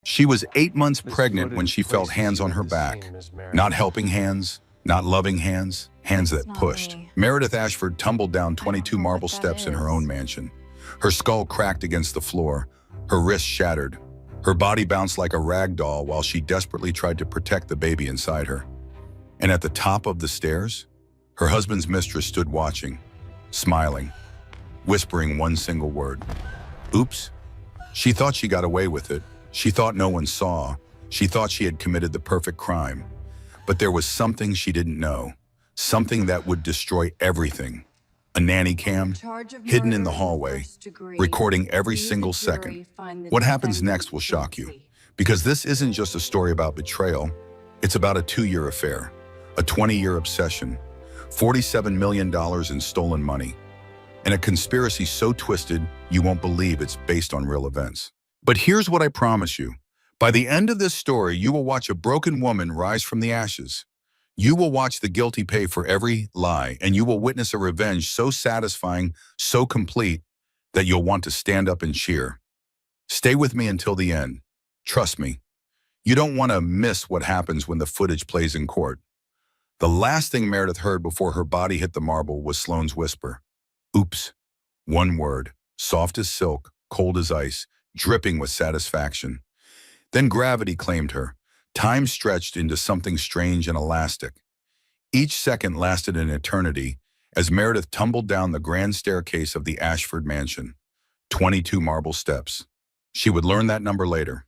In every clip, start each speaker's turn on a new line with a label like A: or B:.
A: She was 8 months
B: This
A: pregnant when
B: footage
A: she felt
B: places
A: hands
B: you
A: on
B: in
A: her
B: the
A: back.
B: same as
A: Not
B: Meredith.
A: helping hands, not loving hands, hands
C: It's
A: that
C: not
A: pushed.
C: me.
A: Meredith Ashford tumbled down
C: I don't
A: 22
C: know
A: marble
C: what that
A: steps in her
C: is.
A: own mansion. Her skull cracked against the floor, her wrist shattered. Her body bounced like a rag doll while she desperately tried to protect the baby inside her. And at the top of the stairs, her husband's mistress stood watching, smiling, whispering one single word. Oops. She thought she got away with it. She thought no one saw. She thought she had committed the perfect crime. But there was something she didn't know. Something that would destroy everything. A nanny cam, hidden in the hallway, recording every single second. What happens next will shock you. Because this isn't just a story about betrayal. It's about a 2-year affair, a 20-year obsession, $47 million in stolen money, and a conspiracy so twisted you won't believe it's based on real events. But here's what I promise you. By the end of this story, you will watch a broken woman rise from the ashes. You will watch the guilty pay for every lie, and you will witness a revenge so satisfying, so complete, that you'll want to stand up and cheer. Stay with me until the end. Trust me. You don't want to miss what happens when the footage plays in court. The last thing Meredith heard before her body hit the marble was Sloane's whisper. Oops. One word, soft as silk, cold as ice, dripping with satisfaction. Then gravity claimed her. Time stretched into something strange and elastic. Each second lasted an eternity as Meredith tumbled down the grand staircase of the Ashford mansion. 22 marble steps. She would learn that number later.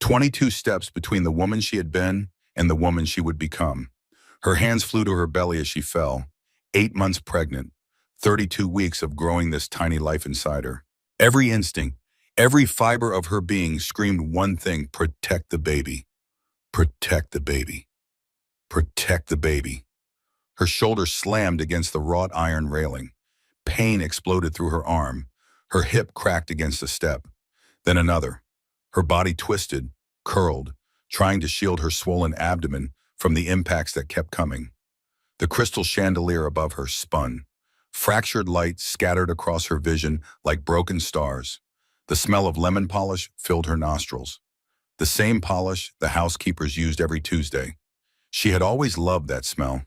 A: 22 steps between the woman she had been and the woman she would become. Her hands flew to her belly as she fell. 8 months pregnant. 32 weeks of growing this tiny life inside her. Every instinct, every fiber of her being screamed one thing: protect the baby. Protect the baby. Protect the baby. Her shoulder slammed against the wrought iron railing. Pain exploded through her arm. Her hip cracked against a step. Then another. Her body twisted, curled, trying to shield her swollen abdomen from the impacts that kept coming. The crystal chandelier above her spun. Fractured light scattered across her vision like broken stars. The smell of lemon polish filled her nostrils. The same polish the housekeepers used every Tuesday. She had always loved that smell.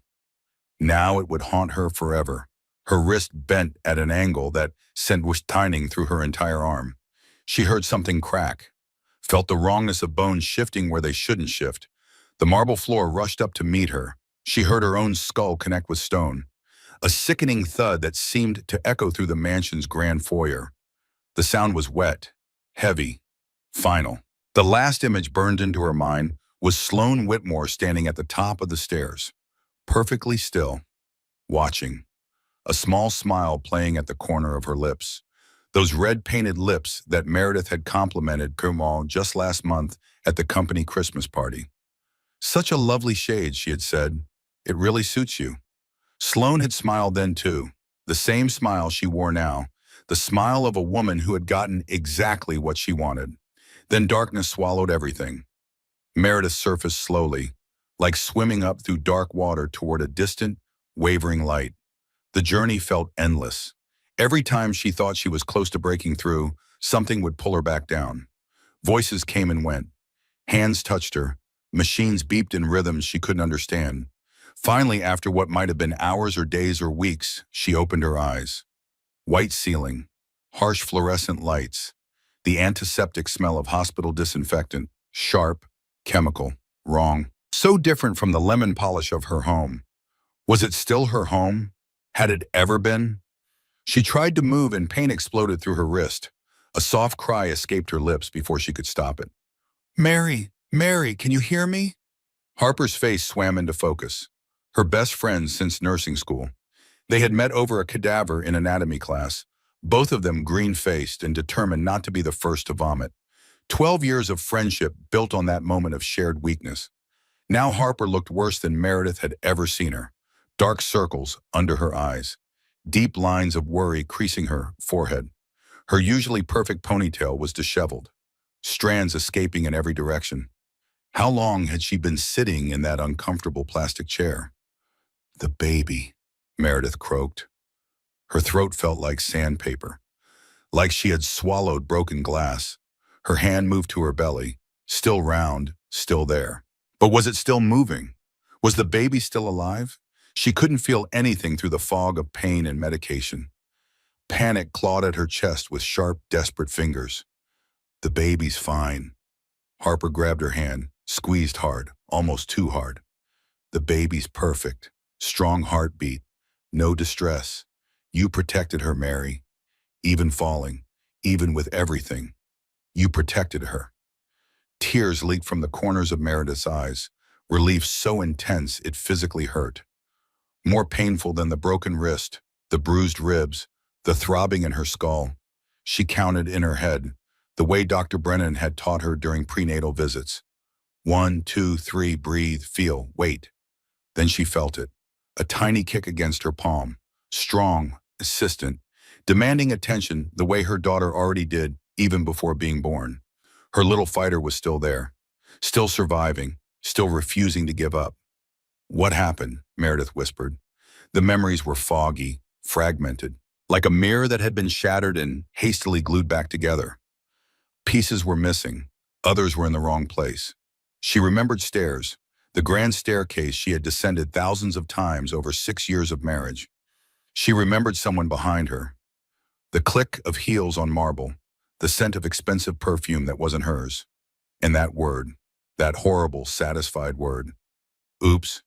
A: Now it would haunt her forever. Her wrist bent at an angle that sent tining through her entire arm. She heard something crack, felt the wrongness of bones shifting where they shouldn't shift. The marble floor rushed up to meet her. She heard her own skull connect with stone. A sickening thud that seemed to echo through the mansion's grand foyer. The sound was wet, heavy, final. The last image burned into her mind was Sloane Whitmore standing at the top of the stairs, perfectly still, watching, a small smile playing at the corner of her lips. Those red-painted lips that Meredith had complimented Kermal just last month at the company Christmas party. Such a lovely shade, she had said. It really suits you. Sloane had smiled then too, the same smile she wore now, the smile of a woman who had gotten exactly what she wanted. Then darkness swallowed everything. Meredith surfaced slowly, like swimming up through dark water toward a distant, wavering light. The journey felt endless. Every time she thought she was close to breaking through, something would pull her back down. Voices came and went. Hands touched her. Machines beeped in rhythms she couldn't understand. Finally, after what might have been hours or days or weeks, she opened her eyes. White ceiling, harsh fluorescent lights, the antiseptic smell of hospital disinfectant, sharp, chemical, wrong. So different from the lemon polish of her home. Was it still her home? Had it ever been? She tried to move and pain exploded through her wrist. A soft cry escaped her lips before she could stop it. Mary, Mary, can you hear me? Harper's face swam into focus. Her best friend since nursing school. They had met over a cadaver in anatomy class, both of them green-faced and determined not to be the first to vomit. 12 years of friendship built on that moment of shared weakness. Now Harper looked worse than Meredith had ever seen her. Dark circles under her eyes. Deep lines of worry creasing her forehead. Her usually perfect ponytail was disheveled. Strands escaping in every direction. How long had she been sitting in that uncomfortable plastic chair? The baby, Meredith croaked. Her throat felt like sandpaper, like she had swallowed broken glass. Her hand moved to her belly, Still round, still there. But was it still moving? Was the baby still alive? She couldn't feel anything through the fog of pain and medication. Panic clawed at her chest with sharp, desperate fingers. The baby's fine. Harper grabbed her hand, squeezed hard, almost too hard. The baby's perfect. Strong heartbeat. No distress. You protected her, Mary. Even falling. Even with everything. You protected her. Tears leaked from the corners of Meredith's eyes, relief so intense it physically hurt. More painful than the broken wrist, the bruised ribs, the throbbing in her skull. She counted in her head, the way Dr. Brennan had taught her during prenatal visits. 1, 2, 3, breathe, feel, wait. Then she felt it, a tiny kick against her palm, strong, insistent, demanding attention the way her daughter already did even before being born. Her little fighter was still there, still surviving, still refusing to give up. What happened? Meredith whispered. The memories were foggy, fragmented, like a mirror that had been shattered and hastily glued back together. Pieces were missing, others were in the wrong place. She remembered stairs, the grand staircase she had descended thousands of times over 6 years of marriage. She remembered someone behind her. The click of heels on marble, the scent of expensive perfume that wasn't hers. And that word, that horrible, satisfied word. Oops.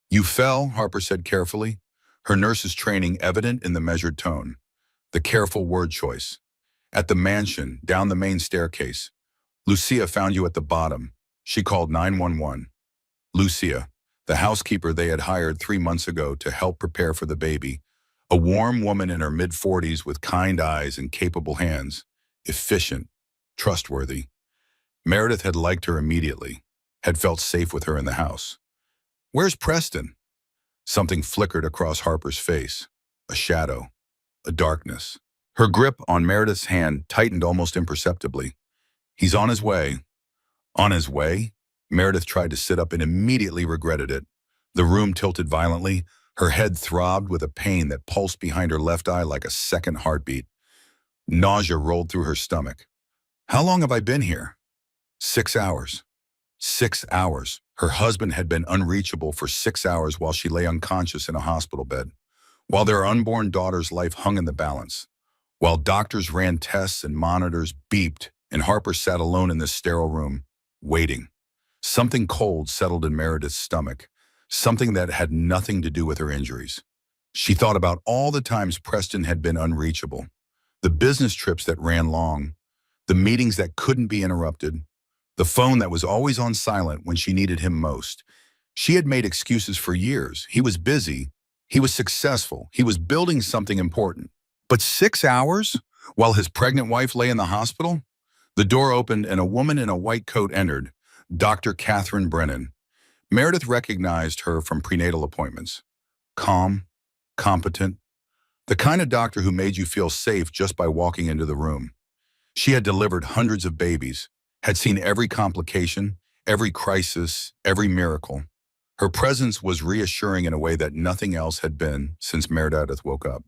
A: You fell, Harper said carefully, her nurse's training evident in the measured tone. The careful word choice. At the mansion, down the main staircase. Lucia found you at the bottom. She called 911. Lucia, the housekeeper they had hired 3 months ago to help prepare for the baby. A warm woman in her mid-40s with kind eyes and capable hands. Efficient, trustworthy. Meredith had liked her immediately, had felt safe with her in the house. Where's Preston? Something flickered across Harper's face. A shadow, a darkness. Her grip on Meredith's hand tightened almost imperceptibly. He's on his way. On his way? Meredith tried to sit up and immediately regretted it. The room tilted violently. Her head throbbed with a pain that pulsed behind her left eye like a second heartbeat. Nausea rolled through her stomach. How long have I been here? 6 hours. 6 hours. Her husband had been unreachable for 6 hours while she lay unconscious in a hospital bed, while their unborn daughter's life hung in the balance, while doctors ran tests and monitors beeped, and Harper sat alone in this sterile room, waiting. Something cold settled in Meredith's stomach, something that had nothing to do with her injuries. She thought about all the times Preston had been unreachable, the business trips that ran long, the meetings that couldn't be interrupted, the phone that was always on silent when she needed him most. She had made excuses for years. He was busy. He was successful. He was building something important. But 6 hours? While his pregnant wife lay in the hospital? The door opened and a woman in a white coat entered, Dr. Catherine Brennan. Meredith recognized her from prenatal appointments. Calm, competent, the kind of doctor who made you feel safe just by walking into the room. She had delivered hundreds of babies, had seen every complication, every crisis, every miracle. Her presence was reassuring in a way that nothing else had been since Meredith woke up.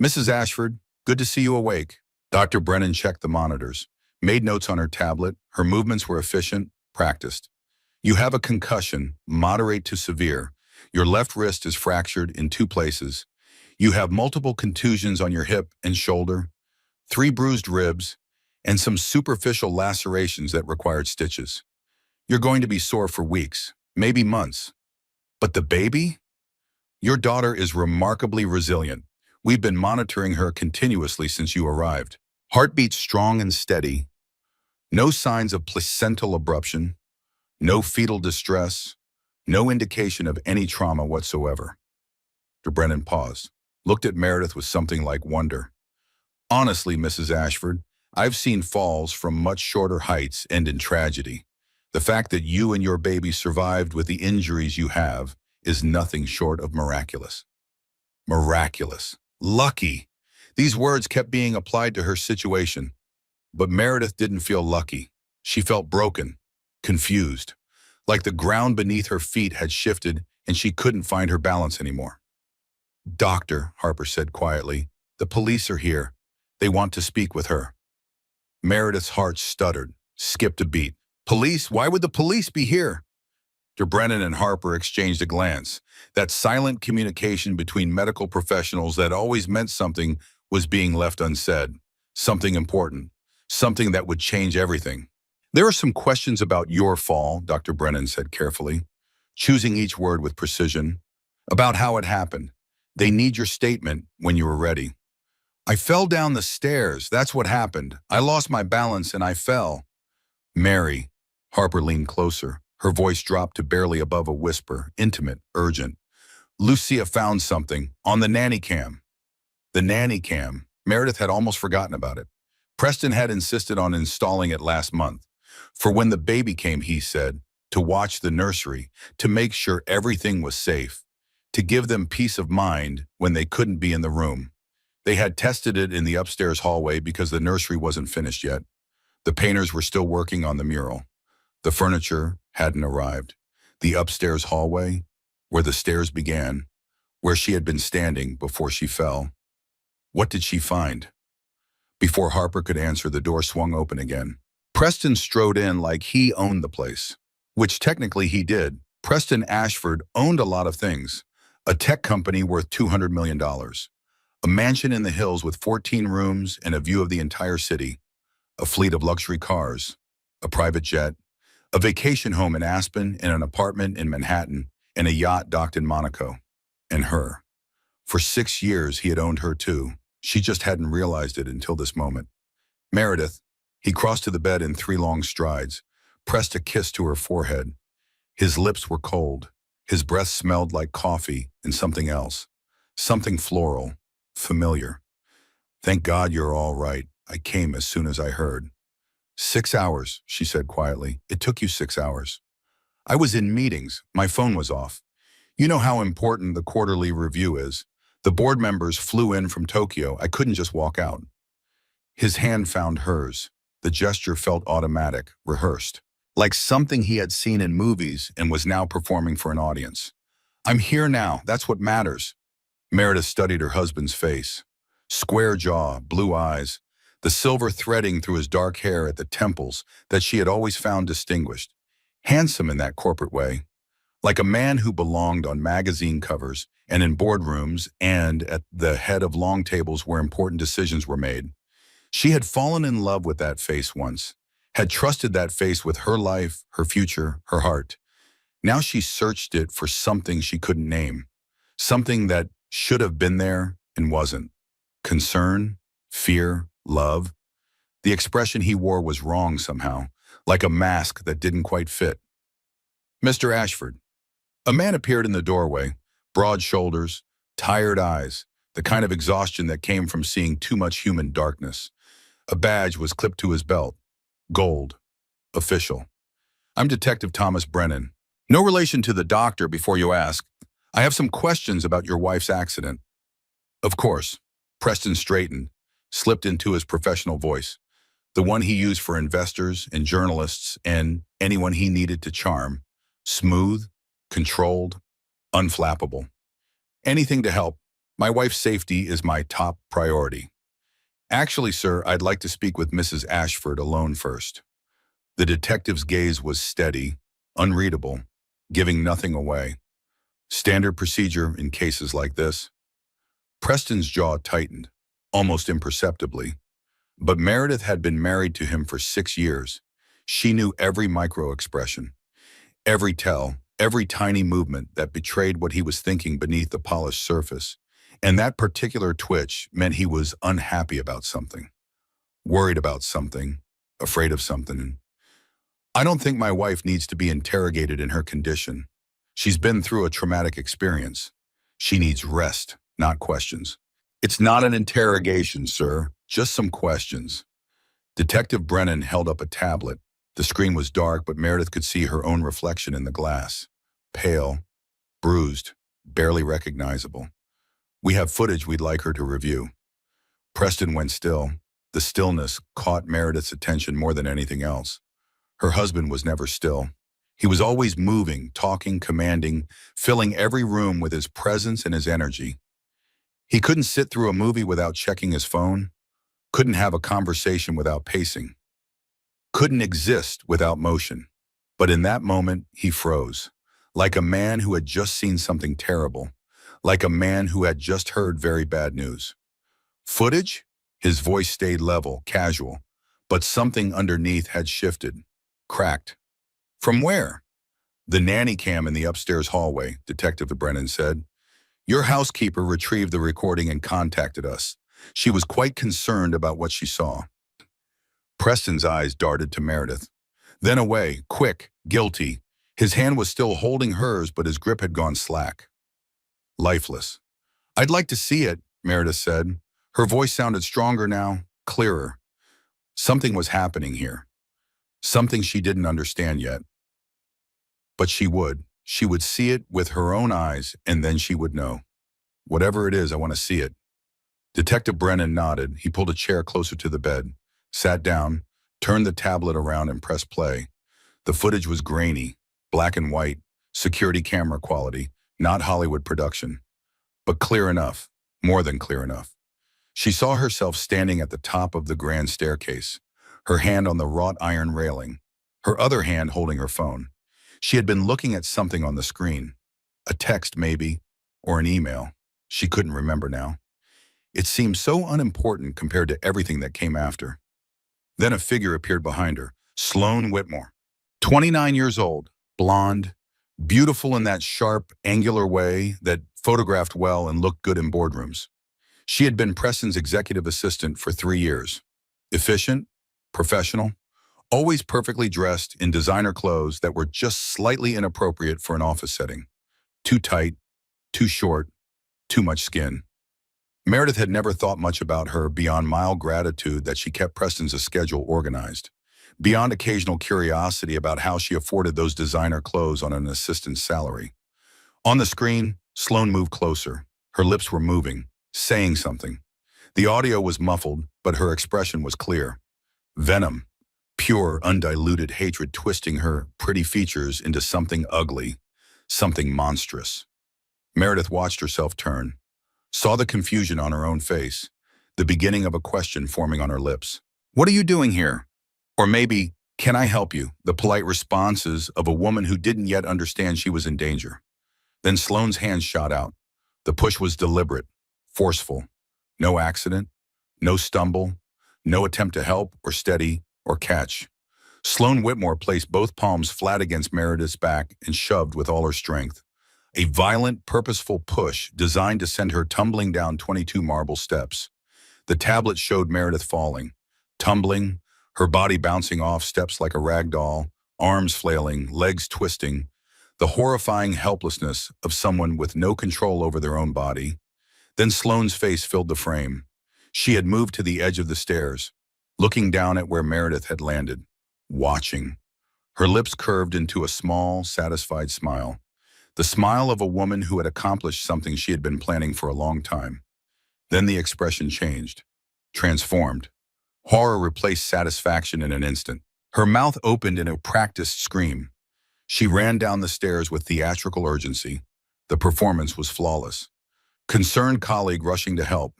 A: Mrs. Ashford, good to see you awake. Dr. Brennan checked the monitors, made notes on her tablet. Her movements were efficient, practiced. You have a concussion, moderate to severe. Your left wrist is fractured in 2 places. You have multiple contusions on your hip and shoulder, 3 bruised ribs, and some superficial lacerations that required stitches. You're going to be sore for weeks, maybe months. But the baby? Your daughter is remarkably resilient. We've been monitoring her continuously since you arrived. Heartbeat strong and steady. No signs of placental abruption. No fetal distress. No indication of any trauma whatsoever. Dr. Brennan paused, looked at Meredith with something like wonder. Honestly, Mrs. Ashford, I've seen falls from much shorter heights end in tragedy. The fact that you and your baby survived with the injuries you have is nothing short of miraculous. Miraculous. Lucky. These words kept being applied to her situation. But Meredith didn't feel lucky. She felt broken, confused, like the ground beneath her feet had shifted and she couldn't find her balance anymore. Doctor, Harper said quietly, the police are here. They want to speak with her. Meredith's heart stuttered, skipped a beat. Police? Why would the police be here? Dr. Brennan and Harper exchanged a glance. That silent communication between medical professionals that always meant something was being left unsaid. Something important. Something that would change everything. There are some questions about your fall, Dr. Brennan said carefully, choosing each word with precision. About how it happened. They need your statement when you are ready. I fell down the stairs. That's what happened. I lost my balance and I fell. Mary. Harper leaned closer. Her voice dropped to barely above a whisper, intimate, urgent. Lucia found something on the nanny cam. The nanny cam. Meredith had almost forgotten about it. Preston had insisted on installing it last month. For when the baby came, he said, to watch the nursery, to make sure everything was safe, to give them peace of mind when they couldn't be in the room. They had tested it in the upstairs hallway because the nursery wasn't finished yet. The painters were still working on the mural. The furniture hadn't arrived. The upstairs hallway, where the stairs began, where she had been standing before she fell. What did she find? Before Harper could answer, the door swung open again. Preston strode in like he owned the place, which technically he did. Preston Ashford owned a lot of things. A tech company worth $200 million. A mansion in the hills with 14 rooms and a view of the entire city. A fleet of luxury cars. A private jet. A vacation home in Aspen and an apartment in Manhattan and a yacht docked in Monaco. And her. For 6 years, he had owned her too. She just hadn't realized it until this moment. Meredith. He crossed to the bed in 3 long strides, pressed a kiss to her forehead. His lips were cold. His breath smelled like coffee and something else. Something floral, familiar. Thank God you're all right. I came as soon as I heard. 6 hours, she said quietly. It took you 6 hours. I was in meetings. My phone was off. You know how important the quarterly review is. The board members flew in from Tokyo. I couldn't just walk out. His hand found hers. The gesture felt automatic, rehearsed, like something he had seen in movies and was now performing for an audience. I'm here now. That's what matters. Meredith studied her husband's face. Square jaw, blue eyes, the silver threading through his dark hair at the temples that she had always found distinguished. Handsome in that corporate way. Like a man who belonged on magazine covers and in boardrooms and at the head of long tables where important decisions were made. She had fallen in love with that face once, had trusted that face with her life, her future, her heart. Now she searched it for something she couldn't name, something that should have been there and wasn't. Concern, fear, love. The expression he wore was wrong somehow, like a mask that didn't quite fit. Mr. Ashford. A man appeared in the doorway, broad shoulders, tired eyes, the kind of exhaustion that came from seeing too much human darkness. A badge was clipped to his belt. Gold. Official. I'm Detective Thomas Brennan. No relation to the doctor before you ask. I have some questions about your wife's accident. Of course. Preston straightened, slipped into his professional voice, the one he used for investors and journalists and anyone he needed to charm. Smooth, controlled, unflappable. Anything to help. My wife's safety is my top priority. Actually, sir, I'd like to speak with Mrs. Ashford alone first. The detective's gaze was steady, unreadable, giving nothing away. Standard procedure in cases like this. Preston's jaw tightened, almost imperceptibly. But Meredith had been married to him for 6 years. She knew every micro-expression, every tell, every tiny movement that betrayed what he was thinking beneath the polished surface. And that particular twitch meant he was unhappy about something, worried about something, afraid of something. I don't think my wife needs to be interrogated in her condition. She's been through a traumatic experience. She needs rest, not questions. It's not an interrogation, sir, just some questions. Detective Brennan held up a tablet. The screen was dark, but Meredith could see her own reflection in the glass. Pale, bruised, barely recognizable. We have footage we'd like her to review. Preston went still. The stillness caught Meredith's attention more than anything else. Her husband was never still. He was always moving, talking, commanding, filling every room with his presence and his energy. He couldn't sit through a movie without checking his phone, couldn't have a conversation without pacing, couldn't exist without motion. But in that moment, he froze, like a man who had just seen something terrible, like a man who had just heard very bad news. Footage? His voice stayed level, casual, but something underneath had shifted, cracked. From where? The nanny cam in the upstairs hallway, Detective Brennan said. Your housekeeper retrieved the recording and contacted us. She was quite concerned about what she saw. Preston's eyes darted to Meredith. Then away, quick, guilty. His hand was still holding hers, but his grip had gone slack. Lifeless. I'd like to see it, Meredith said. Her voice sounded stronger now, clearer. Something was happening here. Something she didn't understand yet. But she would. She would see it with her own eyes, and then she would know. Whatever it is, I want to see it. Detective Brennan nodded. He pulled a chair closer to the bed, sat down, turned the tablet around and pressed play. The footage was grainy, black and white, security camera quality, not Hollywood production. But clear enough, more than clear enough. She saw herself standing at the top of the grand staircase, her hand on the wrought iron railing, her other hand holding her phone. She had been looking at something on the screen, a text maybe, or an email. She couldn't remember now. It seemed so unimportant compared to everything that came after. Then a figure appeared behind her, Sloane Whitmore. 29 years old, blonde, beautiful in that sharp, angular way that photographed well and looked good in boardrooms. She had been Preston's executive assistant for 3 years. Efficient, professional, always perfectly dressed in designer clothes that were just slightly inappropriate for an office setting. Too tight, too short, too much skin. Meredith had never thought much about her beyond mild gratitude that she kept Preston's schedule organized, beyond occasional curiosity about how she afforded those designer clothes on an assistant's salary. On the screen, Sloane moved closer. Her lips were moving, saying something. The audio was muffled, but her expression was clear. Venom, pure, undiluted hatred twisting her pretty features into something ugly, something monstrous. Meredith watched herself turn, saw the confusion on her own face, the beginning of a question forming on her lips. What are you doing here? Or maybe, can I help you? The polite responses of a woman who didn't yet understand she was in danger. Then Sloane's hand shot out. The push was deliberate, forceful. No accident, no stumble, no attempt to help or steady or catch. Sloane Whitmore placed both palms flat against Meredith's back and shoved with all her strength. A violent, purposeful push designed to send her tumbling down 22 marble steps. The tablet showed Meredith falling, tumbling, her body bouncing off steps like a rag doll, arms flailing, legs twisting, the horrifying helplessness of someone with no control over their own body. Then Sloane's face filled the frame. She had moved to the edge of the stairs, looking down at where Meredith had landed, watching. Her lips curved into a small, satisfied smile. The smile of a woman who had accomplished something she had been planning for a long time. Then the expression changed, transformed. Horror replaced satisfaction in an instant. Her mouth opened in a practiced scream. She ran down the stairs with theatrical urgency. The performance was flawless. Concerned colleague rushing to help.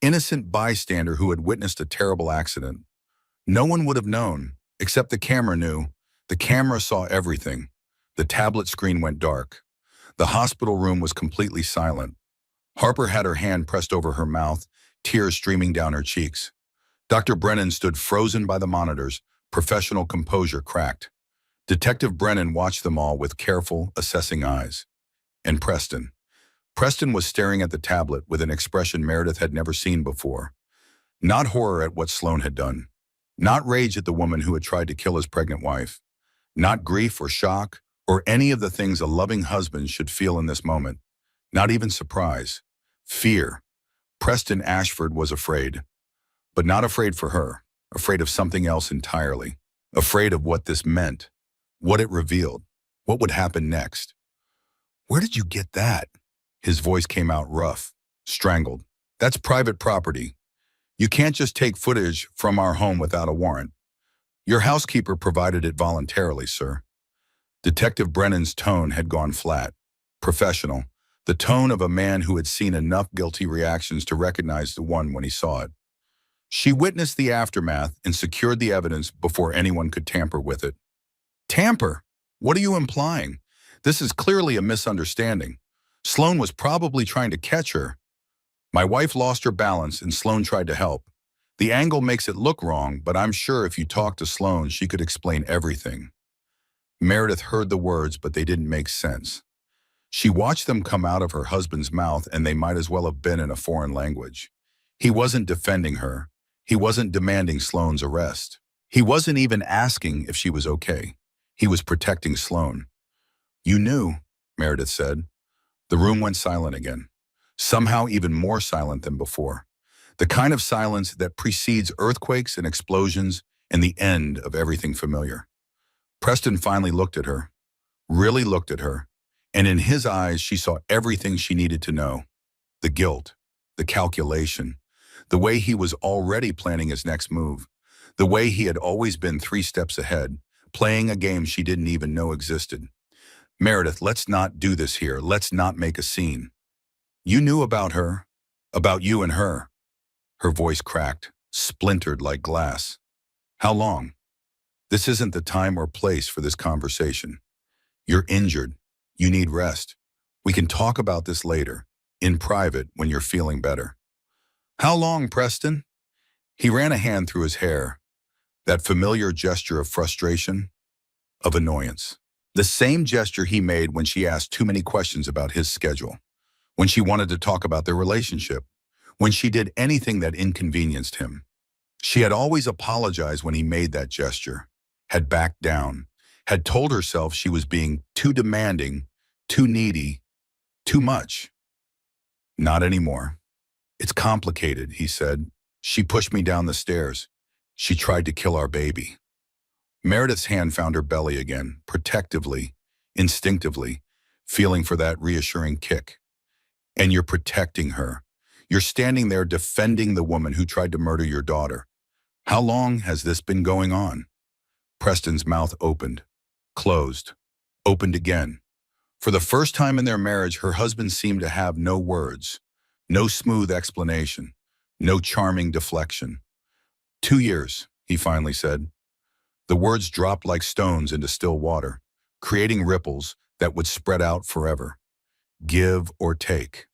A: Innocent bystander who had witnessed a terrible accident. No one would have known, except the camera knew. The camera saw everything. The tablet screen went dark. The hospital room was completely silent. Harper had her hand pressed over her mouth, tears streaming down her cheeks. Dr. Brennan stood frozen by the monitors, professional composure cracked. Detective Brennan watched them all with careful, assessing eyes. And Preston. Preston was staring at the tablet with an expression Meredith had never seen before. Not horror at what Sloane had done. Not rage at the woman who had tried to kill his pregnant wife. Not grief or shock, or any of the things a loving husband should feel in this moment. Not even surprise. Fear. Preston Ashford was afraid. But not afraid for her. Afraid of something else entirely. Afraid of what this meant. What it revealed. What would happen next. Where did you get that? His voice came out rough, strangled. That's private property. You can't just take footage from our home without a warrant. Your housekeeper provided it voluntarily, sir. Detective Brennan's tone had gone flat, professional, the tone of a man who had seen enough guilty reactions to recognize the one when he saw it. She witnessed the aftermath and secured the evidence before anyone could tamper with it. Tamper? What are you implying? This is clearly a misunderstanding. Sloane was probably trying to catch her. My wife lost her balance and Sloane tried to help. The angle makes it look wrong, but I'm sure if you talked to Sloane, she could explain everything. Meredith heard the words, but they didn't make sense. She watched them come out of her husband's mouth, and they might as well have been in a foreign language. He wasn't defending her. He wasn't demanding Sloane's arrest. He wasn't even asking if she was okay. He was protecting Sloane. You knew, Meredith said. The room went silent again. Somehow even more silent than before. The kind of silence that precedes earthquakes and explosions and the end of everything familiar. Preston finally looked at her, really looked at her, and in his eyes she saw everything she needed to know. The guilt, the calculation, the way he was already planning his next move, the way he had always been 3 steps ahead, playing a game she didn't even know existed. Meredith, let's not do this here. Let's not make a scene. You knew about her, about you and her. Her voice cracked, splintered like glass. How long? This isn't the time or place for this conversation. You're injured. You need rest. We can talk about this later, in private, when you're feeling better. How long, Preston? He ran a hand through his hair, that familiar gesture of frustration, of annoyance. The same gesture he made when she asked too many questions about his schedule, when she wanted to talk about their relationship, when she did anything that inconvenienced him. She had always apologized when he made that gesture, had backed down, had told herself she was being too demanding, too needy, too much. Not anymore. It's complicated, he said. She pushed me down the stairs. She tried to kill our baby. Meredith's hand found her belly again, protectively, instinctively, feeling for that reassuring kick. And you're protecting her. You're standing there defending the woman who tried to murder your daughter. How long has this been going on? Preston's mouth opened, closed, opened again. For the first time in their marriage, her husband seemed to have no words, no smooth explanation, no charming deflection. 2 years, he finally said. The words dropped like stones into still water, creating ripples that would spread out forever. Give or take.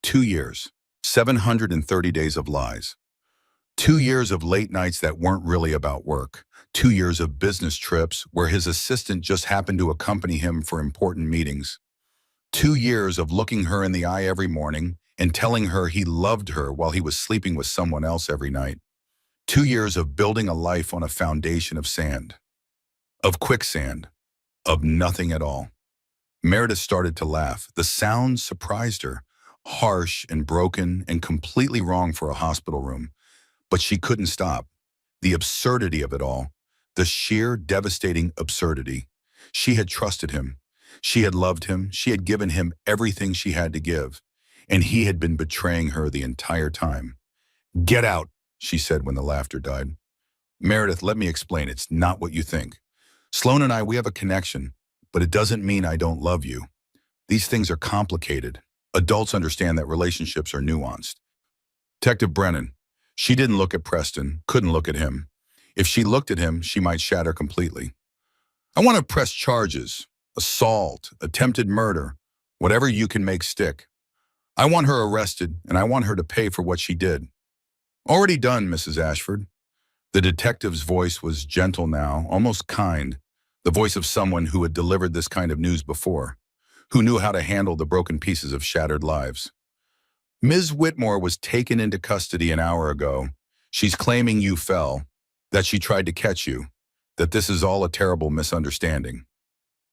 A: 2 years, 730 days of lies. 2 years of late nights that weren't really about work. 2 years of business trips where his assistant just happened to accompany him for important meetings. 2 years of looking her in the eye every morning and telling her he loved her while he was sleeping with someone else every night. 2 years of building a life on a foundation of sand, of quicksand, of nothing at all. Meredith started to laugh. The sound surprised her, harsh and broken and completely wrong for a hospital room. But she couldn't stop. The absurdity of it all, the sheer devastating absurdity. She had trusted him. She had loved him. She had given him everything she had to give. And he had been betraying her the entire time. Get out, she said when the laughter died. Meredith, let me explain. It's not what you think. Sloane and I, we have a connection, but it doesn't mean I don't love you. These things are complicated. Adults understand that relationships are nuanced. Detective Brennan, she didn't look at Preston, couldn't look at him. If she looked at him, she might shatter completely. I want to press charges, assault, attempted murder, whatever you can make stick. I want her arrested, and I want her to pay for what she did. Already done, Mrs. Ashford. The detective's voice was gentle now, almost kind, the voice of someone who had delivered this kind of news before, who knew how to handle the broken pieces of shattered lives. Ms. Whitmore was taken into custody an hour ago. She's claiming you fell, that she tried to catch you, that this is all a terrible misunderstanding.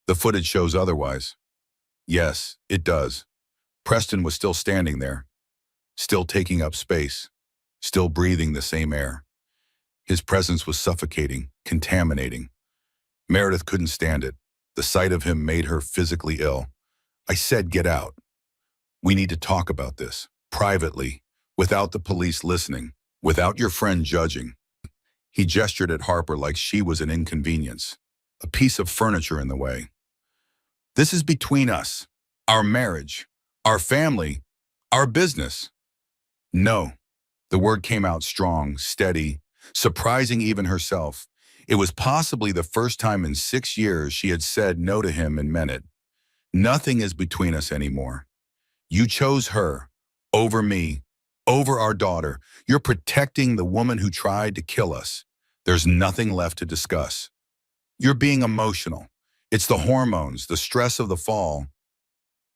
A: The footage shows otherwise. Yes, it does. Preston was still standing there, still taking up space, still breathing the same air. His presence was suffocating, contaminating. Meredith couldn't stand it. The sight of him made her physically ill. I said, get out. We need to talk about this, privately, without the police listening, without your friend judging. He gestured at Harper like she was an inconvenience, a piece of furniture in the way. This is between us, our marriage, our family, our business. No, The word came out strong, steady, surprising even herself. It was possibly the first time in 6 years she had said no to him and meant it. Nothing is between us anymore. You chose her, over me, over our daughter. You're protecting the woman who tried to kill us. There's nothing left to discuss. You're being emotional. It's the hormones, the stress of the fall,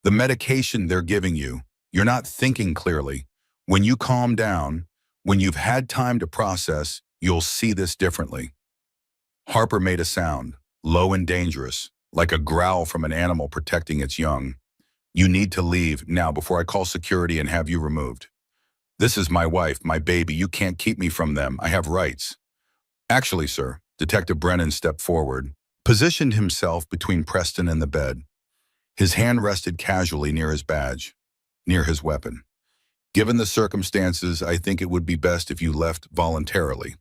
A: the medication they're giving you. You're not thinking clearly. When you calm down, when you've had time to process, you'll see this differently. Harper made a sound, low and dangerous, like a growl from an animal protecting its young. You need to leave now before I call security and have you removed. This is my wife, my baby. You can't keep me from them. I have rights. Actually, sir, Detective Brennan stepped forward, positioned himself between Preston and the bed. His hand rested casually near his badge, near his weapon. Given the circumstances, I think it would be best if you left voluntarily.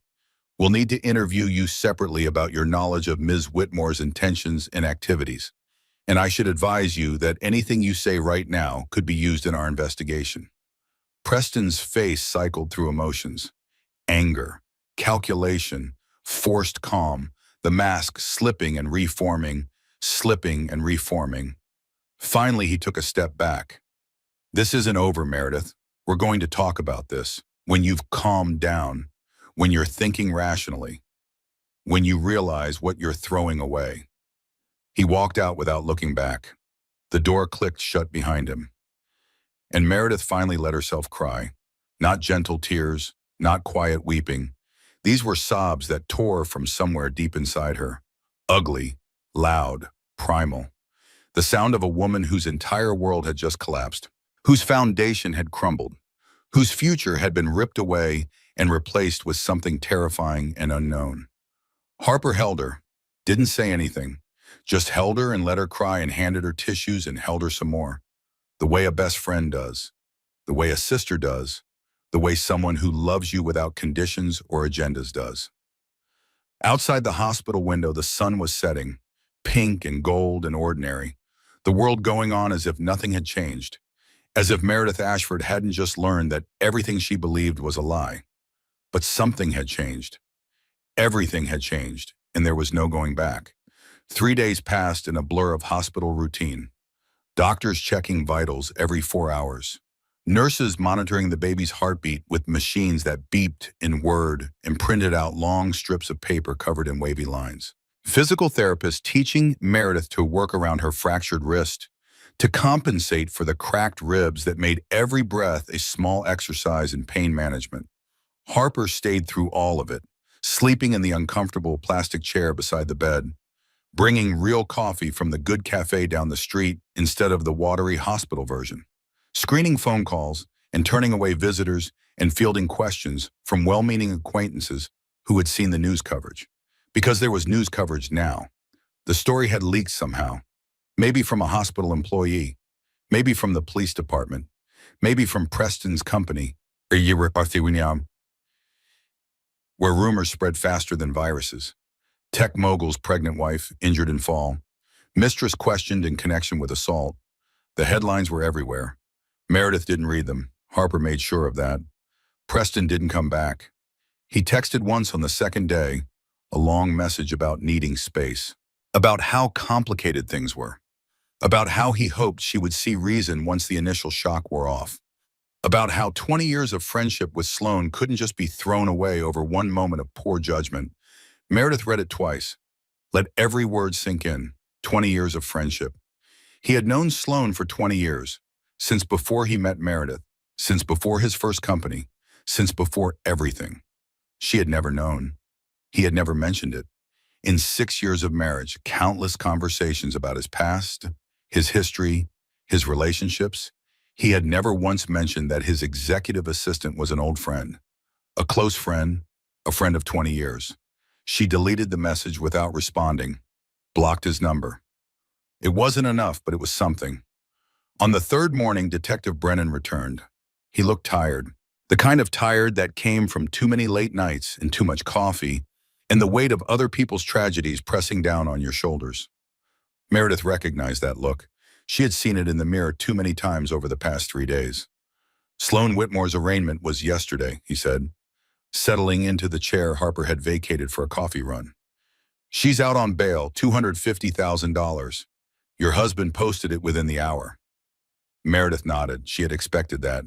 A: We'll need to interview you separately about your knowledge of Ms. Whitmore's intentions and activities. And I should advise you that anything you say right now could be used in our investigation. Preston's face cycled through emotions. Anger, calculation, forced calm, the mask slipping and reforming, slipping and reforming. Finally, he took a step back. This isn't over, Meredith. We're going to talk about this. When you've calmed down, when you're thinking rationally, when you realize what you're throwing away. He walked out without looking back. The door clicked shut behind him. And Meredith finally let herself cry. Not gentle tears, not quiet weeping. These were sobs that tore from somewhere deep inside her. Ugly, loud, primal. The sound of a woman whose entire world had just collapsed, whose foundation had crumbled, whose future had been ripped away and replaced with something terrifying and unknown. Harper held her, didn't say anything, just held her and let her cry and handed her tissues and held her some more. The way a best friend does, the way a sister does, the way someone who loves you without conditions or agendas does. Outside the hospital window, the sun was setting, pink and gold and ordinary, the world going on as if nothing had changed, as if Meredith Ashford hadn't just learned that everything she believed was a lie. But something had changed. Everything had changed, and there was no going back. 3 days passed in a blur of hospital routine. Doctors checking vitals every 4 hours. Nurses monitoring the baby's heartbeat with machines that beeped in Word and printed out long strips of paper covered in wavy lines. Physical therapists teaching Meredith to work around her fractured wrist, to compensate for the cracked ribs that made every breath a small exercise in pain management. Harper stayed through all of it, sleeping in the uncomfortable plastic chair beside the bed, bringing real coffee from the good cafe down the street instead of the watery hospital version, screening phone calls and turning away visitors and fielding questions from well-meaning acquaintances who had seen the news coverage. Because there was news coverage now. The story had leaked somehow, maybe from a hospital employee, maybe from the police department, maybe from Preston's company, where rumors spread faster than viruses. Tech mogul's pregnant wife, injured in fall. Mistress questioned in connection with assault. The headlines were everywhere. Meredith didn't read them. Harper made sure of that. Preston didn't come back. He texted once on the second day, a long message about needing space, about how complicated things were, about how he hoped she would see reason once the initial shock wore off, about how 20 years of friendship with Sloane couldn't just be thrown away over one moment of poor judgment. Meredith read it twice. Let every word sink in. 20 years of friendship. He had known Sloane for 20 years, since before he met Meredith, since before his first company, since before everything. She had never known. He had never mentioned it. In 6 years of marriage, countless conversations about his past, his history, his relationships. He had never once mentioned that his executive assistant was an old friend, a close friend, a friend of 20 years. She deleted the message without responding, blocked his number. It wasn't enough, but it was something. On the third morning, Detective Brennan returned. He looked tired, the kind of tired that came from too many late nights and too much coffee, and the weight of other people's tragedies pressing down on your shoulders. Meredith recognized that look. She had seen it in the mirror too many times over the past 3 days. Sloan Whitmore's arraignment was yesterday, he said, settling into the chair Harper had vacated for a coffee run. She's out on bail, $250,000. Your husband posted it within the hour. Meredith nodded. She had expected that.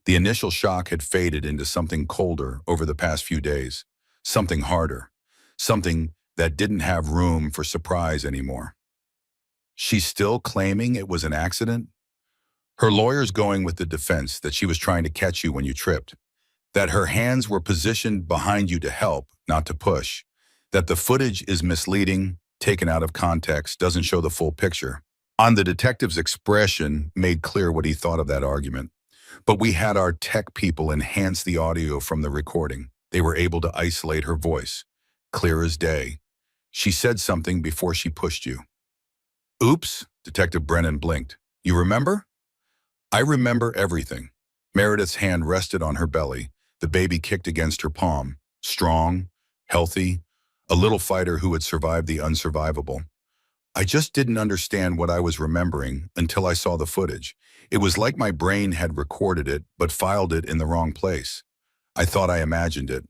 A: The initial shock had faded into something colder over the past few days, something harder, something that didn't have room for surprise anymore. She's still claiming it was an accident? Her lawyer's going with the defense that she was trying to catch you when you tripped, that her hands were positioned behind you to help, not to push, that the footage is misleading, taken out of context, doesn't show the full picture. On the detective's expression made clear what he thought of that argument. But we had our tech people enhance the audio from the recording. They were able to isolate her voice, clear as day. She said something before she pushed you. Oops, Detective Brennan blinked. You remember? I remember everything. Meredith's hand rested on her belly. The baby kicked against her palm. Strong, healthy, a little fighter who had survived the unsurvivable. I just didn't understand what I was remembering until I saw the footage. It was like my brain had recorded it, but filed it in the wrong place. I thought I imagined it.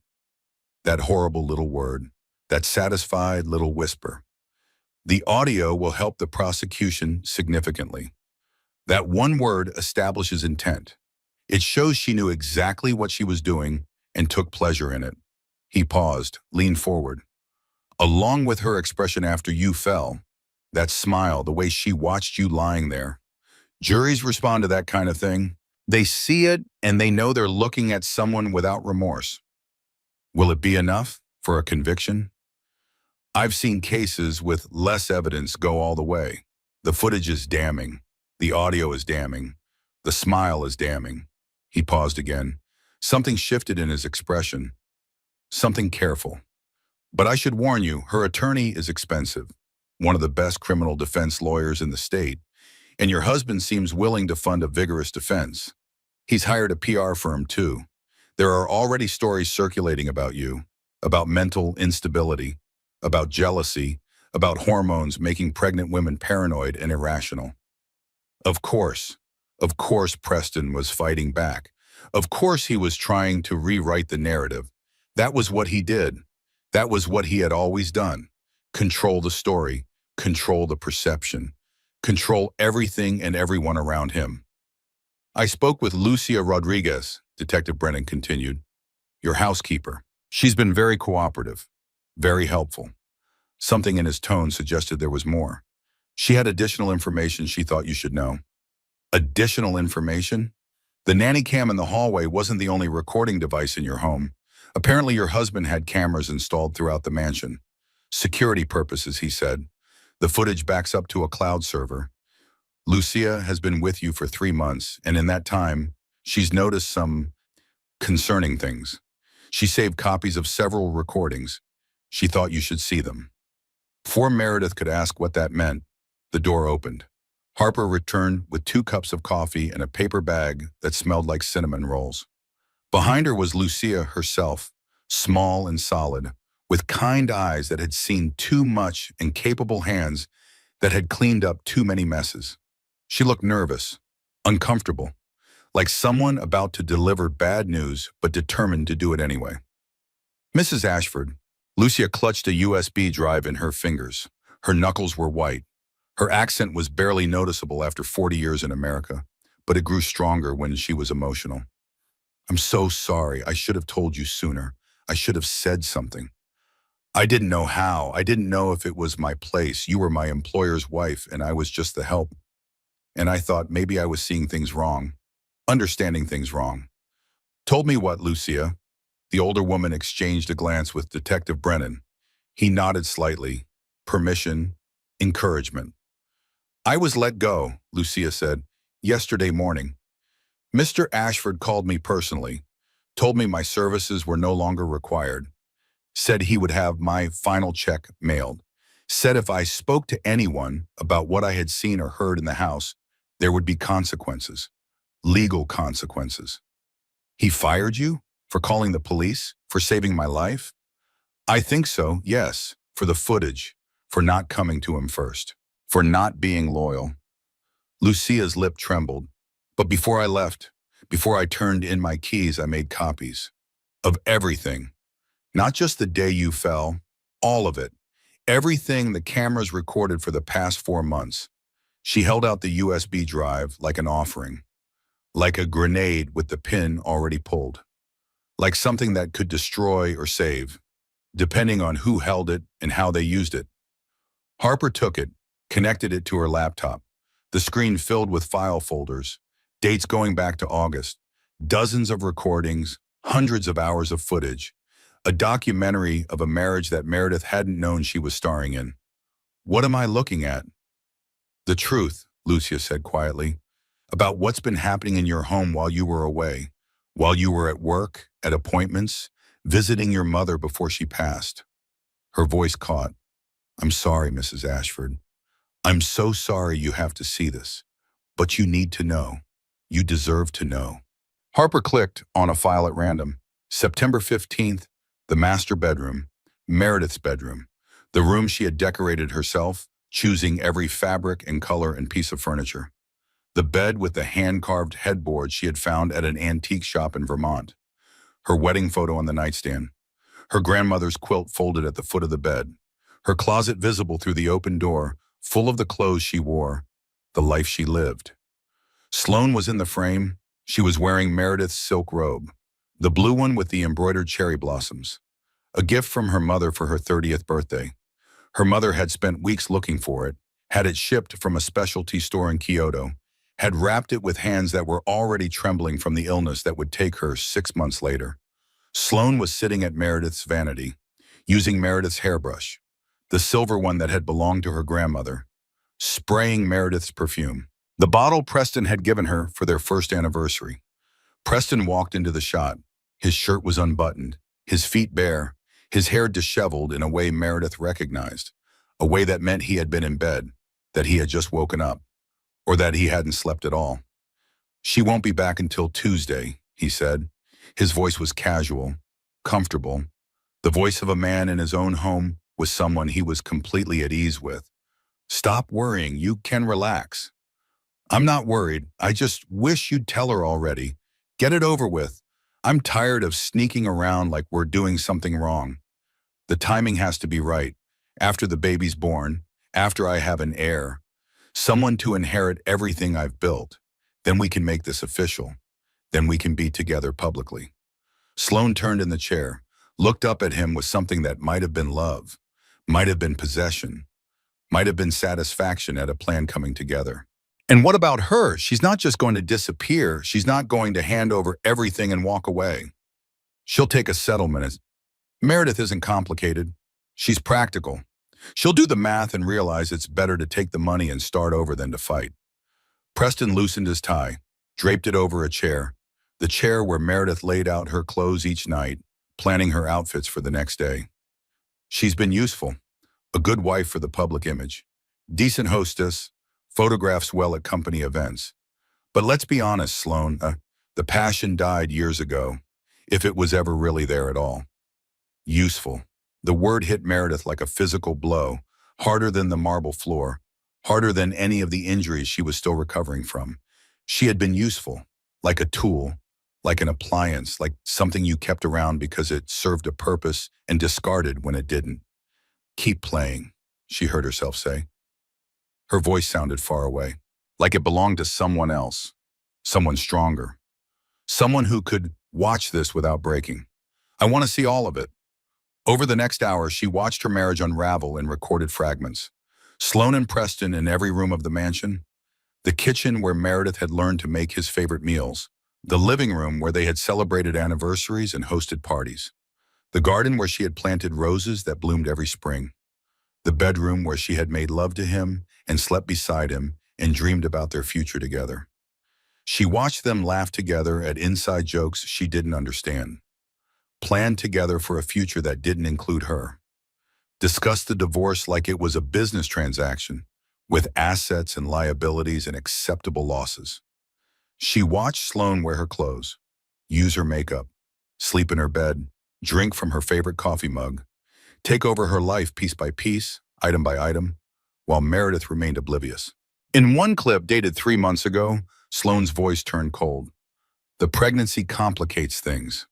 A: That horrible little word, that satisfied little whisper. The audio will help the prosecution significantly. That one word establishes intent. It shows she knew exactly what she was doing and took pleasure in it. He paused, leaned forward. Along with her expression after you fell, that smile, the way she watched you lying there. Juries respond to that kind of thing. They see it and they know they're looking at someone without remorse. Will it be enough for a conviction? I've seen cases with less evidence go all the way. The footage is damning. The audio is damning. The smile is damning. He paused again. Something shifted in his expression. Something careful. But I should warn you, her attorney is expensive. One of the best criminal defense lawyers in the state. And your husband seems willing to fund a vigorous defense. He's hired a PR firm too. There are already stories circulating about you, about mental instability, about jealousy, about hormones making pregnant women paranoid and irrational. Of course Preston was fighting back. Of course he was trying to rewrite the narrative. That was what he did. That was what he had always done. Control the story, control the perception, control everything and everyone around him. I spoke with Lucia Rodriguez, Detective Brennan continued, your housekeeper. She's been very cooperative, very helpful. Something in his tone suggested there was more. She had additional information she thought you should know. Additional information? The nanny cam in the hallway wasn't the only recording device in your home. Apparently your husband had cameras installed throughout the mansion. Security purposes, he said. The footage backs up to a cloud server. Lucia has been with you for 3 months, and in that time, she's noticed some concerning things. She saved copies of several recordings. She thought you should see them. Before Meredith could ask what that meant, the door opened. Harper returned with 2 cups of coffee and a paper bag that smelled like cinnamon rolls. Behind her was Lucia herself, small and solid, with kind eyes that had seen too much and capable hands that had cleaned up too many messes. She looked nervous, uncomfortable, like someone about to deliver bad news but determined to do it anyway. Mrs. Ashford, Lucia clutched a USB drive in her fingers. Her knuckles were white. Her accent was barely noticeable after 40 years in America, but it grew stronger when she was emotional. I'm so sorry. I should have told you sooner. I should have said something. I didn't know how. I didn't know if it was my place. You were my employer's wife, and I was just the help. And I thought maybe I was seeing things wrong, understanding things wrong. Told me what, Lucia? The older woman exchanged a glance with Detective Brennan. He nodded slightly. Permission, encouragement. I was let go, Lucia said, yesterday morning. Mr. Ashford called me personally, told me my services were no longer required, said he would have my final check mailed, said if I spoke to anyone about what I had seen or heard in the house, there would be consequences, legal consequences. He fired you for calling the police, for saving my life? I think so, yes, for the footage, for not coming to him first, for not being loyal. Lucia's lip trembled. But before I left, Before I turned in my keys, I made copies of everything. Not just the day you fell, all of it. Everything the cameras recorded for the past 4 months. She held out the USB drive like an offering, like a grenade with the pin already pulled, like something that could destroy or save, depending on who held it and how they used it. Harper took it, connected it to her laptop. The screen filled with file folders, dates going back to August, dozens of recordings, hundreds of hours of footage, a documentary of a marriage that Meredith hadn't known she was starring in. What am I looking at? The truth, Lucia said quietly, about what's been happening in your home while you were away, while you were at work, at appointments, visiting your mother before she passed. Her voice caught. I'm sorry, Mrs. Ashford. I'm so sorry you have to see this, but you need to know. You deserve to know. Harper clicked on a file at random. September 15th, the master bedroom, Meredith's bedroom, the room she had decorated herself, choosing every fabric and color and piece of furniture. The bed with the hand-carved headboard she had found at an antique shop in Vermont. Her wedding photo on the nightstand. Her grandmother's quilt folded at the foot of the bed. Her closet visible through the open door, full of the clothes she wore, the life she lived. Sloane was in the frame. She was wearing Meredith's silk robe, the blue one with the embroidered cherry blossoms, a gift from her mother for her 30th birthday. Her mother had spent weeks looking for it, had it shipped from a specialty store in Kyoto, had wrapped it with hands that were already trembling from the illness that would take her 6 months later. Sloane was sitting at Meredith's vanity, using Meredith's hairbrush, the silver one that had belonged to her grandmother, spraying Meredith's perfume. The bottle Preston had given her for their first anniversary. Preston walked into the shot. His shirt was unbuttoned, his feet bare, his hair disheveled in a way Meredith recognized, a way that meant he had been in bed, that he had just woken up, or that he hadn't slept at all. She won't be back until Tuesday, he said. His voice was casual, comfortable, the voice of a man in his own home with someone he was completely at ease with. Stop worrying, you can relax. I'm not worried, I just wish you'd tell her already. Get it over with. I'm tired of sneaking around like we're doing something wrong. The timing has to be right. After the baby's born, after I have an heir, someone to inherit everything I've built, then we can make this official. Then we can be together publicly. Sloane turned in the chair, looked up at him with something that might have been love, might have been possession, might have been satisfaction at a plan coming together. And what about her? She's not just going to disappear. She's not going to hand over everything and walk away. She'll take a settlement. Meredith isn't complicated. She's practical. She'll do the math and realize it's better to take the money and start over than to fight. Preston loosened his tie, draped it over a chair, the chair where Meredith laid out her clothes each night, planning her outfits for the next day. She's been useful, a good wife for the public image, decent hostess, photographs well at company events. But let's be honest, Sloane, the passion died years ago, if it was ever really there at all. Useful. The word hit Meredith like a physical blow, harder than the marble floor, harder than any of the injuries she was still recovering from. She had been useful, like a tool, like an appliance, like something you kept around because it served a purpose and discarded when it didn't. Keep playing, she heard herself say. Her voice sounded far away, like it belonged to someone else, someone stronger, someone who could watch this without breaking. I want to see all of it. Over the next hour, she watched her marriage unravel in recorded fragments. Sloane and Preston in every room of the mansion, the kitchen where Meredith had learned to make his favorite meals, the living room where they had celebrated anniversaries and hosted parties, the garden where she had planted roses that bloomed every spring, the bedroom where she had made love to him and slept beside him and dreamed about their future together. She watched them laugh together at inside jokes she didn't understand, planned together for a future that didn't include her, discussed the divorce like it was a business transaction, with assets and liabilities and acceptable losses. She watched Sloane wear her clothes, use her makeup, sleep in her bed, drink from her favorite coffee mug, take over her life piece by piece, item by item, while Meredith remained oblivious. In one clip dated 3 months ago, Sloane's voice turned cold. The pregnancy complicates things.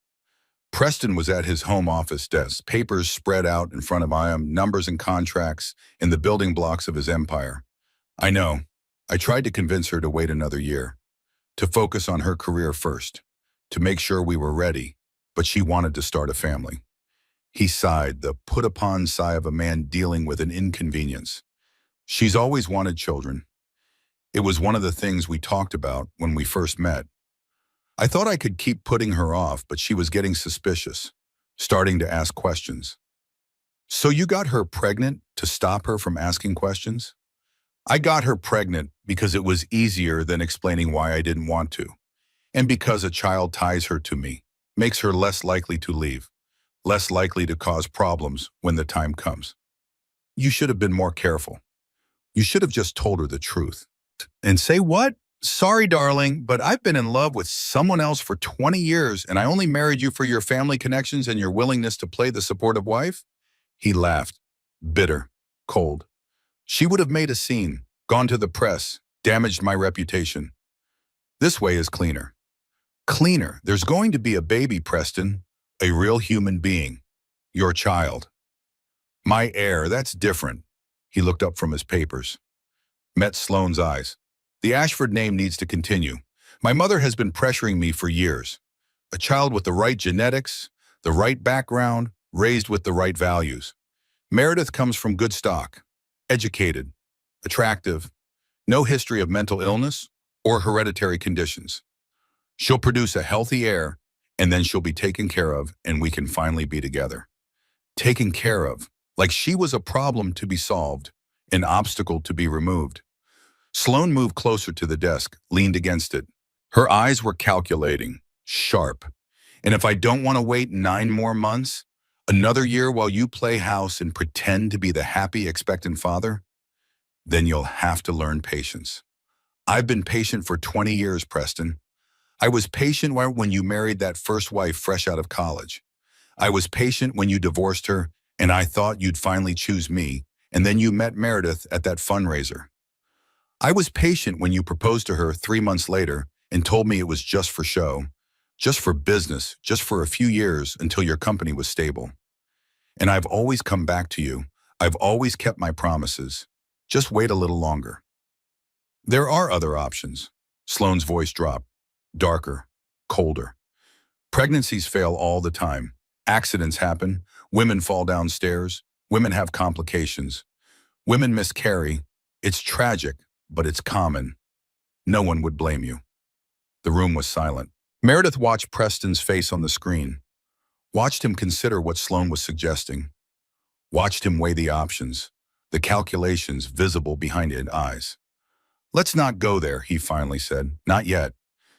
A: Preston was at his home office desk, papers spread out in front of him, numbers and contracts, and the building blocks of his empire. I know. I tried to convince her to wait another year, to focus on her career first, to make sure we were ready, but she wanted to start a family. He sighed, the put-upon sigh of a man dealing with an inconvenience. She's always wanted children. It was one of the things we talked about when we first met. I thought I could keep putting her off, but she was getting suspicious, starting to ask questions. So you got her pregnant to stop her from asking questions? I got her pregnant because it was easier than explaining why I didn't want to, and because a child ties her to me, makes her less likely to leave, less likely to cause problems when the time comes. You should have been more careful. You should have just told her the truth. And say what? Sorry, darling, but I've been in love with someone else for 20 years and I only married you for your family connections and your willingness to play the supportive wife? He laughed, bitter, cold. She would have made a scene, gone to the press, damaged my reputation. This way is cleaner. Cleaner. There's going to be a baby, Preston, a real human being, your child. My heir, that's different. He looked up from his papers, met Sloane's eyes. The Ashford name needs to continue. My mother has been pressuring me for years. A child with the right genetics, the right background, raised with the right values. Meredith comes from good stock, educated, attractive, no history of mental illness or hereditary conditions. She'll produce a healthy heir, and then she'll be taken care of, and we can finally be together. Taken care of, like she was a problem to be solved, an obstacle to be removed. Sloane moved closer to the desk, leaned against it. Her eyes were calculating, sharp. And if I don't want to wait 9 more months, another year while you play house and pretend to be the happy, expectant father, then you'll have to learn patience. I've been patient for 20 years, Preston. I was patient when you married that first wife fresh out of college. I was patient when you divorced her, and I thought you'd finally choose me, and then you met Meredith at that fundraiser. I was patient when you proposed to her 3 months later and told me it was just for show, just for business, just for a few years until your company was stable. And I've always come back to you. I've always kept my promises. Just wait a little longer. There are other options. Sloane's voice dropped, darker, colder. Pregnancies fail all the time. Accidents happen. Women fall downstairs. Women have complications. Women miscarry. It's tragic, but it's common. No one would blame you. The room was silent. Meredith watched Preston's face on the screen, watched him consider what Sloane was suggesting, watched him weigh the options, the calculations visible behind his eyes. Let's not go there, he finally said. Not yet.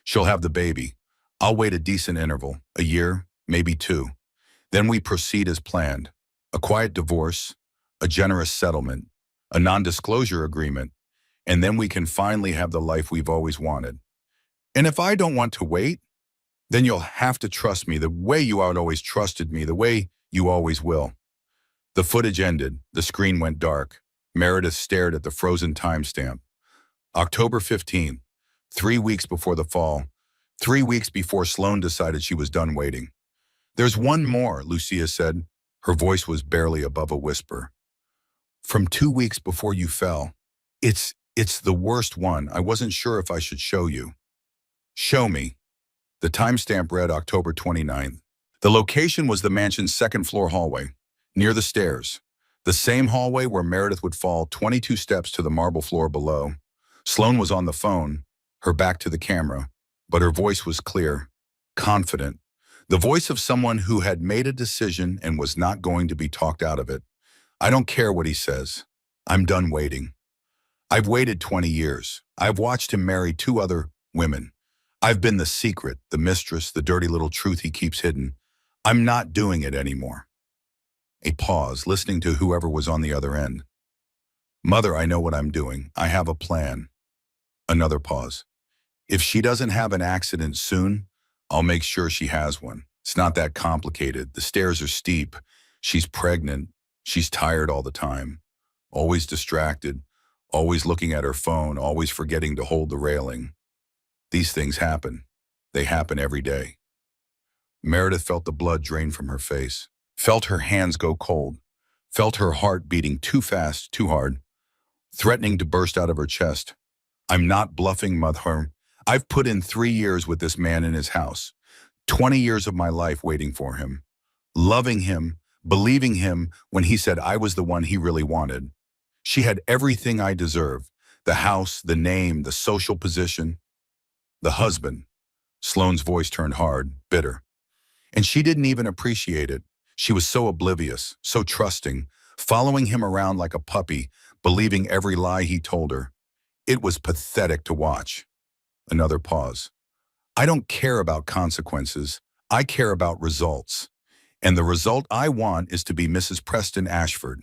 A: She'll have the baby. I'll wait a decent interval, a year, maybe 2. Then we proceed as planned. A quiet divorce, a generous settlement, a non-disclosure agreement, and then we can finally have the life we've always wanted. And if I don't want to wait, then you'll have to trust me the way you had always trusted me, the way you always will. The footage ended. The screen went dark. Meredith stared at the frozen timestamp. October 15th, 3 weeks before the fall, 3 weeks before Sloane decided she was done waiting. There's one more, Lucia said. Her voice was barely above a whisper. From 2 weeks before you fell. It's the worst one. I wasn't sure if I should show you. Show me. The timestamp read October 29th. The location was the mansion's second-floor hallway, near the stairs. The same hallway where Meredith would fall 22 steps to the marble floor below. Sloane was on the phone, her back to the camera, but her voice was clear, confident. The voice of someone who had made a decision and was not going to be talked out of it. I don't care what he says. I'm done waiting. I've waited 20 years. I've watched him marry 2 other women. I've been the secret, the mistress, the dirty little truth he keeps hidden. I'm not doing it anymore. A pause, listening to whoever was on the other end. Mother, I know what I'm doing. I have a plan. Another pause. If she doesn't have an accident soon, I'll make sure she has one. It's not that complicated. The stairs are steep. She's pregnant. She's tired all the time. Always distracted. Always looking at her phone. Always forgetting to hold the railing. These things happen. They happen every day. Meredith felt the blood drain from her face, felt her hands go cold, felt her heart beating too fast, too hard, threatening to burst out of her chest. I'm not bluffing, mother. I've put in 3 years with this man in his house, 20 years of my life waiting for him, loving him, believing him when he said I was the one he really wanted. She had everything I deserve, the house, the name, the social position, the husband. Sloane's voice turned hard, bitter. And she didn't even appreciate it. She was so oblivious, so trusting, following him around like a puppy, believing every lie he told her. It was pathetic to watch. Another pause. I don't care about consequences. I care about results. And the result I want is to be Mrs. Preston Ashford,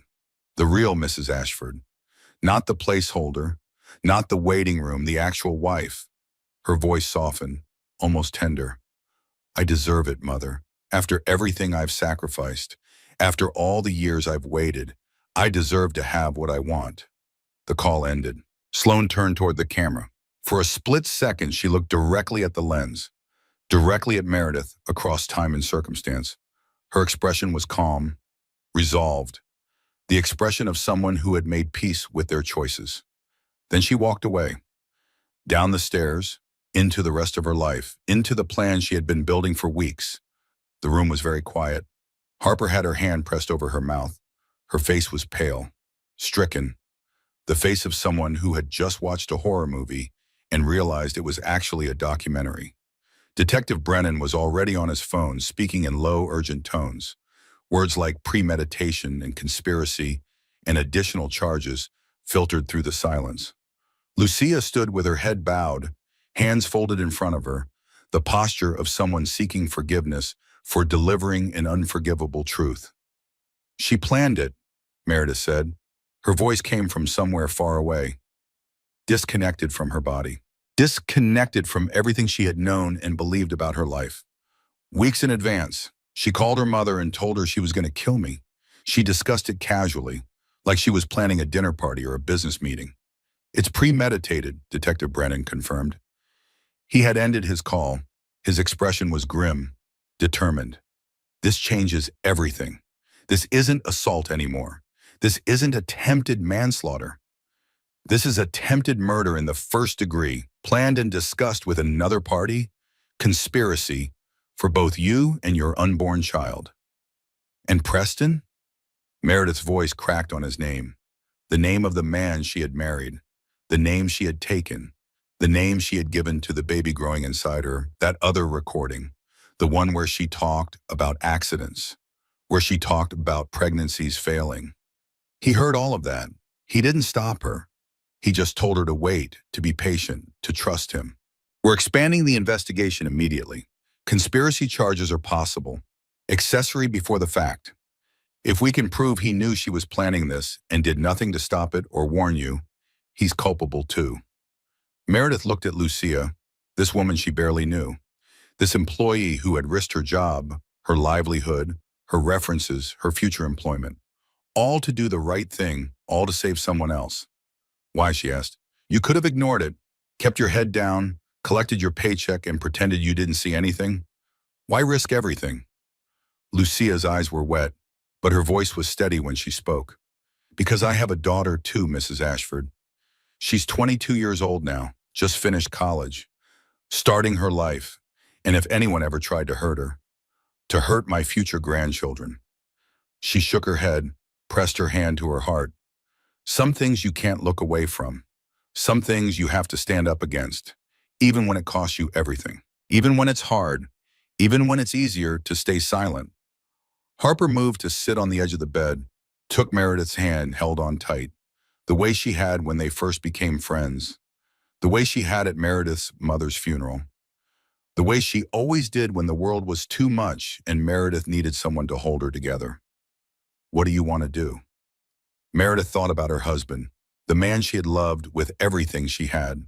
A: the real Mrs. Ashford, not the placeholder, not the waiting room, the actual wife. Her voice softened, almost tender. I deserve it, Mother. After everything I've sacrificed, after all the years I've waited, I deserve to have what I want. The call ended. Sloane turned toward the camera. For a split second, she looked directly at the lens, directly at Meredith, across time and circumstance. Her expression was calm, resolved, the expression of someone who had made peace with their choices. Then she walked away, down the stairs, into the rest of her life, into the plan she had been building for weeks. The room was very quiet. Harper had her hand pressed over her mouth. Her face was pale, stricken, the face of someone who had just watched a horror movie and realized it was actually a documentary. Detective Brennan was already on his phone, speaking in low, urgent tones. Words like premeditation and conspiracy and additional charges filtered through the silence. Lucia stood with her head bowed, hands folded in front of her, the posture of someone seeking forgiveness for delivering an unforgivable truth. She planned it, Meredith said. Her voice came from somewhere far away, disconnected from her body, disconnected from everything she had known and believed about her life. Weeks in advance, she called her mother and told her she was going to kill me. She discussed it casually, like she was planning a dinner party or a business meeting. It's premeditated, Detective Brennan confirmed. He had ended his call. His expression was grim, determined. This changes everything. This isn't assault anymore. This isn't attempted manslaughter. This is attempted murder in the first degree, planned and discussed with another party, conspiracy for both you and your unborn child. And Preston? Meredith's voice cracked on his name, the name of the man she had married, the name she had taken, the name she had given to the baby growing inside her, that other recording, the one where she talked about accidents, where she talked about pregnancies failing. He heard all of that. He didn't stop her. He just told her to wait, to be patient, to trust him. We're expanding the investigation immediately. Conspiracy charges are possible. Accessory before the fact. If we can prove he knew she was planning this and did nothing to stop it or warn you, he's culpable too. Meredith looked at Lucia, this woman she barely knew, this employee who had risked her job, her livelihood, her references, her future employment, all to do the right thing, all to save someone else. Why, she asked. You could have ignored it, kept your head down, collected your paycheck and pretended you didn't see anything. Why risk everything? Lucia's eyes were wet, but her voice was steady when she spoke. Because I have a daughter too, Mrs. Ashford. She's 22 years old now, just finished college, starting her life, and if anyone ever tried to hurt my future grandchildren. She shook her head, pressed her hand to her heart. Some things you can't look away from. Some things you have to stand up against, even when it costs you everything, even when it's hard, even when it's easier to stay silent. Harper moved to sit on the edge of the bed, took Meredith's hand, held on tight, the way she had when they first became friends, the way she had at Meredith's mother's funeral, the way she always did when the world was too much and Meredith needed someone to hold her together. What do you want to do? Meredith thought about her husband, the man she had loved with everything she had,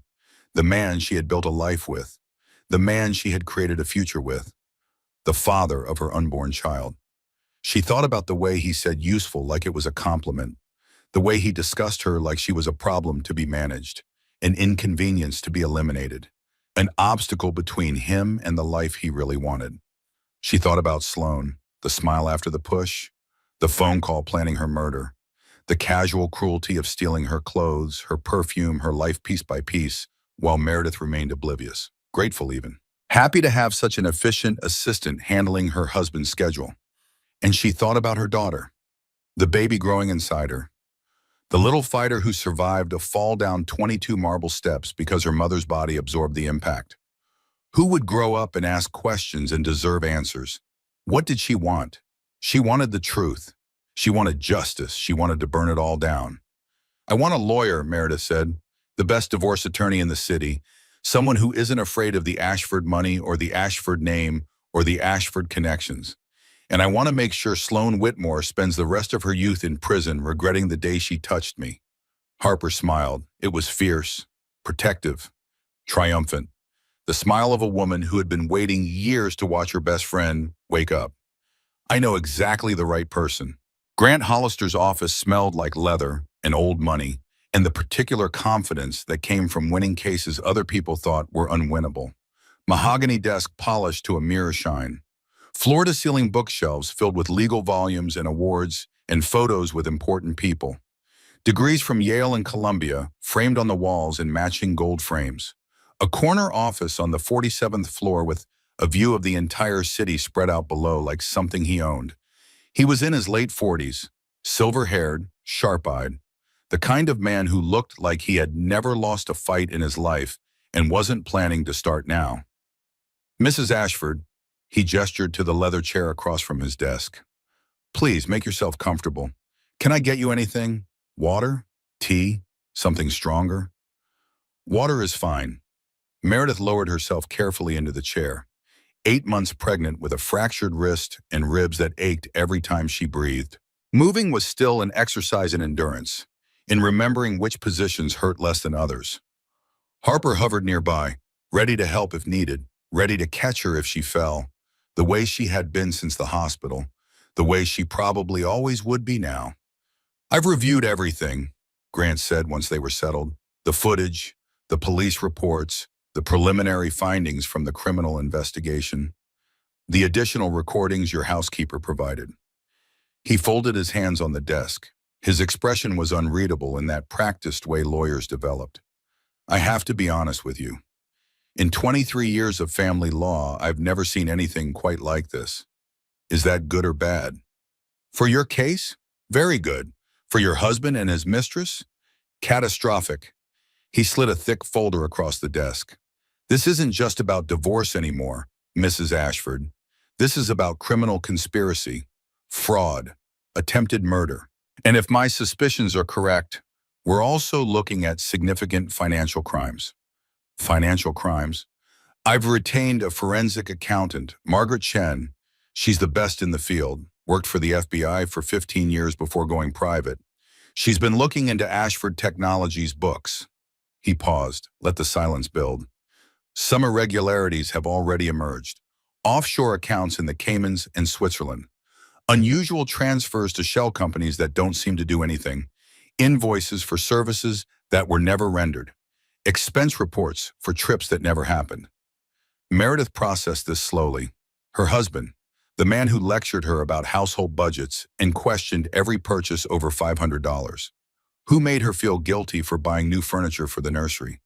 A: the man she had built a life with, the man she had created a future with, the father of her unborn child. She thought about the way he said useful like it was a compliment, the way he discussed her like she was a problem to be managed, an inconvenience to be eliminated. an obstacle between him and the life he really wanted. She thought about Sloane, the smile after the push, the phone call planning her murder, the casual cruelty of stealing her clothes, her perfume, her life piece by piece, while Meredith remained oblivious, grateful even. Happy to have such an efficient assistant handling her husband's schedule. And she thought about her daughter, the baby growing inside her, the little fighter who survived a fall down 22 marble steps because her mother's body absorbed the impact. Who would grow up and ask questions and deserve answers? What did she want? She wanted the truth. She wanted justice. She wanted to burn it all down. I want a lawyer, Meredith said, the best divorce attorney in the city, someone who isn't afraid of the Ashford money or the Ashford name or the Ashford connections. And I want to make sure Sloane Whitmore spends the rest of her youth in prison regretting the day she touched me. Harper smiled. It was fierce, protective, triumphant. The smile of a woman who had been waiting years to watch her best friend wake up. I know exactly the right person. Grant Hollister's office smelled like leather and old money, and the particular confidence that came from winning cases other people thought were unwinnable. Mahogany desk polished to a mirror shine. Floor-to-ceiling bookshelves filled with legal volumes and awards and photos with important people. Degrees from Yale and Columbia framed on the walls in matching gold frames. A corner office on the 47th floor with a view of the entire city spread out below like something he owned. He was in his late 40s, silver-haired, sharp-eyed, the kind of man who looked like he had never lost a fight in his life and wasn't planning to start now. Mrs. Ashford, he gestured to the leather chair across from his desk. Please, make yourself comfortable. Can I get you anything? Water? Tea? Something stronger? Water is fine. Meredith lowered herself carefully into the chair, 8 months pregnant with a fractured wrist and ribs that ached every time she breathed. Moving was still an exercise in endurance, in remembering which positions hurt less than others. Harper hovered nearby, ready to help if needed, ready to catch her if she fell, the way she had been since the hospital, the way she probably always would be now. I've reviewed everything, Grant said once they were settled. The footage, the police reports, the preliminary findings from the criminal investigation, the additional recordings your housekeeper provided. He folded his hands on the desk. His expression was unreadable in that practiced way lawyers developed. I have to be honest with you. In 23 years of family law, I've never seen anything quite like this. Is that good or bad? For your case? Very good. For your husband and his mistress? Catastrophic. He slid a thick folder across the desk. This isn't just about divorce anymore, Mrs. Ashford. This is about criminal conspiracy, fraud, attempted murder. And if my suspicions are correct, we're also looking at significant financial crimes. Financial crimes? I've retained a forensic accountant, Margaret Chen. She's the best in the field, worked for the FBI for 15 years before going private. She's been looking into Ashford Technologies' books. He paused, let the silence build. Some irregularities have already emerged. Offshore accounts in the Caymans and Switzerland. Unusual transfers to shell companies that don't seem to do anything. Invoices for services that were never rendered. Expense reports for trips that never happened. Meredith processed this slowly. Her husband, the man who lectured her about household budgets and questioned every purchase over $500. Who made her feel guilty for buying new furniture for the nursery?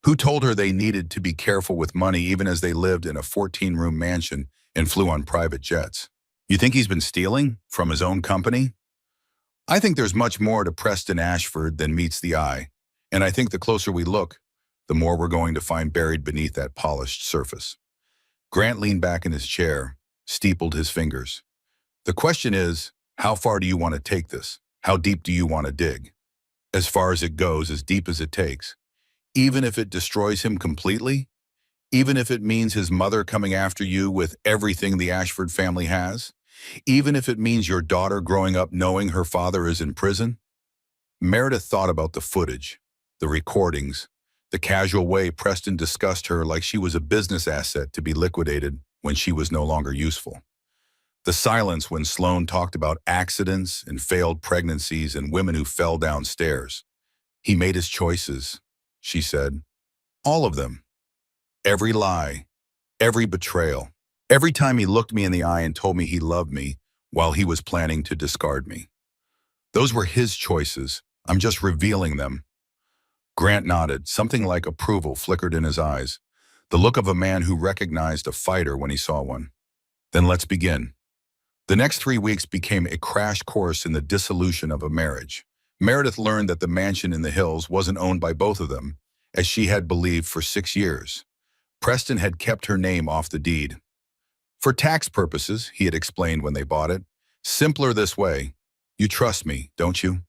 A: Who told her they needed to be careful with money even as they lived in a 14-room mansion and flew on private jets? You think he's been stealing from his own company? I think there's much more to Preston Ashford than meets the eye, and I think the closer we look, the more we're going to find buried beneath that polished surface. Grant leaned back in his chair, steepled his fingers. The question is, how far do you want to take this? How deep do you want to dig? As far as it goes, as deep as it takes. Even if it destroys him completely? Even if it means his mother coming after you with everything the Ashford family has? Even if it means your daughter growing up knowing her father is in prison? Meredith thought about the footage, the recordings, the casual way Preston discussed her like she was a business asset to be liquidated when she was no longer useful. The silence when Sloane talked about accidents and failed pregnancies and women who fell downstairs. He made his choices, she said. All of them. Every lie, every betrayal, every time he looked me in the eye and told me he loved me while he was planning to discard me. Those were his choices. I'm just revealing them. Grant nodded. Something like approval flickered in his eyes, the look of a man who recognized a fighter when he saw one. Then let's begin. The next 3 weeks became a crash course in the dissolution of a marriage. Meredith learned that the mansion in the hills wasn't owned by both of them, as she had believed for 6 years. Preston had kept her name off the deed. For tax purposes, he had explained when they bought it. Simpler this way. You trust me, don't you?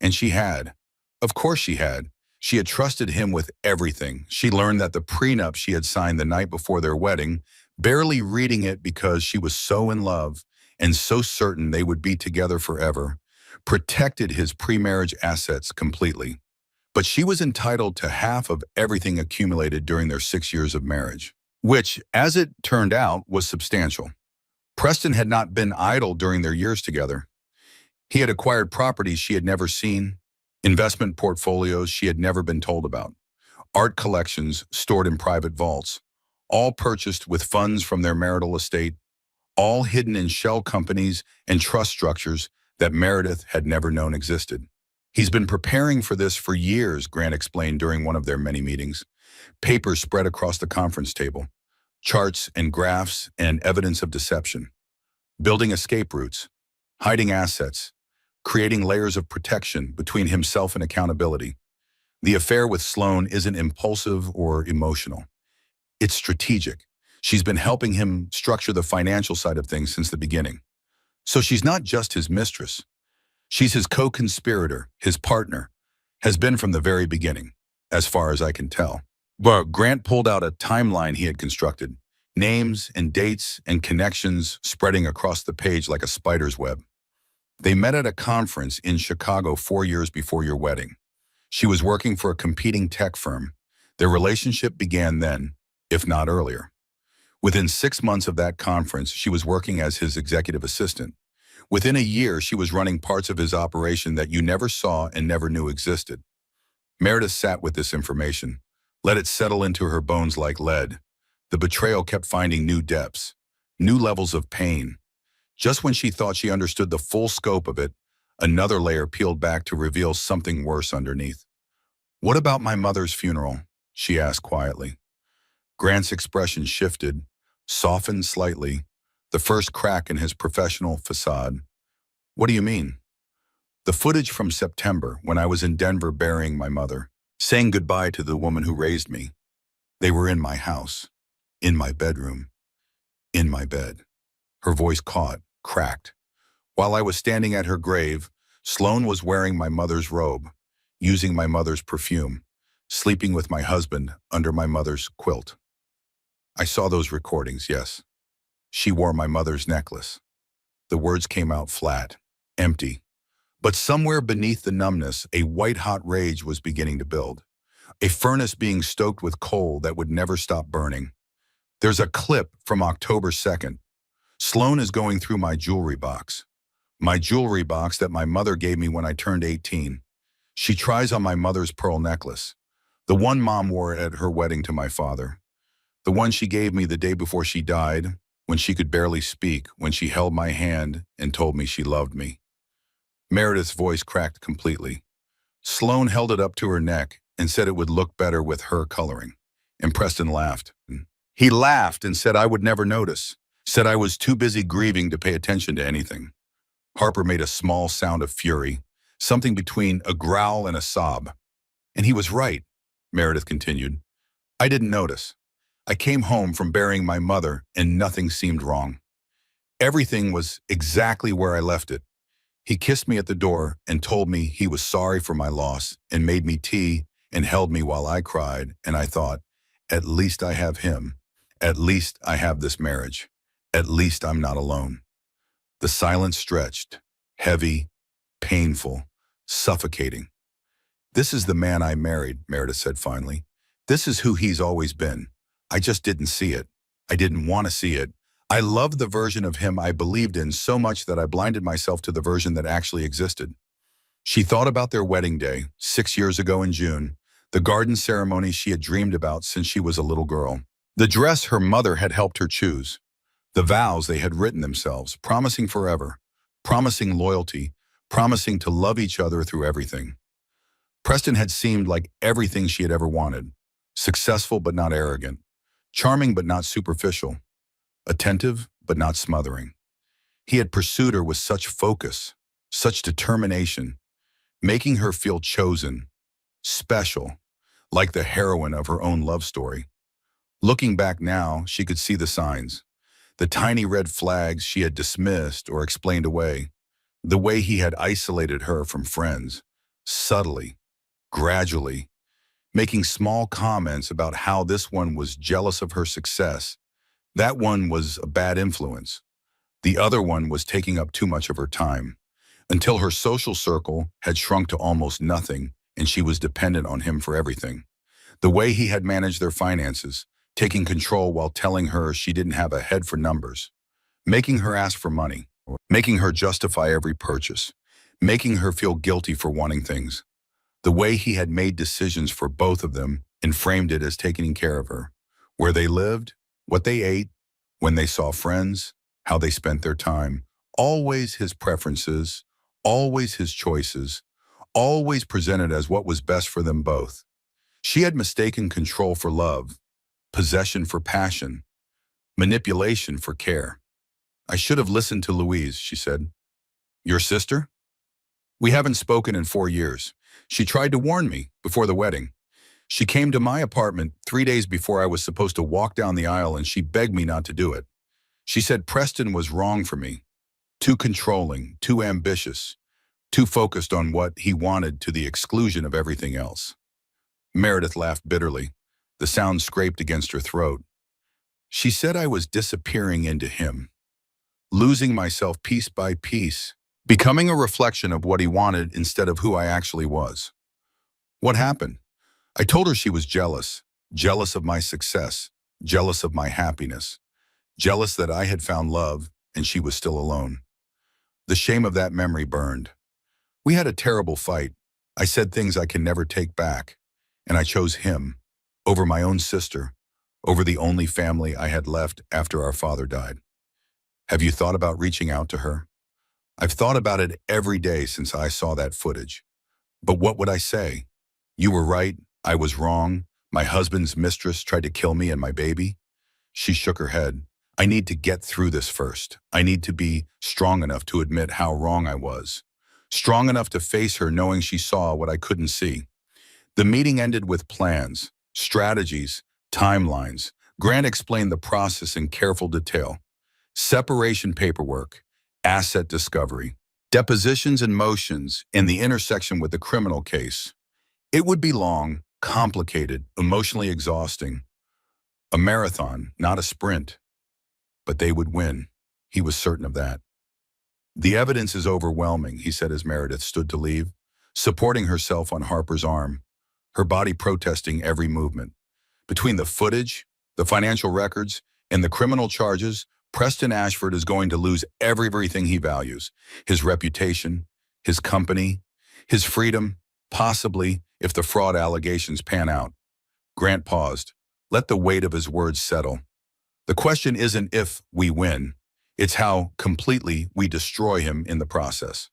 A: And she had. Of course she had. She had trusted him with everything. She learned that the prenup she had signed the night before their wedding, barely reading it because she was so in love and so certain they would be together forever, protected his pre-marriage assets completely. But she was entitled to half of everything accumulated during their 6 years of marriage, which, as it turned out, was substantial. Preston had not been idle during their years together. He had acquired properties she had never seen, investment portfolios she had never been told about, art collections stored in private vaults, all purchased with funds from their marital estate, all hidden in shell companies and trust structures that Meredith had never known existed. He's been preparing for this for years, Grant explained during one of their many meetings. Papers spread across the conference table, charts and graphs and evidence of deception, building escape routes, hiding assets, creating layers of protection between himself and accountability. The affair with Sloane isn't impulsive or emotional. It's strategic. She's been helping him structure the financial side of things since the beginning. So she's not just his mistress. She's his co-conspirator, his partner, has been from the very beginning, as far as I can tell. But Grant pulled out a timeline he had constructed, names and dates and connections spreading across the page like a spider's web. They met at a conference in Chicago 4 years before your wedding. She was working for a competing tech firm. Their relationship began then, if not earlier. Within 6 months of that conference, she was working as his executive assistant. Within a year, she was running parts of his operation that you never saw and never knew existed. Meredith sat with this information, let it settle into her bones like lead. The betrayal kept finding new depths, new levels of pain. Just when she thought she understood the full scope of it, another layer peeled back to reveal something worse underneath. "What about my mother's funeral?" she asked quietly. Grant's expression shifted, softened slightly, the first crack in his professional facade. "What do you mean?" "The footage from September, when I was in Denver burying my mother, saying goodbye to the woman who raised me. They were in my house, in my bedroom, in my bed." Her voice caught, cracked. "While I was standing at her grave, Sloane was wearing my mother's robe, using my mother's perfume, sleeping with my husband under my mother's quilt. I saw those recordings, yes. She wore my mother's necklace." The words came out flat, empty. But somewhere beneath the numbness, a white-hot rage was beginning to build. A furnace being stoked with coal that would never stop burning. "There's a clip from October 2nd. Sloane is going through my jewelry box. My jewelry box that my mother gave me when I turned 18. She tries on my mother's pearl necklace. The one Mom wore at her wedding to my father. The one she gave me the day before she died, when she could barely speak, when she held my hand and told me she loved me." Meredith's voice cracked completely. "Sloane held it up to her neck and said it would look better with her coloring." And Preston laughed. He laughed and said I would never notice, said I was too busy grieving to pay attention to anything. Harper made a small sound of fury, something between a growl and a sob. "And he was right," Meredith continued. "I didn't notice. I came home from burying my mother and nothing seemed wrong. Everything was exactly where I left it. He kissed me at the door and told me he was sorry for my loss and made me tea and held me while I cried, and I thought, at least I have him. At least I have this marriage. At least I'm not alone." The silence stretched, heavy, painful, suffocating. "This is the man I married," Meredith said finally. "This is who he's always been. I just didn't see it. I didn't want to see it. I loved the version of him I believed in so much that I blinded myself to the version that actually existed." She thought about their wedding day, 6 years ago in June, the garden ceremony she had dreamed about since she was a little girl. The dress her mother had helped her choose, the vows they had written themselves, promising forever, promising loyalty, promising to love each other through everything. Preston had seemed like everything she had ever wanted, successful but not arrogant, charming but not superficial, attentive but not smothering. He had pursued her with such focus, such determination, making her feel chosen, special, like the heroine of her own love story. Looking back now, she could see the signs, the tiny red flags she had dismissed or explained away, the way he had isolated her from friends, subtly, gradually, making small comments about how this one was jealous of her success. That one was a bad influence. The other one was taking up too much of her time, until her social circle had shrunk to almost nothing and she was dependent on him for everything. The way he had managed their finances, taking control while telling her she didn't have a head for numbers, making her ask for money, making her justify every purchase, making her feel guilty for wanting things. The way he had made decisions for both of them and framed it as taking care of her, where they lived, what they ate, when they saw friends, how they spent their time, always his preferences, always his choices, always presented as what was best for them both. She had mistaken control for love, possession for passion, manipulation for care. "I should have listened to Louise," she said. "Your sister? We haven't spoken in 4 years. She tried to warn me before the wedding. She came to my apartment 3 days before I was supposed to walk down the aisle and she begged me not to do it. She said Preston was wrong for me, too controlling, too ambitious, too focused on what he wanted to the exclusion of everything else." Meredith laughed bitterly. The sound scraped against her throat. "She said I was disappearing into him, losing myself piece by piece, becoming a reflection of what he wanted instead of who I actually was. What happened? I told her she was jealous, jealous of my success, jealous of my happiness, jealous that I had found love and she was still alone. The shame of that memory burned. We had a terrible fight. I said things I can never take back, and I chose him over my own sister, over the only family I had left after our father died. Have you thought about reaching out to her? I've thought about it every day since I saw that footage. But what would I say? You were right, I was wrong. My husband's mistress tried to kill me and my baby." She shook her head. "I need to get through this first. I need to be strong enough to admit how wrong I was. Strong enough to face her knowing she saw what I couldn't see." The meeting ended with plans, strategies, timelines. Grant explained the process in careful detail. Separation paperwork, asset discovery, depositions and motions in the intersection with the criminal case. It would be long, complicated, emotionally exhausting. A marathon, not a sprint. But they would win. He was certain of that. "The evidence is overwhelming," he said as Meredith stood to leave, supporting herself on Harper's arm, her body protesting every movement. Between the footage, the financial records, and the criminal charges, Preston Ashford is going to lose everything he values: his reputation, his company, his freedom, possibly if the fraud allegations pan out. Grant paused. Let the weight of his words settle. The question isn't if we win, it's how completely we destroy him in the process.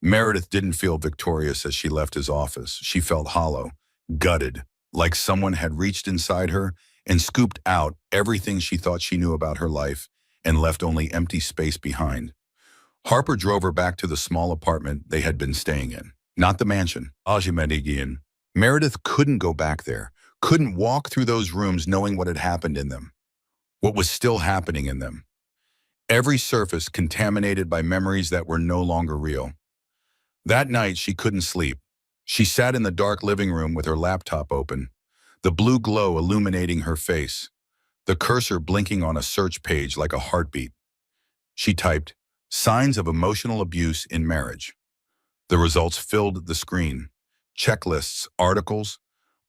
A: Meredith didn't feel victorious as she left his office. She felt hollow, gutted, like someone had reached inside her and scooped out everything she thought she knew about her life and left only empty space behind. Harper drove her back to the small apartment they had been staying in, not the mansion. Ajimedigian. Meredith couldn't go back there, couldn't walk through those rooms knowing what had happened in them, what was still happening in them. Every surface contaminated by memories that were no longer real. That night, she couldn't sleep. She sat in the dark living room with her laptop open, the blue glow illuminating her face, the cursor blinking on a search page like a heartbeat. She typed, "Signs of emotional abuse in marriage." The results filled the screen. Checklists, articles,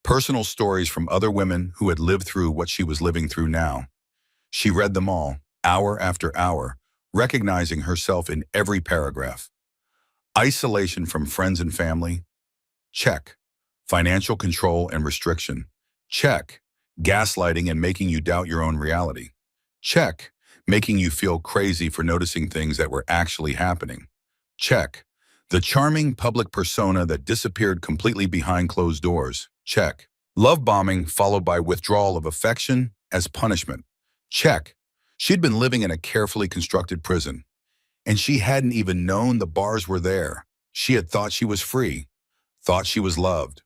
A: personal stories from other women who had lived through what she was living through now. She read them all, hour after hour, recognizing herself in every paragraph. Isolation from friends and family? Check. Financial control and restriction? Check. Gaslighting and making you doubt your own reality. Check. Making you feel crazy for noticing things that were actually happening. Check. The charming public persona that disappeared completely behind closed doors. Check. Love bombing followed by withdrawal of affection as punishment. Check. She'd been living in a carefully constructed prison, and she hadn't even known the bars were there. She had thought she was free, thought she was loved,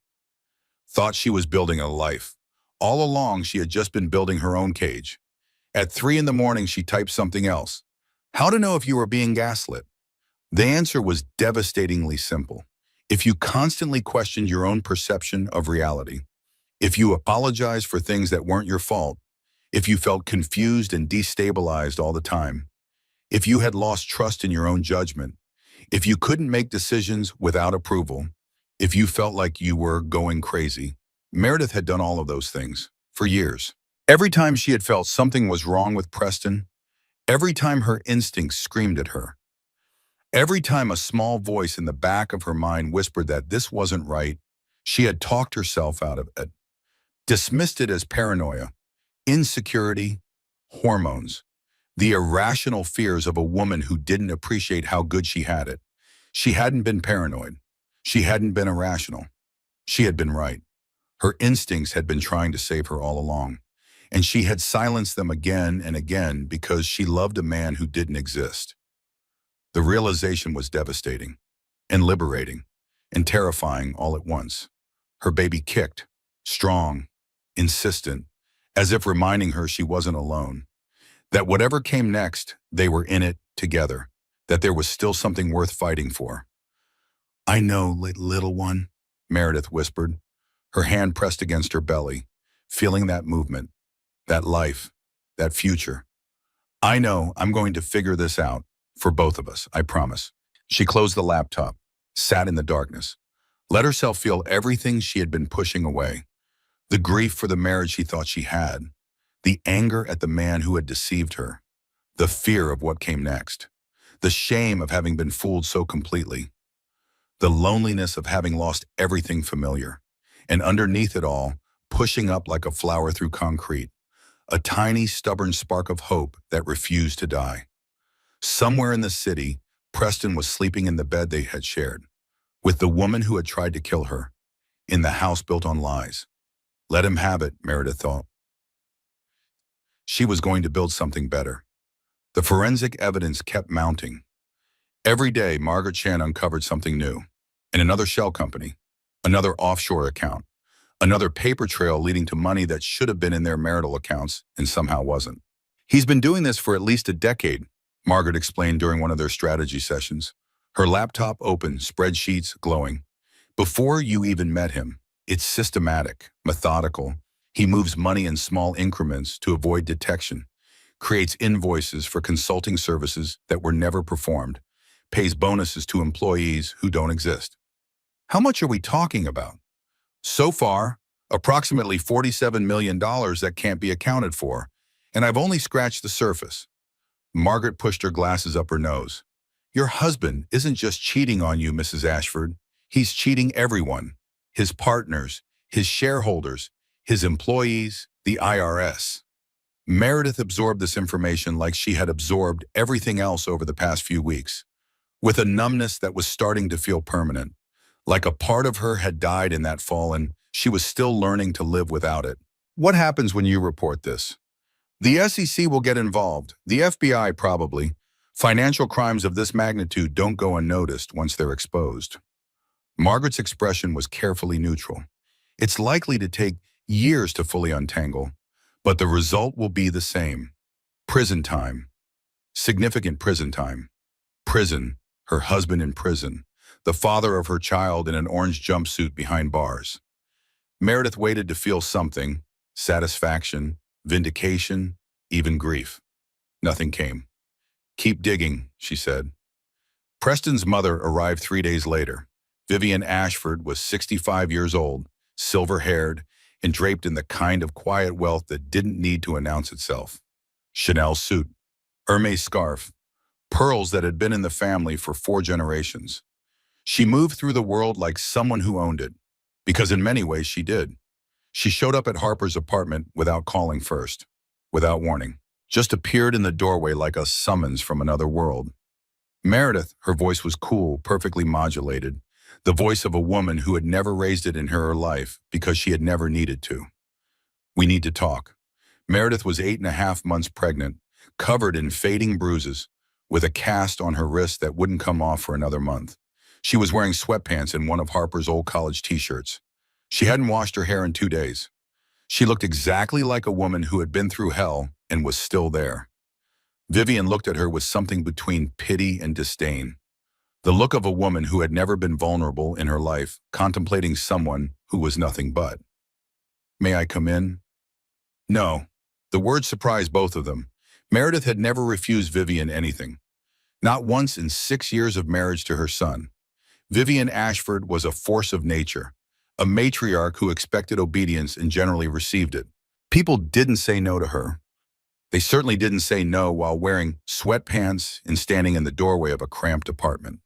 A: thought she was building a life. All along, she had just been building her own cage. At 3 in the morning, she typed something else. How to know if you were being gaslit? The answer was devastatingly simple. If you constantly questioned your own perception of reality, if you apologized for things that weren't your fault, if you felt confused and destabilized all the time, if you had lost trust in your own judgment, if you couldn't make decisions without approval, if you felt like you were going crazy, Meredith had done all of those things for years. Every time she had felt something was wrong with Preston, every time her instincts screamed at her, every time a small voice in the back of her mind whispered that this wasn't right, she had talked herself out of it, dismissed it as paranoia, insecurity, hormones, the irrational fears of a woman who didn't appreciate how good she had it. She hadn't been paranoid. She hadn't been irrational. She had been right. Her instincts had been trying to save her all along, and she had silenced them again and again because she loved a man who didn't exist. The realization was devastating and liberating and terrifying all at once. Her baby kicked, strong, insistent, as if reminding her she wasn't alone, that whatever came next, they were in it together, that there was still something worth fighting for. I know, little one, Meredith whispered, her hand pressed against her belly, feeling that movement, that life, that future. I know I'm going to figure this out for both of us, I promise. She closed the laptop, sat in the darkness, let herself feel everything she had been pushing away. The grief for the marriage she thought she had, the anger at the man who had deceived her, the fear of what came next, the shame of having been fooled so completely, the loneliness of having lost everything familiar, and underneath it all, pushing up like a flower through concrete, a tiny, stubborn spark of hope that refused to die. Somewhere in the city, Preston was sleeping in the bed they had shared, with the woman who had tried to kill her, in the house built on lies. Let him have it, Meredith thought. She was going to build something better. The forensic evidence kept mounting. Every day, Margaret Chan uncovered something new. In another shell company, another offshore account, another paper trail leading to money that should have been in their marital accounts and somehow wasn't. He's been doing this for at least a decade, Margaret explained during one of their strategy sessions. Her laptop open, spreadsheets glowing. Before you even met him, it's systematic, methodical. He moves money in small increments to avoid detection, creates invoices for consulting services that were never performed, pays bonuses to employees who don't exist. How much are we talking about? So far, approximately $47 million that can't be accounted for, and I've only scratched the surface. Margaret pushed her glasses up her nose. Your husband isn't just cheating on you, Mrs. Ashford. He's cheating everyone. His partners, his shareholders, his employees, the IRS. Meredith absorbed this information like she had absorbed everything else over the past few weeks, with a numbness that was starting to feel permanent, like a part of her had died in that fall and she was still learning to live without it. What happens when you report this? The SEC will get involved, the FBI probably. Financial crimes of this magnitude don't go unnoticed once they're exposed. Margaret's expression was carefully neutral. It's likely to take years to fully untangle, but the result will be the same. Prison time. Significant prison time. Prison, her husband in prison, the father of her child in an orange jumpsuit behind bars. Meredith waited to feel something, satisfaction, vindication, even grief. Nothing came. Keep digging, she said. Preston's mother arrived 3 days later. Vivian Ashford was 65 years old, silver-haired, and draped in the kind of quiet wealth that didn't need to announce itself. Chanel suit, Hermes scarf, pearls that had been in the family for 4 generations. She moved through the world like someone who owned it, because in many ways she did. She showed up at Harper's apartment without calling first, without warning. Just appeared in the doorway like a summons from another world. Meredith, her voice was cool, perfectly modulated, the voice of a woman who had never raised it in her life because she had never needed to. We need to talk. Meredith was 8.5 months pregnant, covered in fading bruises, with a cast on her wrist that wouldn't come off for another month. She was wearing sweatpants and one of Harper's old college t-shirts. She hadn't washed her hair in 2 days. She looked exactly like a woman who had been through hell and was still there. Vivian looked at her with something between pity and disdain. The look of a woman who had never been vulnerable in her life, contemplating someone who was nothing but. "May I come in?" No. The word surprised both of them. Meredith had never refused Vivian anything. Not once in 6 years of marriage to her son. Vivian Ashford was a force of nature, a matriarch who expected obedience and generally received it. People didn't say no to her. They certainly didn't say no while wearing sweatpants and standing in the doorway of a cramped apartment.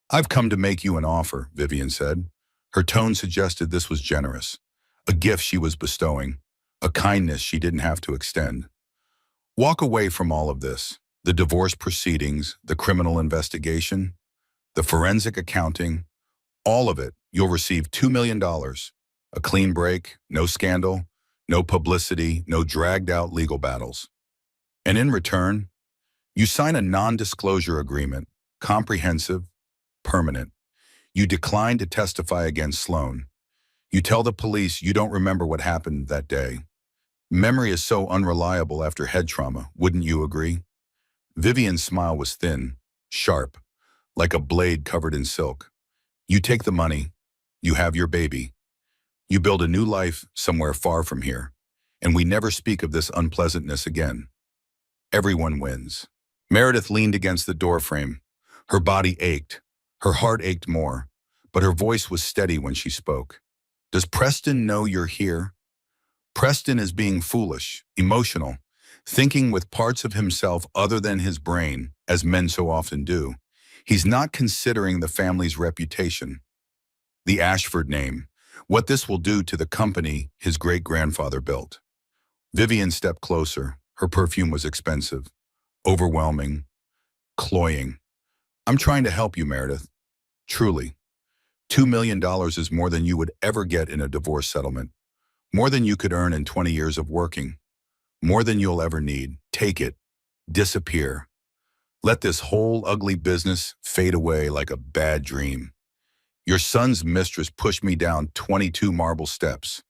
A: "I've come to make you an offer," Vivian said. Her tone suggested this was generous, a gift she was bestowing, a kindness she didn't have to extend. "Walk away from all of this, the divorce proceedings, the criminal investigation, the forensic accounting, all of it. You'll receive $2 million, a clean break, no scandal, no publicity, no dragged-out legal battles. And in return, you sign a non-disclosure agreement, comprehensive, permanent. You decline to testify against Sloan. You tell the police you don't remember what happened that day. Memory is so unreliable after head trauma, wouldn't you agree?" Vivian's smile was thin, sharp, like a blade covered in silk. "You take the money, you have your baby. You build a new life somewhere far from here, and we never speak of this unpleasantness again. Everyone wins." Meredith leaned against the doorframe. Her body ached. Her heart ached more, but her voice was steady when she spoke. "Does Preston know you're here?" Preston is being foolish, emotional, thinking with parts of himself other than his brain, as men so often do. He's not considering the family's reputation, the Ashford name, what this will do to the company his great-grandfather built. Vivian stepped closer. Her perfume was expensive, overwhelming, cloying. "I'm trying to help you, Meredith. Truly. $2 million is more than you would ever get in a divorce settlement. More than you could earn in 20 years of working. More than you'll ever need. Take it. Disappear. Let this whole ugly business fade away like a bad dream. Your son's mistress pushed me down 22 marble steps.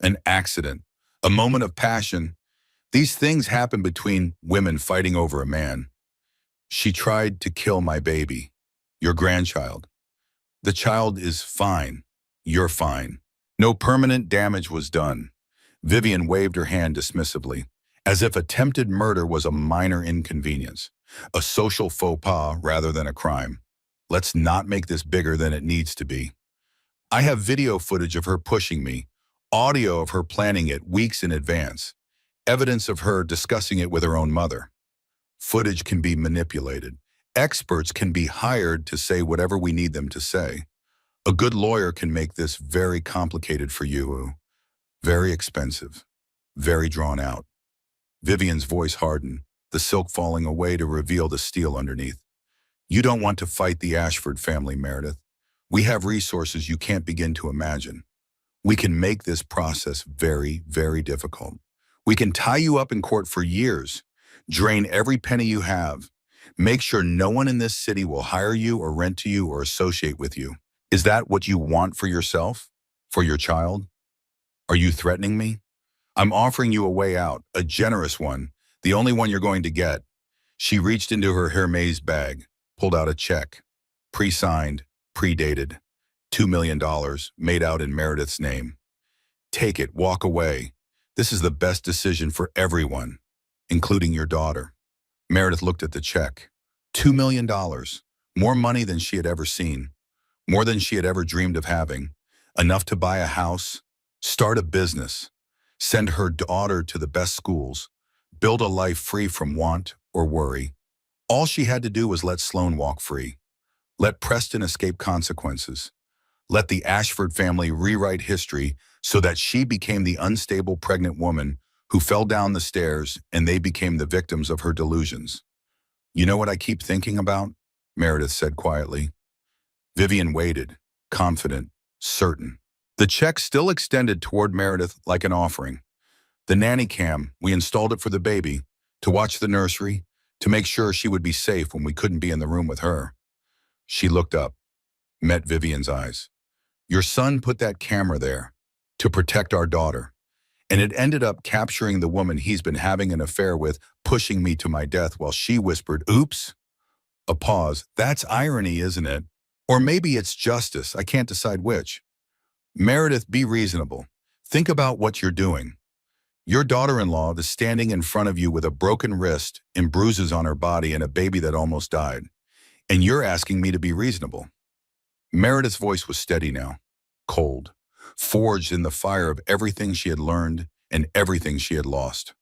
A: An accident. A moment of passion. These things happen between women fighting over a man. She tried to kill my baby. Your grandchild. The child is fine. You're fine. No permanent damage was done." Vivian waved her hand dismissively, as if attempted murder was a minor inconvenience, a social faux pas rather than a crime. "Let's not make this bigger than it needs to be. I have video footage of her pushing me, audio of her planning it weeks in advance, evidence of her discussing it with her own mother. Footage can be manipulated. Experts can be hired to say whatever we need them to say. A good lawyer can make this very complicated for you, very expensive, very drawn out." Vivian's voice hardened, the silk falling away to reveal the steel underneath. "You don't want to fight the Ashford family, Meredith. We have resources you can't begin to imagine. We can make this process very, very difficult. We can tie you up in court for years, drain every penny you have, make sure no one in this city will hire you or rent to you or associate with you. Is that what you want for yourself? For your child? Are you threatening me? I'm offering you a way out, a generous one, the only one you're going to get." She reached into her Hermes bag, pulled out a check, pre-signed, pre-dated, $2 million, made out in Meredith's name. "Take it, walk away. This is the best decision for everyone, including your daughter." Meredith looked at the check. $2 million, more money than she had ever seen, more than she had ever dreamed of having, enough to buy a house, start a business, send her daughter to the best schools, build a life free from want or worry. All she had to do was let Sloan walk free. Let Preston escape consequences. Let the Ashford family rewrite history so that she became the unstable pregnant woman who fell down the stairs and they became the victims of her delusions. You know what I keep thinking about? Meredith said quietly. Vivian waited, confident, certain. The check still extended toward Meredith like an offering. The nanny cam, we installed it for the baby, to watch the nursery, to make sure she would be safe when we couldn't be in the room with her. She looked up, met Vivian's eyes. Your son put that camera there to protect our daughter, and it ended up capturing the woman he's been having an affair with, pushing me to my death while she whispered, oops. A pause. That's irony, isn't it? Or maybe it's justice. I can't decide which. Meredith, be reasonable. Think about what you're doing. Your daughter-in-law is standing in front of you with a broken wrist and bruises on her body and a baby that almost died. And you're asking me to be reasonable. Meredith's voice was steady now, cold, forged in the fire of everything she had learned and everything she had lost.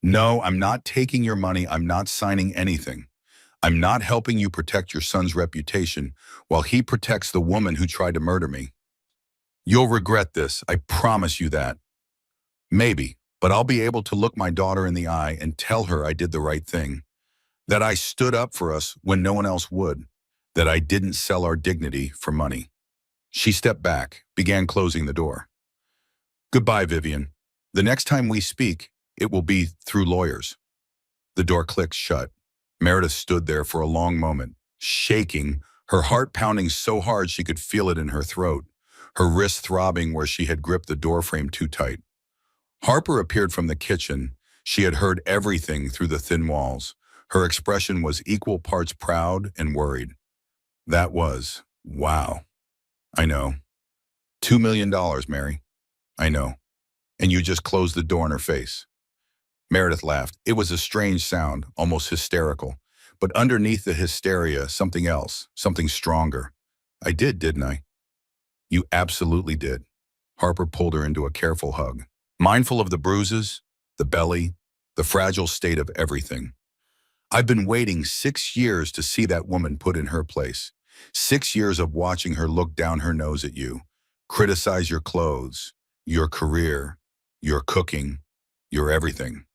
A: No, I'm not taking your money. I'm not signing anything. I'm not helping you protect your son's reputation while he protects the woman who tried to murder me. You'll regret this, I promise you that. Maybe, but I'll be able to look my daughter in the eye and tell her I did the right thing. That I stood up for us when no one else would. That I didn't sell our dignity for money. She stepped back, began closing the door. Goodbye, Vivian. The next time we speak, it will be through lawyers. The door clicked shut. Meredith stood there for a long moment, shaking, her heart pounding so hard she could feel it in her throat, her wrist throbbing where she had gripped the doorframe too tight. Harper appeared from the kitchen. She had heard everything through the thin walls. Her expression was equal parts proud and worried. That was, wow. I know. $2 million, Mary. I know. And you just closed the door in her face. Meredith laughed. It was a strange sound, almost hysterical. But underneath the hysteria, something else, something stronger. I did, didn't I? You absolutely did. Harper pulled her into a careful hug, mindful of the bruises, the belly, the fragile state of everything. I've been waiting 6 years to see that woman put in her place. 6 years of watching her look down her nose at you, criticize your clothes, your career, your cooking, your everything.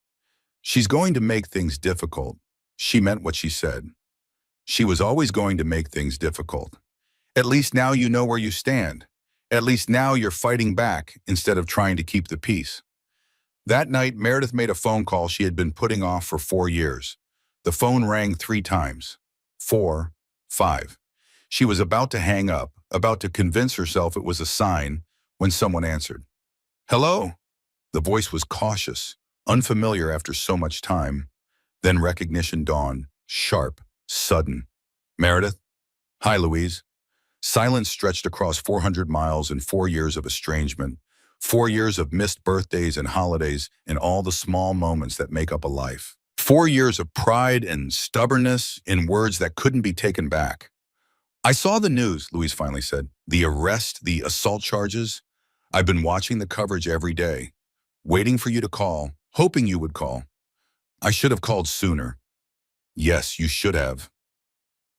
A: She's going to make things difficult. She meant what she said. She was always going to make things difficult. At least now you know where you stand. At least now you're fighting back instead of trying to keep the peace. That night, Meredith made a phone call she had been putting off for 4 years. The phone rang 3 times. 4, 5. She was about to hang up, about to convince herself it was a sign, when someone answered. Hello? The voice was cautious, unfamiliar after so much time. Then recognition dawned, sharp, sudden. Meredith? Hi, Louise. Silence stretched across 400 miles and 4 years of estrangement, 4 years of missed birthdays and holidays and all the small moments that make up a life. 4 years of pride and stubbornness in words that couldn't be taken back. I saw the news, Louise finally said. The arrest, the assault charges. I've been watching the coverage every day, waiting for you to call, hoping you would call. I should have called sooner. Yes, you should have.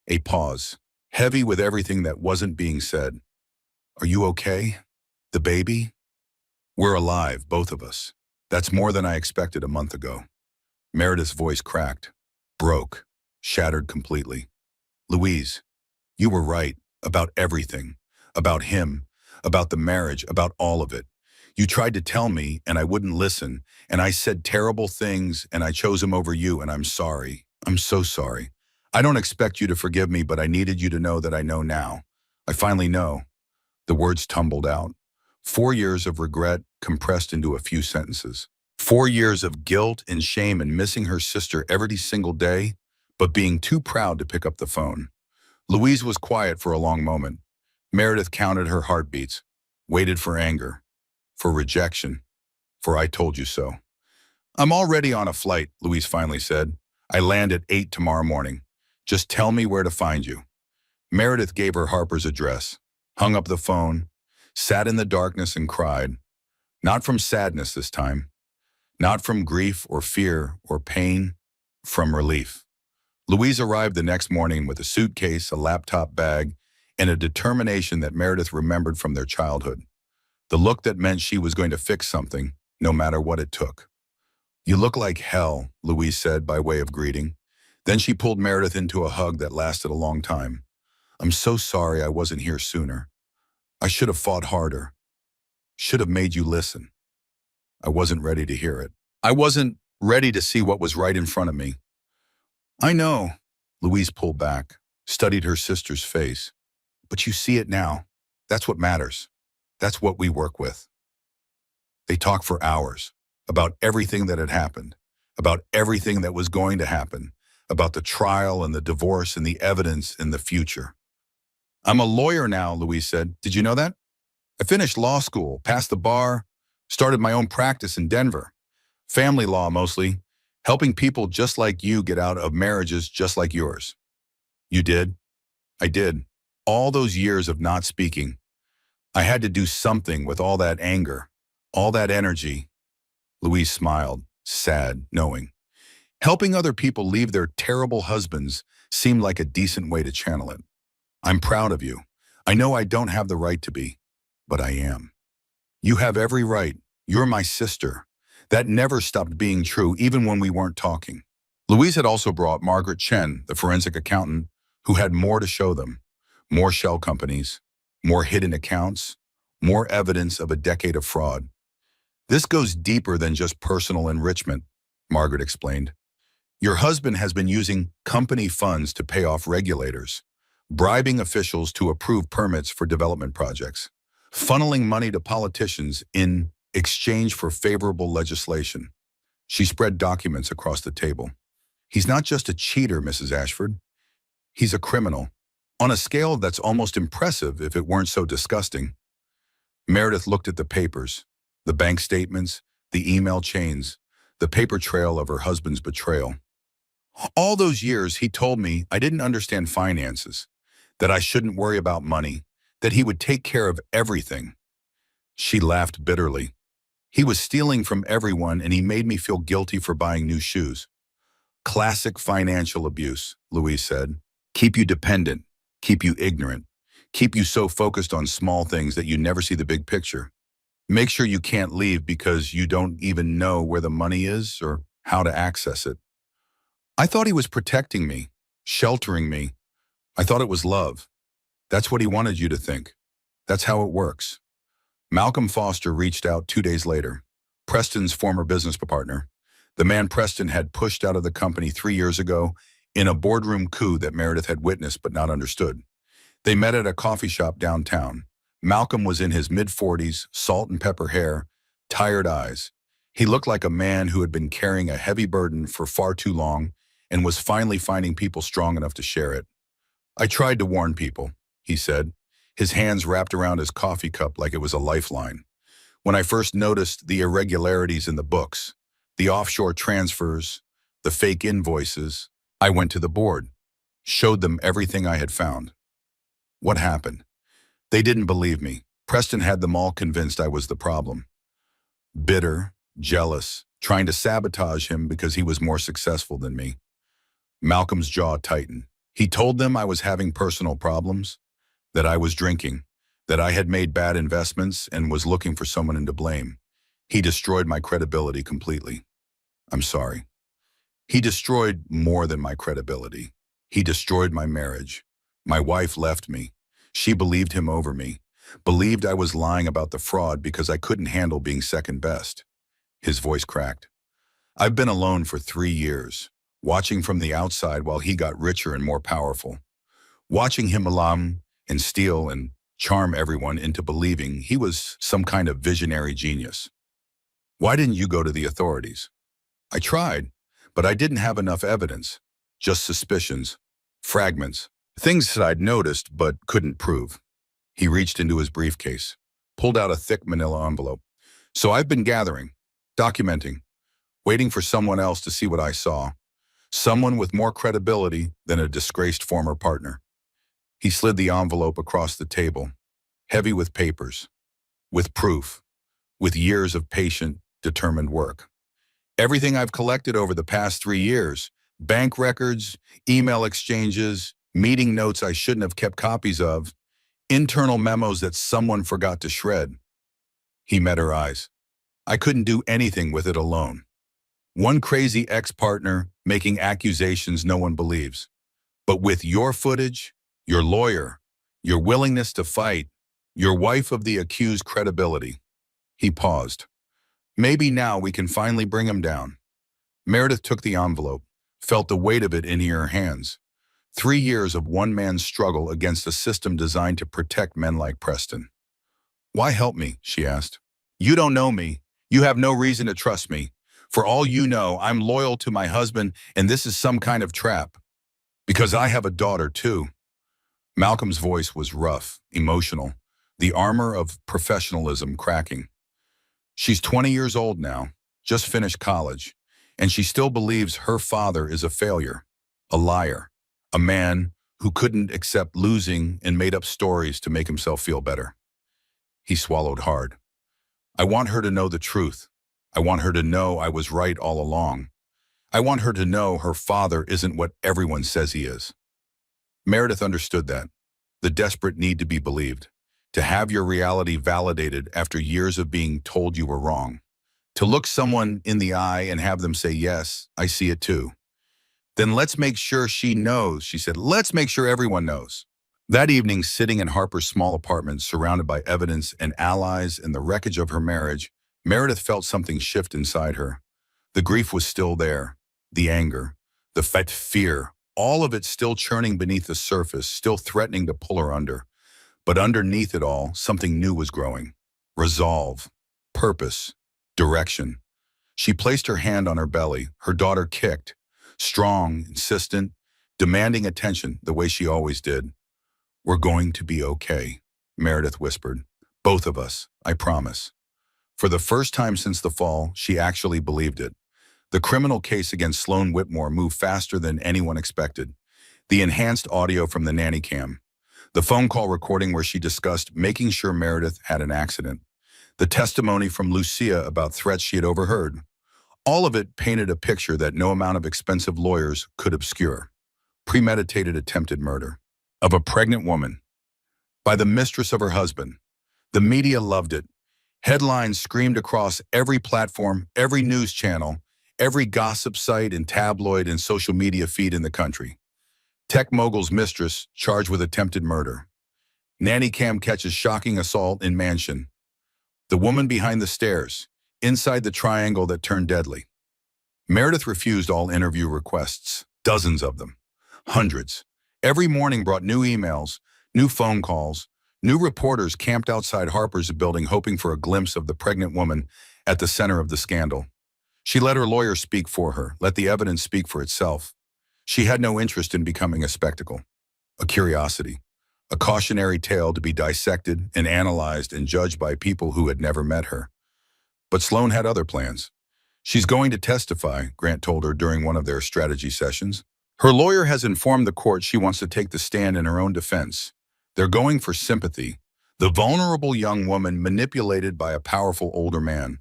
A: A pause, heavy with everything that wasn't being said. Are you okay? The baby? We're alive, both of us. That's more than I expected a month ago. Meredith's voice cracked, broke, shattered completely. Louise, you were right about everything, about him, about the marriage, about all of it. You tried to tell me and I wouldn't listen, and I said terrible things and I chose him over you, and I'm sorry. I'm so sorry. I don't expect you to forgive me, but I needed you to know that I know now. I finally know. The words tumbled out. 4 years of regret compressed into a few sentences. 4 years of guilt and shame and missing her sister every single day, but being too proud to pick up the phone. Louise was quiet for a long moment. Meredith counted her heartbeats, waited for anger, for rejection, for I told you so. I'm already on a flight, Louise finally said. I land at 8 tomorrow morning. Just tell me where to find you. Meredith gave her Harper's address, hung up the phone, sat in the darkness and cried. Not from sadness this time. Not from grief or fear or pain, from relief. Louise arrived the next morning with a suitcase, a laptop bag, and a determination that Meredith remembered from their childhood. The look that meant she was going to fix something, no matter what it took. "You look like hell," Louise said by way of greeting. Then she pulled Meredith into a hug that lasted a long time. "I'm so sorry I wasn't here sooner. I should have fought harder. Should have made you listen. I wasn't ready to hear it. I wasn't ready to see what was right in front of me." "I know." Louise pulled back, studied her sister's face. "But you see it now. That's what matters. That's what we work with." They talked for hours about everything that had happened, about everything that was going to happen, about the trial and the divorce and the evidence in the future. "I'm a lawyer now," Louise said. "Did you know that? I finished law school, passed the bar, started my own practice in Denver. Family law mostly, helping people just like you get out of marriages just like yours." "You did?" "I did. All those years of not speaking. I had to do something with all that anger, all that energy." Louise smiled, sad, knowing. Helping other people leave their terrible husbands seemed like a decent way to channel it. "I'm proud of you. I know I don't have the right to be, but I am." "You have every right. You're my sister." That never stopped being true, even when we weren't talking. Louise had also brought Margaret Chen, the forensic accountant, who had more to show them. More shell companies, more hidden accounts, more evidence of a decade of fraud. "This goes deeper than just personal enrichment," Margaret explained. "Your husband has been using company funds to pay off regulators, bribing officials to approve permits for development projects, funneling money to politicians in exchange for favorable legislation." She spread documents across the table. "He's not just a cheater, Mrs. Ashford. He's a criminal, on a scale that's almost impressive if it weren't so disgusting." Meredith looked at the papers, the bank statements, the email chains, the paper trail of her husband's betrayal. "All those years he told me I didn't understand finances, that I shouldn't worry about money, that he would take care of everything." She laughed bitterly. "He was stealing from everyone and he made me feel guilty for buying new shoes." "Classic financial abuse," Louise said. "Keep you dependent, keep you ignorant, keep you so focused on small things that you never see the big picture. Make sure you can't leave because you don't even know where the money is or how to access it." "I thought he was protecting me, sheltering me. I thought it was love. That's what he wanted you to think. That's how it works." Malcolm Foster reached out 2 days later, Preston's former business partner. The man Preston had pushed out of the company 3 years ago in a boardroom coup that Meredith had witnessed but not understood. They met at a coffee shop downtown. Malcolm was in his mid-40s, salt and pepper hair, tired eyes. He looked like a man who had been carrying a heavy burden for far too long and was finally finding people strong enough to share it. "I tried to warn people," he said, his hands wrapped around his coffee cup like it was a lifeline. "When I first noticed the irregularities in the books, the offshore transfers, the fake invoices, I went to the board, showed them everything I had found." "What happened?" "They didn't believe me. Preston had them all convinced I was the problem. Bitter, jealous, trying to sabotage him because he was more successful than me." Malcolm's jaw tightened. "He told them I was having personal problems, that I was drinking, that I had made bad investments and was looking for someone to blame. He destroyed my credibility completely. I'm sorry. He destroyed more than my credibility. He destroyed my marriage. My wife left me. She believed him over me, believed I was lying about the fraud because I couldn't handle being second best." His voice cracked. "I've been alone for 3 years, watching from the outside while he got richer and more powerful, watching him alarm and steal and charm everyone into believing he was some kind of visionary genius. Why didn't you go to the authorities?" "I tried, but I didn't have enough evidence, just suspicions, fragments, things that I'd noticed but couldn't prove." He reached into his briefcase, pulled out a thick manila envelope. "So I've been gathering, documenting, waiting for someone else to see what I saw, someone with more credibility than a disgraced former partner." He slid the envelope across the table, heavy with papers, with proof, with years of patient, determined work. "Everything I've collected over the past 3 years, bank records, email exchanges, meeting notes I shouldn't have kept copies of, internal memos that someone forgot to shred. He met her eyes. I couldn't do anything with it alone. One crazy ex-partner making accusations no one believes. But with your footage, your lawyer, your willingness to fight, your wife of the accused credibility. He paused. Maybe now we can finally bring him down. Meredith took the envelope, felt the weight of it in her hands. 3 years of one man's struggle against a system designed to protect men like Preston. Why help me? She asked. You don't know me. You have no reason to trust me. For all you know, I'm loyal to my husband, and this is some kind of trap. Because I have a daughter, too. Malcolm's voice was rough, emotional, the armor of professionalism cracking. She's 20 years old now, just finished college, and she still believes her father is a failure, a liar, a man who couldn't accept losing and made up stories to make himself feel better. He swallowed hard. I want her to know the truth. I want her to know I was right all along. I want her to know her father isn't what everyone says he is. Meredith understood that. The desperate need to be believed. To have your reality validated after years of being told you were wrong. To look someone in the eye and have them say, yes, I see it too. Then let's make sure she knows, she said. Let's make sure everyone knows. That evening, sitting in Harper's small apartment, surrounded by evidence and allies and the wreckage of her marriage, Meredith felt something shift inside her. The grief was still there, the anger, the fear, all of it still churning beneath the surface, still threatening to pull her under. But underneath it all, something new was growing. Resolve, purpose, direction. She placed her hand on her belly. Her daughter kicked, strong, insistent, demanding attention the way she always did. We're going to be okay, Meredith whispered. Both of us, I promise. For the first time since the fall, she actually believed it. The criminal case against Sloan Whitmore moved faster than anyone expected. The enhanced audio from the nanny cam. The phone call recording where she discussed making sure Meredith had an accident. The testimony from Lucia about threats she had overheard. All of it painted a picture that no amount of expensive lawyers could obscure. Premeditated attempted murder of a pregnant woman by the mistress of her husband. The media loved it. Headlines screamed across every platform, every news channel, every gossip site and tabloid and social media feed in the country. Tech mogul's mistress charged with attempted murder. Nanny cam catches shocking assault in mansion. The woman behind the stairs, inside the triangle that turned deadly. Meredith refused all interview requests, dozens of them, hundreds. Every morning brought new emails, new phone calls, new reporters camped outside Harper's building hoping for a glimpse of the pregnant woman at the center of the scandal. She let her lawyer speak for her, let the evidence speak for itself. She had no interest in becoming a spectacle, a curiosity, a cautionary tale to be dissected and analyzed and judged by people who had never met her. But Sloan had other plans. She's going to testify, Grant told her during one of their strategy sessions. Her lawyer has informed the court she wants to take the stand in her own defense. They're going for sympathy. The vulnerable young woman manipulated by a powerful older man.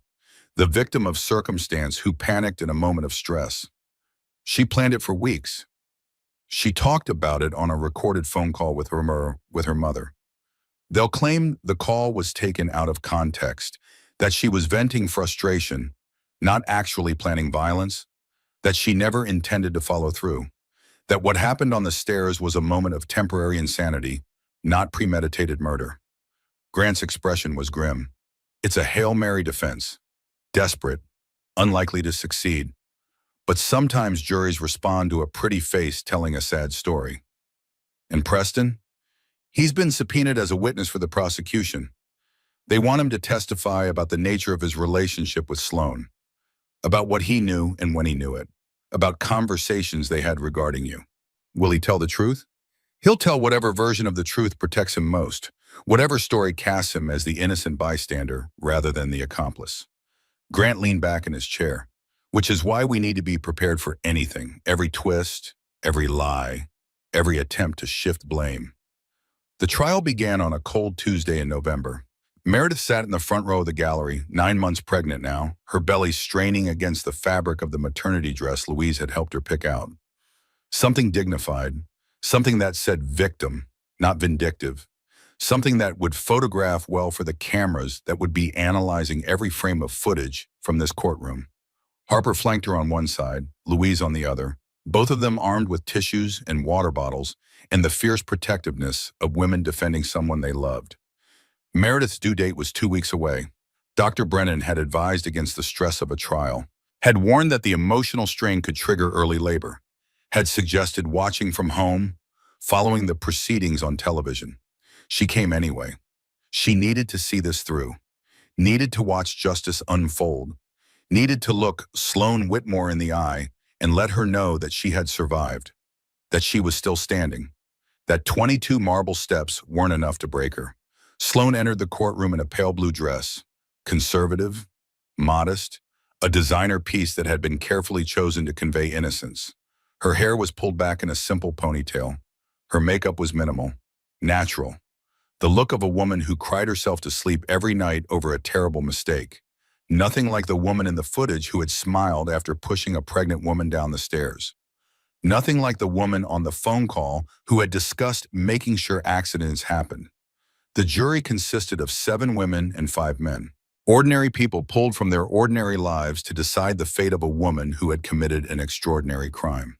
A: The victim of circumstance who panicked in a moment of stress. She planned it for weeks. She talked about it on a recorded phone call with her mother. They'll claim the call was taken out of context, that she was venting frustration, not actually planning violence, that she never intended to follow through, that what happened on the stairs was a moment of temporary insanity, not premeditated murder. Grant's expression was grim. It's a Hail Mary defense. Desperate, unlikely to succeed. But sometimes juries respond to a pretty face telling a sad story. And Preston? He's been subpoenaed as a witness for the prosecution. They want him to testify about the nature of his relationship with Sloan, about what he knew and when he knew it, about conversations they had regarding you. Will he tell the truth? He'll tell whatever version of the truth protects him most, whatever story casts him as the innocent bystander rather than the accomplice. Grant leaned back in his chair, which is why we need to be prepared for anything, every twist, every lie, every attempt to shift blame. The trial began on a cold Tuesday in November. Meredith sat in the front row of the gallery, 9 months pregnant now, her belly straining against the fabric of the maternity dress Louise had helped her pick out. Something dignified, something that said victim, not vindictive, Something that would photograph well for the cameras that would be analyzing every frame of footage from this courtroom. Harper flanked her on one side, Louise on the other, both of them armed with tissues and water bottles and the fierce protectiveness of women defending someone they loved. Meredith's due date was 2 weeks away. Dr. Brennan had advised against the stress of a trial, had warned that the emotional strain could trigger early labor, had suggested watching from home, following the proceedings on television. She came anyway. She needed to see this through, needed to watch justice unfold, needed to look Sloan Whitmore in the eye and let her know that she had survived, that she was still standing, that 22 marble steps weren't enough to break her. Sloan entered the courtroom in a pale blue dress, conservative, modest, a designer piece that had been carefully chosen to convey innocence. Her hair was pulled back in a simple ponytail. Her makeup was minimal, natural, the look of a woman who cried herself to sleep every night over a terrible mistake. Nothing like the woman in the footage who had smiled after pushing a pregnant woman down the stairs. Nothing like the woman on the phone call who had discussed making sure accidents happen. The jury consisted of 7 women and 5 men. Ordinary people pulled from their ordinary lives to decide the fate of a woman who had committed an extraordinary crime.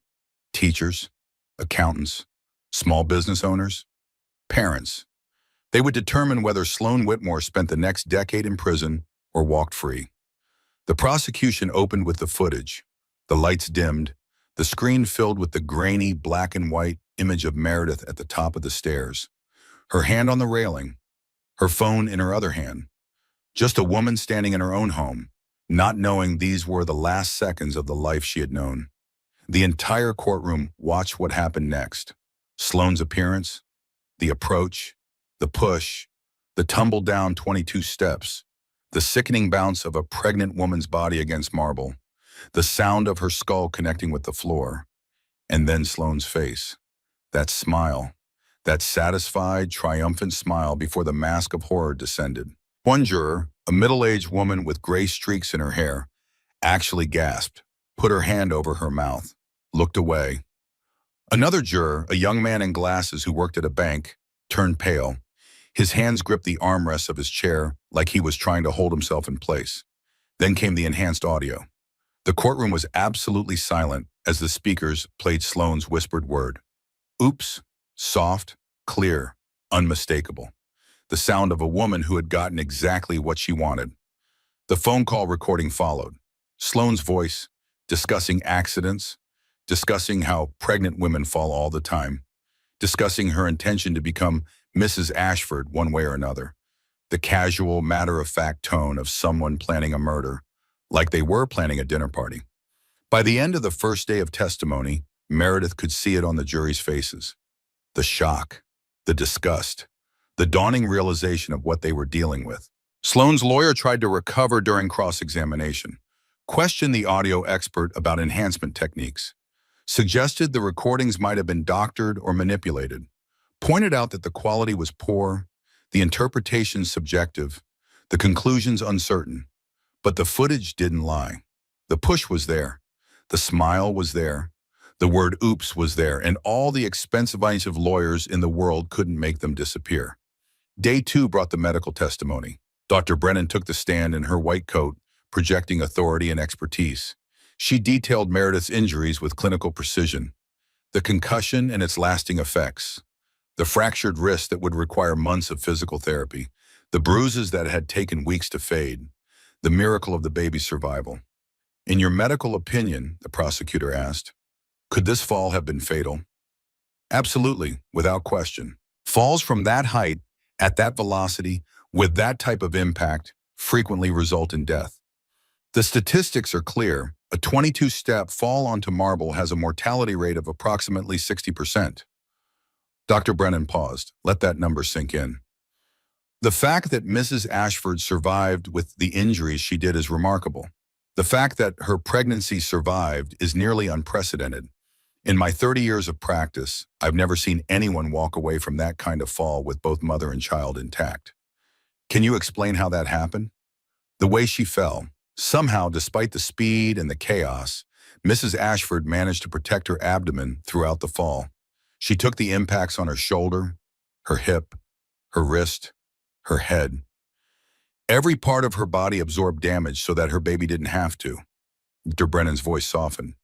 A: Teachers, accountants, small business owners, parents. They would determine whether Sloan Whitmore spent the next decade in prison or walked free. The prosecution opened with the footage. The lights dimmed, the screen filled with the grainy black and white image of Meredith at the top of the stairs. Her hand on the railing, her phone in her other hand. Just a woman standing in her own home, not knowing these were the last seconds of the life she had known. The entire courtroom watched what happened next. Sloan's appearance, the approach, the push, the tumble down 22 steps, the sickening bounce of a pregnant woman's body against marble, the sound of her skull connecting with the floor, and then Sloan's face. That smile, that satisfied, triumphant smile before the mask of horror descended. One juror, a middle-aged woman with gray streaks in her hair, actually gasped, put her hand over her mouth, looked away. Another juror, a young man in glasses who worked at a bank, turned pale. His hands gripped the armrests of his chair like he was trying to hold himself in place. Then came the enhanced audio. The courtroom was absolutely silent as the speakers played Sloan's whispered word. Oops, soft, clear, unmistakable. The sound of a woman who had gotten exactly what she wanted. The phone call recording followed. Sloan's voice, discussing accidents, discussing how pregnant women fall all the time, discussing her intention to become Mrs. Ashford one way or another. The casual, matter-of-fact tone of someone planning a murder, like they were planning a dinner party. By the end of the first day of testimony, Meredith could see it on the jury's faces. The shock, the disgust, the dawning realization of what they were dealing with. Sloan's lawyer tried to recover during cross-examination, questioned the audio expert about enhancement techniques, suggested the recordings might have been doctored or manipulated, pointed out that the quality was poor, the interpretation subjective, the conclusions uncertain. But the footage didn't lie. The push was there. The smile was there. The word oops was there, and all the expensive lawyers in the world couldn't make them disappear. Day 2 brought the medical testimony. Dr. Brennan took the stand in her white coat, projecting authority and expertise. She detailed Meredith's injuries with clinical precision. The concussion and its lasting effects. The fractured wrist that would require months of physical therapy. The bruises that had taken weeks to fade. The miracle of the baby's survival. In your medical opinion, the prosecutor asked, could this fall have been fatal? Absolutely, without question. Falls from that height, at that velocity, with that type of impact, frequently result in death. The statistics are clear. A 22-step fall onto marble has a mortality rate of approximately 60%. Dr. Brennan paused. Let that number sink in. The fact that Mrs. Ashford survived with the injuries she did is remarkable. The fact that her pregnancy survived is nearly unprecedented. In my 30 years of practice, I've never seen anyone walk away from that kind of fall with both mother and child intact. Can you explain how that happened? The way she fell. Somehow, despite the speed and the chaos, Mrs. Ashford managed to protect her abdomen throughout the fall. She took the impacts on her shoulder, her hip, her wrist, her head. Every part of her body absorbed damage so that her baby didn't have to. Dr. Brennan's voice softened.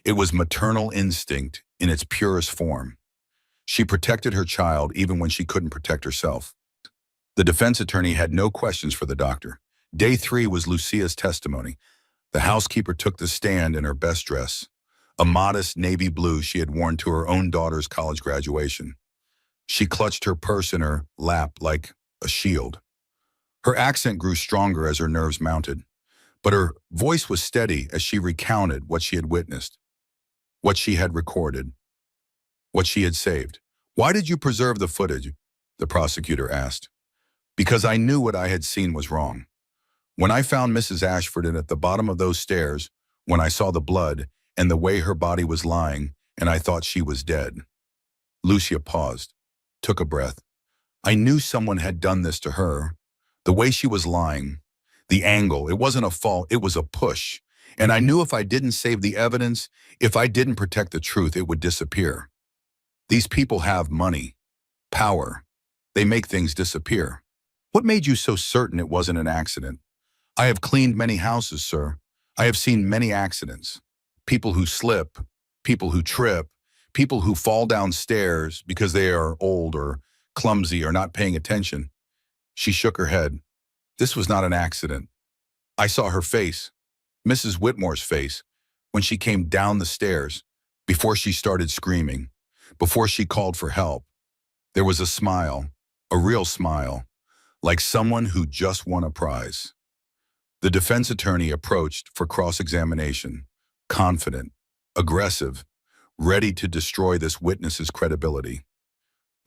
A: It was maternal instinct in its purest form. She protected her child even when she couldn't protect herself. The defense attorney had no questions for the doctor. Day 3 was Lucia's testimony. The housekeeper took the stand in her best dress, a modest navy blue she had worn to her own daughter's college graduation. She clutched her purse in her lap like a shield. Her accent grew stronger as her nerves mounted, but her voice was steady as she recounted what she had witnessed, what she had recorded, what she had saved. "Why did you preserve the footage?" the prosecutor asked. "Because I knew what I had seen was wrong. When I found Mrs. Ashford at the bottom of those stairs, when I saw the blood and the way her body was lying, and I thought she was dead." Lucia paused, took a breath. "I knew someone had done this to her. The way she was lying, the angle, it wasn't a fall, it was a push. And I knew if I didn't save the evidence, if I didn't protect the truth, it would disappear. These people have money, power. They make things disappear." "What made you so certain it wasn't an accident?" "I have cleaned many houses, sir. I have seen many accidents. People who slip, people who trip, people who fall downstairs because they are old or clumsy or not paying attention." She shook her head. "This was not an accident. I saw her face, Mrs. Whitmore's face, when she came down the stairs, before she started screaming, before she called for help. There was a smile, a real smile, like someone who just won a prize." The defense attorney approached for cross-examination, confident, aggressive, ready to destroy this witness's credibility.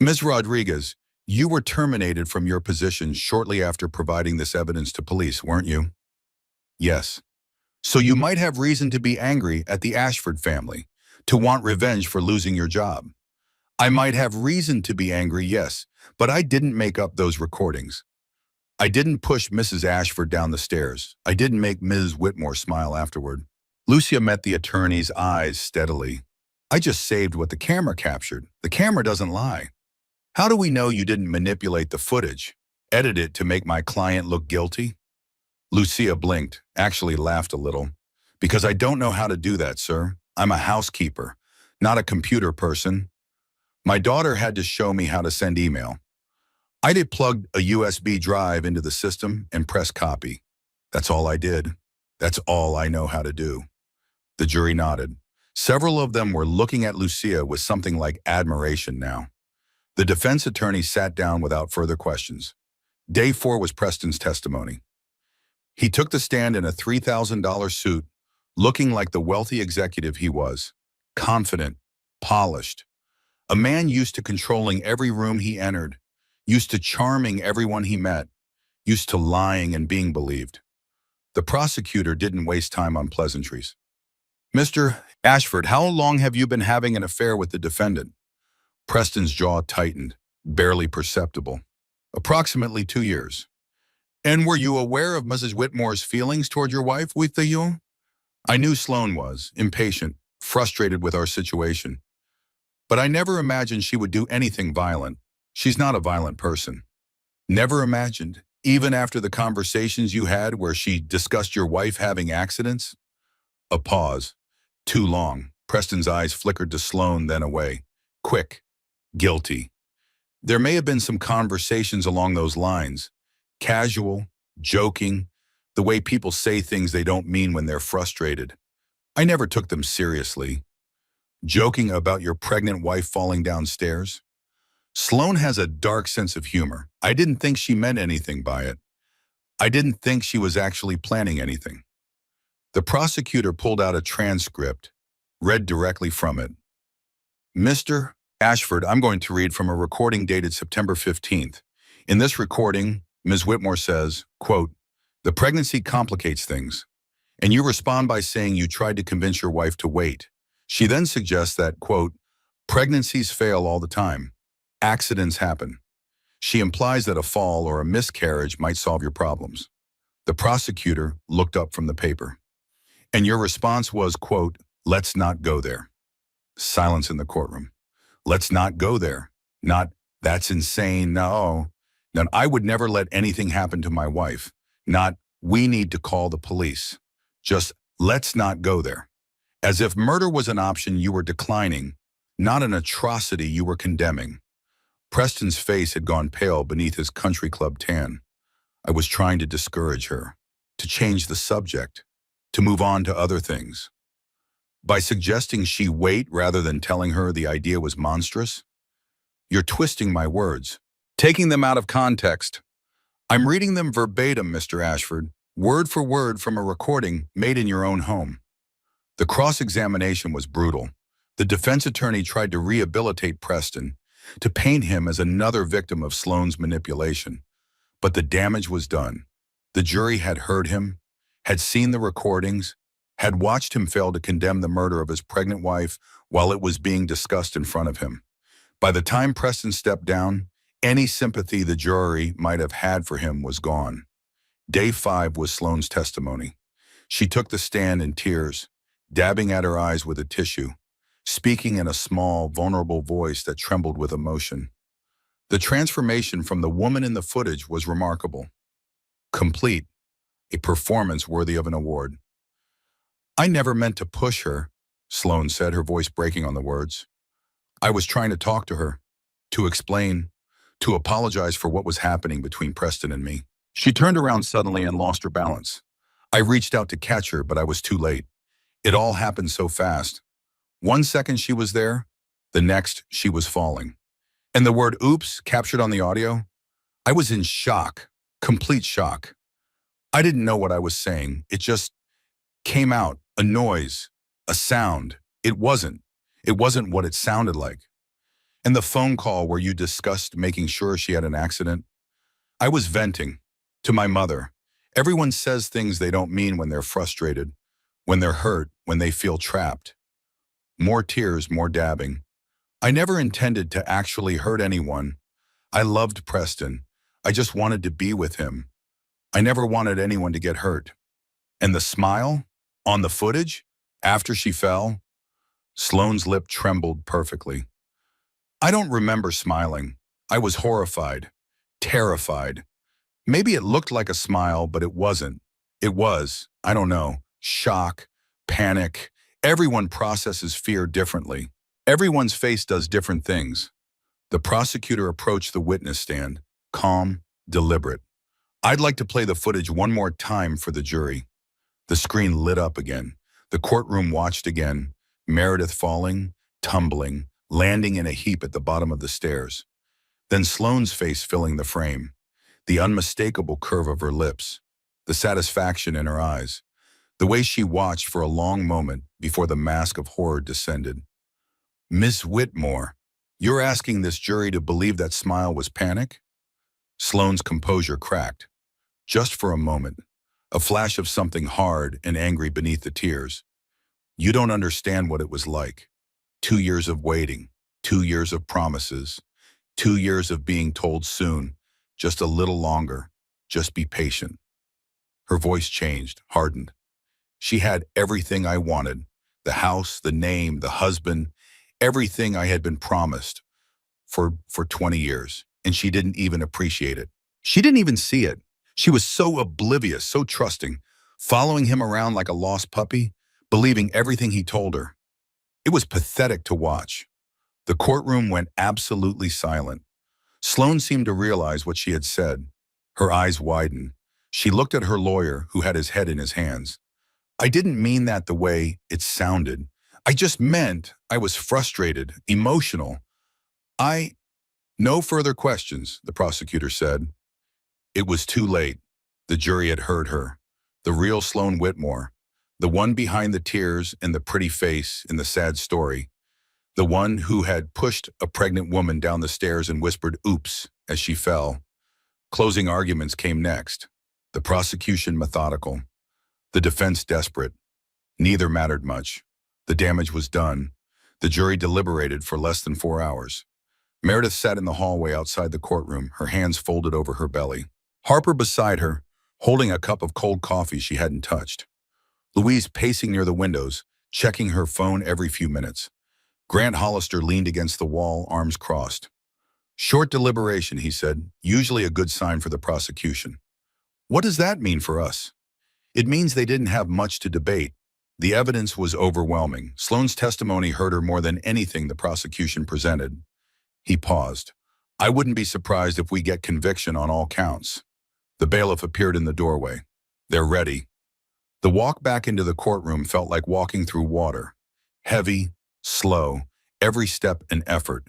A: "Ms. Rodriguez, you were terminated from your position shortly after providing this evidence to police, weren't you?" "Yes." "So you might have reason to be angry at the Ashford family, to want revenge for losing your job." "I might have reason to be angry, yes, but I didn't make up those recordings. I didn't push Mrs. Ashford down the stairs. I didn't make Ms. Whitmore smile afterward." Lucia met the attorney's eyes steadily. "I just saved what the camera captured. The camera doesn't lie. How do we know you didn't manipulate the footage, edit it to make my client look guilty?" Lucia blinked, actually laughed a little. "Because I don't know how to do that, sir. I'm a housekeeper, not a computer person. My daughter had to show me how to send email. I did plug a USB drive into the system and press copy. That's all I did. That's all I know how to do." The jury nodded. Several of them were looking at Lucia with something like admiration now. The defense attorney sat down without further questions. Day 4 was Preston's testimony. He took the stand in a $3,000 suit, looking like the wealthy executive he was, confident, polished. A man used to controlling every room he entered, used to charming everyone he met, used to lying and being believed. The prosecutor didn't waste time on pleasantries. "Mr. Ashford, how long have you been having an affair with the defendant?" Preston's jaw tightened, barely perceptible. "Approximately 2 years." "And were you aware of Mrs. Whitmore's feelings toward your wife with you?" "I knew Sloane was, impatient, frustrated with our situation. But I never imagined she would do anything violent. She's not a violent person." "Never imagined, even after the conversations you had where she discussed your wife having accidents?" A pause. Too long. Preston's eyes flickered to Sloane, then away. Quick. Guilty. "There may have been some conversations along those lines. Casual, joking, the way people say things they don't mean when they're frustrated. I never took them seriously." "Joking about your pregnant wife falling downstairs?" "Sloane has a dark sense of humor. I didn't think she meant anything by it. I didn't think she was actually planning anything." The prosecutor pulled out a transcript, read directly from it. "Mr. Ashford, I'm going to read from a recording dated September 15th. In this recording, Ms. Whitmore says, quote, 'The pregnancy complicates things.' And you respond by saying you tried to convince your wife to wait. She then suggests that, quote, 'Pregnancies fail all the time. Accidents happen.' She implies that a fall or a miscarriage might solve your problems." The prosecutor looked up from the paper. "And your response was, quote, 'Let's not go there.'" Silence in the courtroom. "Let's not go there." Not, "That's insane, no." Now, I would never let anything happen to my wife. Not, we need to call the police. Just, let's not go there. As if murder was an option you were declining, not an atrocity you were condemning. Preston's face had gone pale beneath his country club tan. I was trying to discourage her, to change the subject, to move on to other things. By suggesting she wait rather than telling her the idea was monstrous, you're twisting my words, taking them out of context. I'm reading them verbatim, Mr. Ashford, word for word from a recording made in your own home. The cross-examination was brutal. The defense attorney tried to rehabilitate Preston, to paint him as another victim of Sloane's manipulation. But the damage was done. The jury had heard him, had seen the recordings, had watched him fail to condemn the murder of his pregnant wife while it was being discussed in front of him. By the time Preston stepped down, any sympathy the jury might have had for him was gone. Day 5 was Sloane's testimony. She took the stand in tears, dabbing at her eyes with a tissue, speaking in a small, vulnerable voice that trembled with emotion. The transformation from the woman in the footage was remarkable. Complete, a performance worthy of an award. I never meant to push her, Sloane said, her voice breaking on the words. I was trying to talk to her, to explain, to apologize for what was happening between Preston and me. She turned around suddenly and lost her balance. I reached out to catch her, but I was too late. It all happened so fast. 1 second she was there, the next she was falling. And the word oops captured on the audio, I was in shock, complete shock. I didn't know what I was saying. It just came out, a noise, a sound. It wasn't what it sounded like. And the phone call where you discussed making sure she had an accident, I was venting to my mother. Everyone says things they don't mean when they're frustrated, when they're hurt, when they feel trapped. More tears, more dabbing. I never intended to actually hurt anyone. I loved Preston. I just wanted to be with him. I never wanted anyone to get hurt. And the smile on the footage after she fell, Sloane's lip trembled perfectly. I don't remember smiling. I was horrified, terrified. Maybe it looked like a smile, but it wasn't. It was, I don't know, shock, panic. Everyone processes fear differently. Everyone's face does different things. The prosecutor approached the witness stand, calm, deliberate. I'd like to play the footage one more time for the jury. The screen lit up again. The courtroom watched again. Meredith falling, tumbling, landing in a heap at the bottom of the stairs. Then Sloane's face filling the frame. The unmistakable curve of her lips. The satisfaction in her eyes. The way she watched for a long moment before the mask of horror descended. Miss Whitmore, you're asking this jury to believe that smile was panic? Sloane's composure cracked. Just for a moment. A flash of something hard and angry beneath the tears. You don't understand what it was like. 2 years of waiting, 2 years of promises, 2 years of being told soon, just a little longer, just be patient. Her voice changed, hardened. She had everything I wanted, the house, the name, the husband, everything I had been promised for 20 years, and she didn't even appreciate it. She didn't even see it. She was so oblivious, so trusting, following him around like a lost puppy, believing everything he told her. It was pathetic to watch. The courtroom went absolutely silent. Sloane seemed to realize what she had said. Her eyes widened. She looked at her lawyer, who had his head in his hands. I didn't mean that the way it sounded. I just meant I was frustrated, emotional. No further questions, the prosecutor said. It was too late. The jury had heard her. The real Sloane Whitmore. The one behind the tears and the pretty face in the sad story. The one who had pushed a pregnant woman down the stairs and whispered oops as she fell. Closing arguments came next. The prosecution methodical. The defense desperate. Neither mattered much. The damage was done. The jury deliberated for less than 4 hours. Meredith sat in the hallway outside the courtroom, her hands folded over her belly. Harper beside her, holding a cup of cold coffee she hadn't touched. Louise pacing near the windows, checking her phone every few minutes. Grant Hollister leaned against the wall, arms crossed. Short deliberation, he said, usually a good sign for the prosecution. What does that mean for us? It means they didn't have much to debate. The evidence was overwhelming. Sloane's testimony hurt her more than anything the prosecution presented. He paused. I wouldn't be surprised if we get conviction on all counts. The bailiff appeared in the doorway. They're ready. The walk back into the courtroom felt like walking through water. Heavy, slow, every step an effort.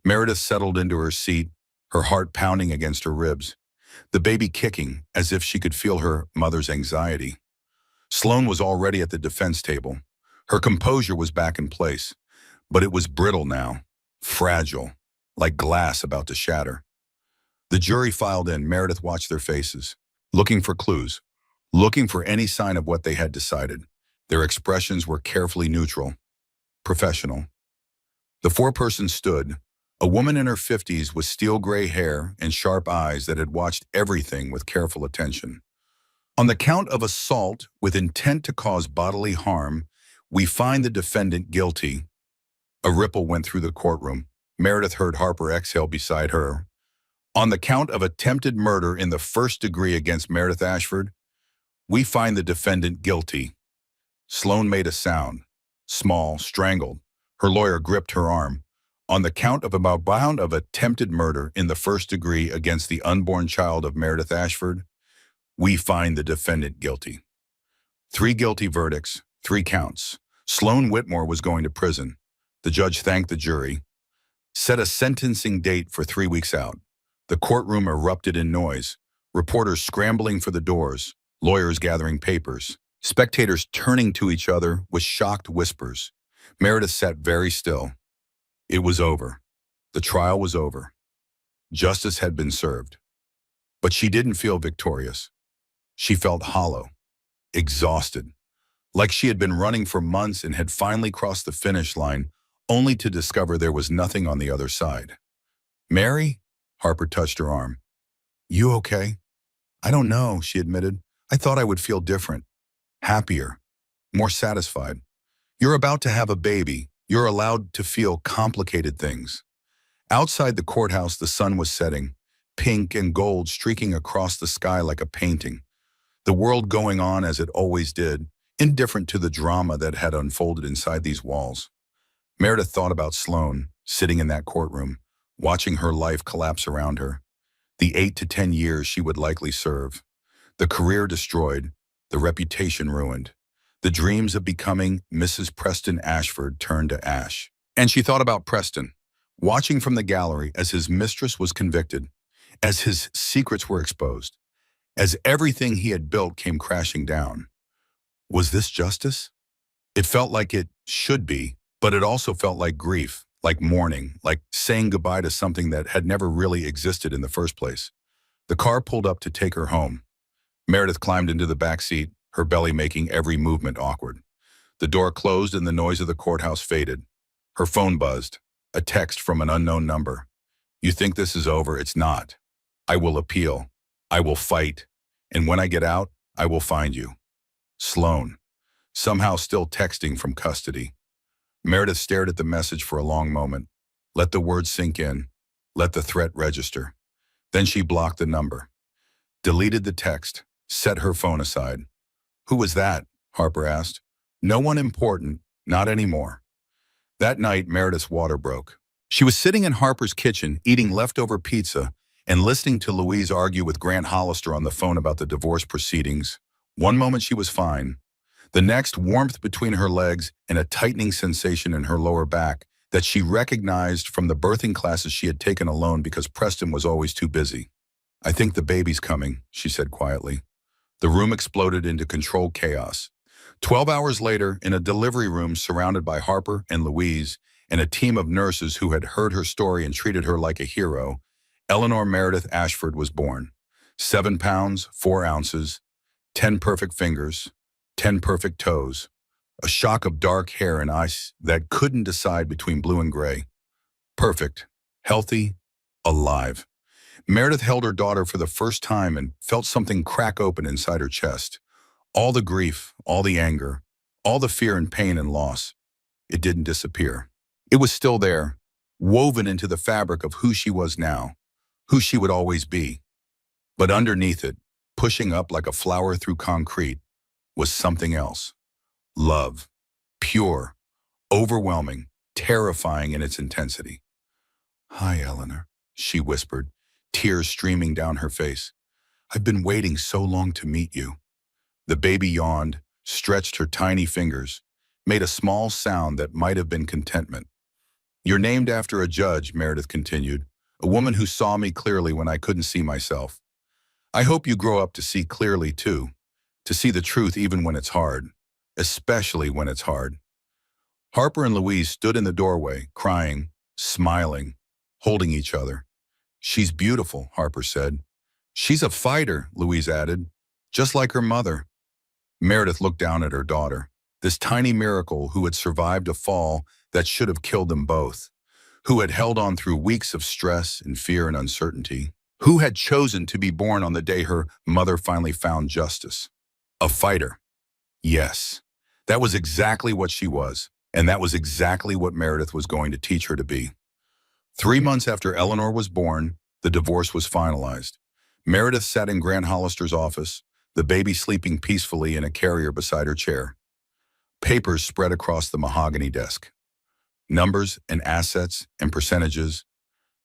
A: Meredith settled into her seat, her heart pounding against her ribs, the baby kicking as if she could feel her mother's anxiety. Sloane was already at the defense table. Her composure was back in place, but it was brittle now, fragile, like glass about to shatter. The jury filed in. Meredith watched their faces, looking for clues, looking for any sign of what they had decided. Their expressions were carefully neutral, professional. The foreperson stood, a woman in her 50s with steel gray hair and sharp eyes that had watched everything with careful attention. On the count of assault with intent to cause bodily harm, we find the defendant guilty. A ripple went through the courtroom. Meredith heard Harper exhale beside her. On the count of attempted murder in the first degree against Meredith Ashford, we find the defendant guilty. Sloane made a sound, small, strangled. Her lawyer gripped her arm. On the count of attempted murder in the first degree against the unborn child of Meredith Ashford, we find the defendant guilty. 3 guilty verdicts, 3 counts. Sloane Whitmore was going to prison. The judge thanked the jury, set a sentencing date for 3 weeks out. The courtroom erupted in noise, reporters scrambling for the doors, lawyers gathering papers, spectators turning to each other with shocked whispers. Meredith sat very still. It was over. The trial was over. Justice had been served. But she didn't feel victorious. She felt hollow, exhausted, like she had been running for months and had finally crossed the finish line, only to discover there was nothing on the other side. Mary? Harper touched her arm. You okay? I don't know, she admitted. I thought I would feel different, happier, more satisfied. You're about to have a baby. You're allowed to feel complicated things. Outside the courthouse, the sun was setting, pink and gold streaking across the sky like a painting. The world going on as it always did, indifferent to the drama that had unfolded inside these walls. Meredith thought about Sloane, sitting in that courtroom, watching her life collapse around her. The 8 to 10 years she would likely serve. The career destroyed, the reputation ruined. The dreams of becoming Mrs. Preston Ashford turned to ash. And she thought about Preston, watching from the gallery as his mistress was convicted, as his secrets were exposed, as everything he had built came crashing down. Was this justice? It felt like it should be, but it also felt like grief, like mourning, like saying goodbye to something that had never really existed in the first place. The car pulled up to take her home. Meredith climbed into the back seat, her belly making every movement awkward. The door closed and the noise of the courthouse faded. Her phone buzzed, a text from an unknown number. You think this is over? It's not. I will appeal. I will fight. And when I get out, I will find you. Sloane, somehow still texting from custody. Meredith stared at the message for a long moment. Let the words sink in. Let the threat register. Then she blocked the number, deleted the text, set her phone aside. Who was that? Harper asked. No one important, not anymore. That night, Meredith's water broke. She was sitting in Harper's kitchen, eating leftover pizza and listening to Louise argue with Grant Hollister on the phone about the divorce proceedings. One moment she was fine. The next, warmth between her legs and a tightening sensation in her lower back that she recognized from the birthing classes she had taken alone because Preston was always too busy. I think the baby's coming, she said quietly. The room exploded into controlled chaos. 12 hours later, in a delivery room surrounded by Harper and Louise and a team of nurses who had heard her story and treated her like a hero, Eleanor Meredith Ashford was born. 7 pounds, 4 ounces, 10 perfect fingers, 10 perfect toes, a shock of dark hair and eyes that couldn't decide between blue and gray. Perfect, healthy, alive. Meredith held her daughter for the first time and felt something crack open inside her chest. All the grief, all the anger, all the fear and pain and loss. It didn't disappear. It was still there, woven into the fabric of who she was now, who she would always be. But underneath it, pushing up like a flower through concrete, was something else. Love. Pure, overwhelming, terrifying in its intensity. "Hi, Eleanor," she whispered, tears streaming down her face. "I've been waiting so long to meet you." The baby yawned, stretched her tiny fingers, made a small sound that might have been contentment. "You're named after a judge," Meredith continued, "a woman who saw me clearly when I couldn't see myself. I hope you grow up to see clearly too, to see the truth even when it's hard, especially when it's hard." Harper and Louise stood in the doorway, crying, smiling, holding each other. "She's beautiful," Harper said. "She's a fighter," Louise added, "just like her mother." Meredith looked down at her daughter, this tiny miracle who had survived a fall that should have killed them both, who had held on through weeks of stress and fear and uncertainty, who had chosen to be born on the day her mother finally found justice. A fighter. Yes, that was exactly what she was, and that was exactly what Meredith was going to teach her to be. 3 months after Eleanor was born, the divorce was finalized. Meredith sat in Grant Hollister's office, the baby sleeping peacefully in a carrier beside her chair. Papers spread across the mahogany desk. Numbers and assets and percentages,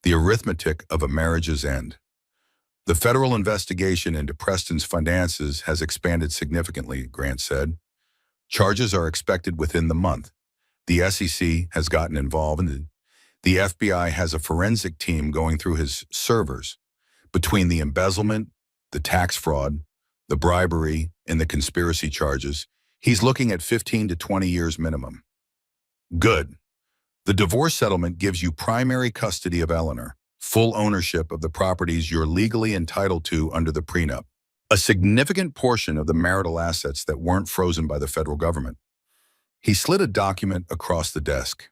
A: the arithmetic of a marriage's end. "The federal investigation into Preston's finances has expanded significantly," Grant said. "Charges are expected within the month. The SEC has gotten involved, and the FBI has a forensic team going through his servers. Between the embezzlement, the tax fraud, the bribery, and the conspiracy charges, he's looking at 15 to 20 years minimum." "Good. The divorce settlement gives you primary custody of Eleanor, full ownership of the properties you're legally entitled to under the prenup, a significant portion of the marital assets that weren't frozen by the federal government." He slid a document across the desk.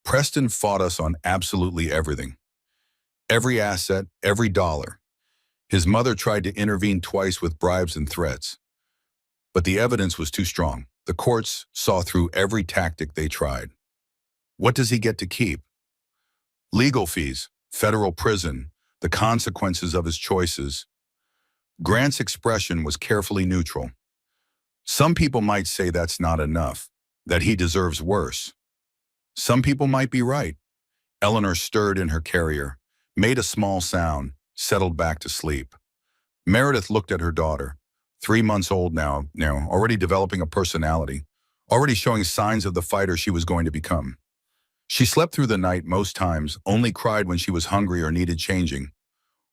A: "Preston fought us on absolutely everything. Every asset, every dollar. His mother tried to intervene twice with bribes and threats. But the evidence was too strong. The courts saw through every tactic they tried. What does he get to keep? Legal fees, federal prison, the consequences of his choices." Grant's expression was carefully neutral. "Some people might say that's not enough, that he deserves worse. Some people might be right." Eleanor stirred in her carrier, made a small sound, settled back to sleep. Meredith looked at her daughter, 3 months old now, already developing a personality, already showing signs of the fighter she was going to become. She slept through the night most times, only cried when she was hungry or needed changing.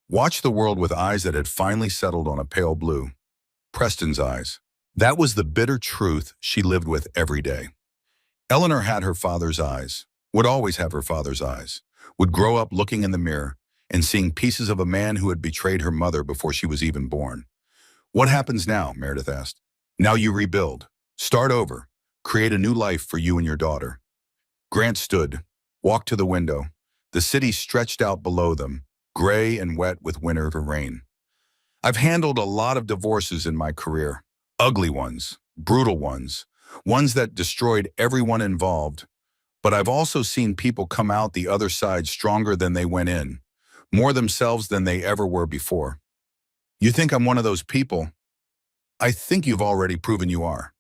A: Watched the world with eyes that had finally settled on a pale blue. Preston's eyes. That was the bitter truth she lived with every day. Eleanor had her father's eyes, would always have her father's eyes, would grow up looking in the mirror and seeing pieces of a man who had betrayed her mother before she was even born. "What happens now?" Meredith asked. "Now you rebuild. Start over. Create a new life for you and your daughter." Grant stood, walked to the window. The city stretched out below them, gray and wet with winter rain. "I've handled a lot of divorces in my career. Ugly ones, brutal ones, ones that destroyed everyone involved. But I've also seen people come out the other side stronger than they went in, more themselves than they ever were before. You think I'm one of those people? I think you've already proven you are."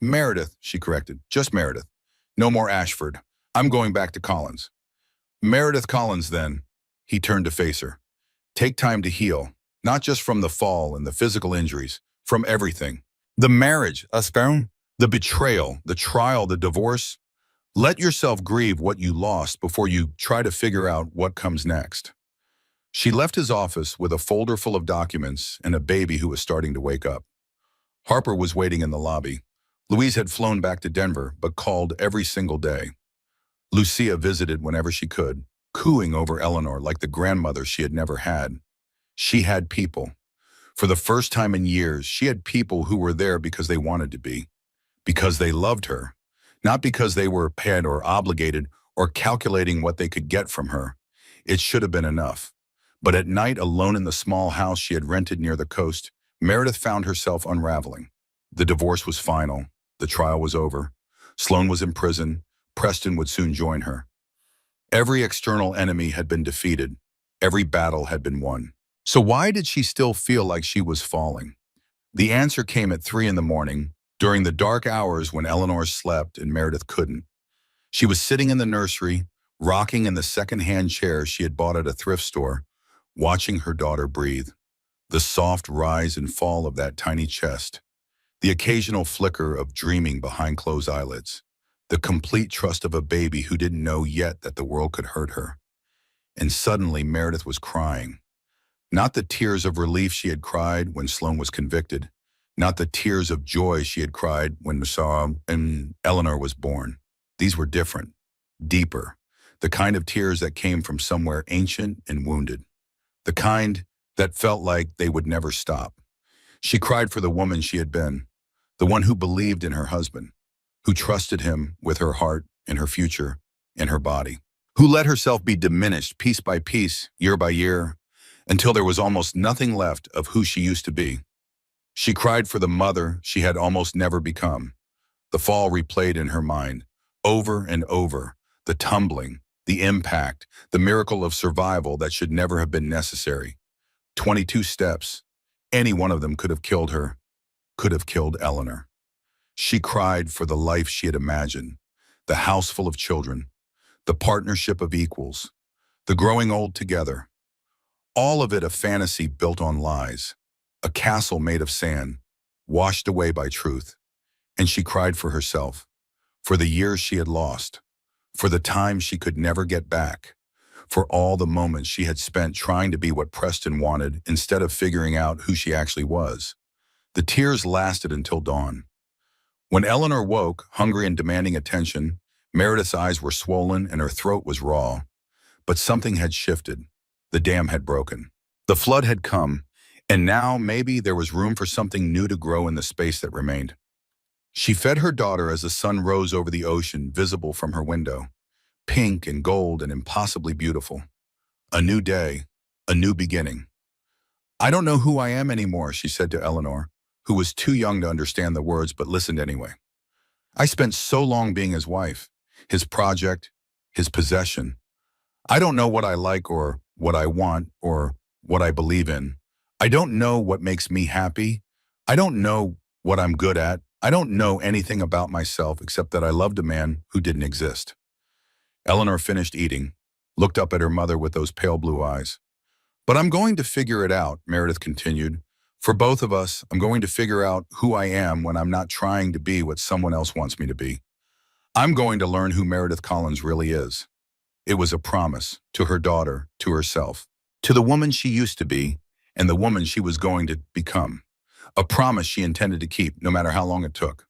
A: "Meredith," she corrected. "Just Meredith. No more Ashford. I'm going back to Collins." "Meredith Collins, then." He turned to face her. "Take time to heal, not just from the fall and the physical injuries, from everything. The marriage, the betrayal, the trial, the divorce. Let yourself grieve what you lost before you try to figure out what comes next." She left his office with a folder full of documents and a baby who was starting to wake up. Harper was waiting in the lobby. Louise had flown back to Denver, but called every single day. Lucia visited whenever she could, cooing over Eleanor like the grandmother she had never had. She had people. For the first time in years, she had people who were there because they wanted to be, because they loved her, not because they were paid or obligated or calculating what they could get from her. It should have been enough. But at night, alone in the small house she had rented near the coast, Meredith found herself unraveling. The divorce was final. The trial was over. Sloan was in prison. Preston would soon join her. Every external enemy had been defeated. Every battle had been won. So why did she still feel like she was falling? The answer came at 3 in the morning, during the dark hours when Eleanor slept and Meredith couldn't. She was sitting in the nursery, rocking in the second-hand chair she had bought at a thrift store, watching her daughter breathe. The soft rise and fall of that tiny chest, the occasional flicker of dreaming behind closed eyelids, the complete trust of a baby who didn't know yet that the world could hurt her. And suddenly Meredith was crying. Not the tears of relief she had cried when Sloane was convicted, not the tears of joy she had cried when Eleanor was born. These were different, deeper, the kind of tears that came from somewhere ancient and wounded, the kind that felt like they would never stop. She cried for the woman she had been, the one who believed in her husband, who trusted him with her heart and her future and her body, who let herself be diminished piece by piece, year by year, until there was almost nothing left of who she used to be. She cried for the mother she had almost never become. The fall replayed in her mind, over and over, the tumbling, the impact, the miracle of survival that should never have been necessary. 22 steps. Any one of them could have killed her, could have killed Eleanor. She cried for the life she had imagined, the house full of children, the partnership of equals, the growing old together. All of it a fantasy built on lies, a castle made of sand, washed away by truth. And she cried for herself, for the years she had lost, for the time she could never get back, for all the moments she had spent trying to be what Preston wanted instead of figuring out who she actually was. The tears lasted until dawn. When Eleanor woke, hungry and demanding attention, Meredith's eyes were swollen and her throat was raw. But something had shifted. The dam had broken. The flood had come, and now maybe there was room for something new to grow in the space that remained. She fed her daughter as the sun rose over the ocean, visible from her window, pink and gold and impossibly beautiful. A new day, a new beginning. "I don't know who I am anymore," she said to Eleanor, who was too young to understand the words but listened anyway. "I spent so long being his wife, his project, his possession. I don't know what I like or what I want or what I believe in. I don't know what makes me happy. I don't know what I'm good at. I don't know anything about myself except that I loved a man who didn't exist." Eleanor finished eating, looked up at her mother with those pale blue eyes. "But I'm going to figure it out," Meredith continued. "For both of us, I'm going to figure out who I am when I'm not trying to be what someone else wants me to be. I'm going to learn who Meredith Collins really is." It was a promise to her daughter, to herself, to the woman she used to be, and the woman she was going to become. A promise she intended to keep, no matter how long it took.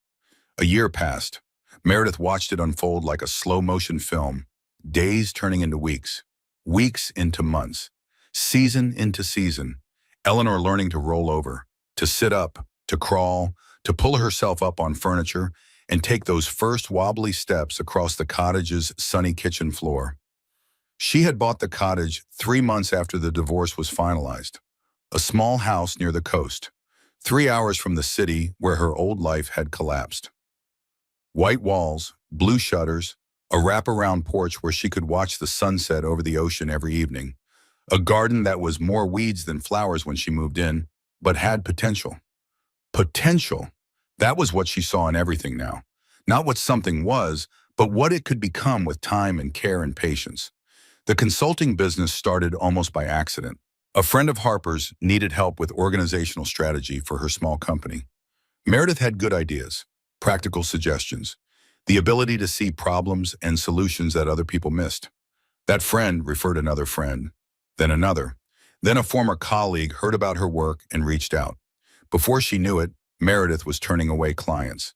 A: A year passed. Meredith watched it unfold like a slow-motion film, days turning into weeks, weeks into months, season into season. Eleanor learning to roll over, to sit up, to crawl, to pull herself up on furniture, and take those first wobbly steps across the cottage's sunny kitchen floor. She had bought the cottage 3 months after the divorce was finalized. A small house near the coast, 3 hours from the city where her old life had collapsed. White walls, blue shutters, a wraparound porch where she could watch the sunset over the ocean every evening. A garden that was more weeds than flowers when she moved in, but had potential. Potential. That was what she saw in everything now. Not what something was, but what it could become with time and care and patience. The consulting business started almost by accident. A friend of Harper's needed help with organizational strategy for her small company. Meredith had good ideas, practical suggestions, the ability to see problems and solutions that other people missed. That friend referred another friend, then another. Then a former colleague heard about her work and reached out. Before she knew it, Meredith was turning away clients,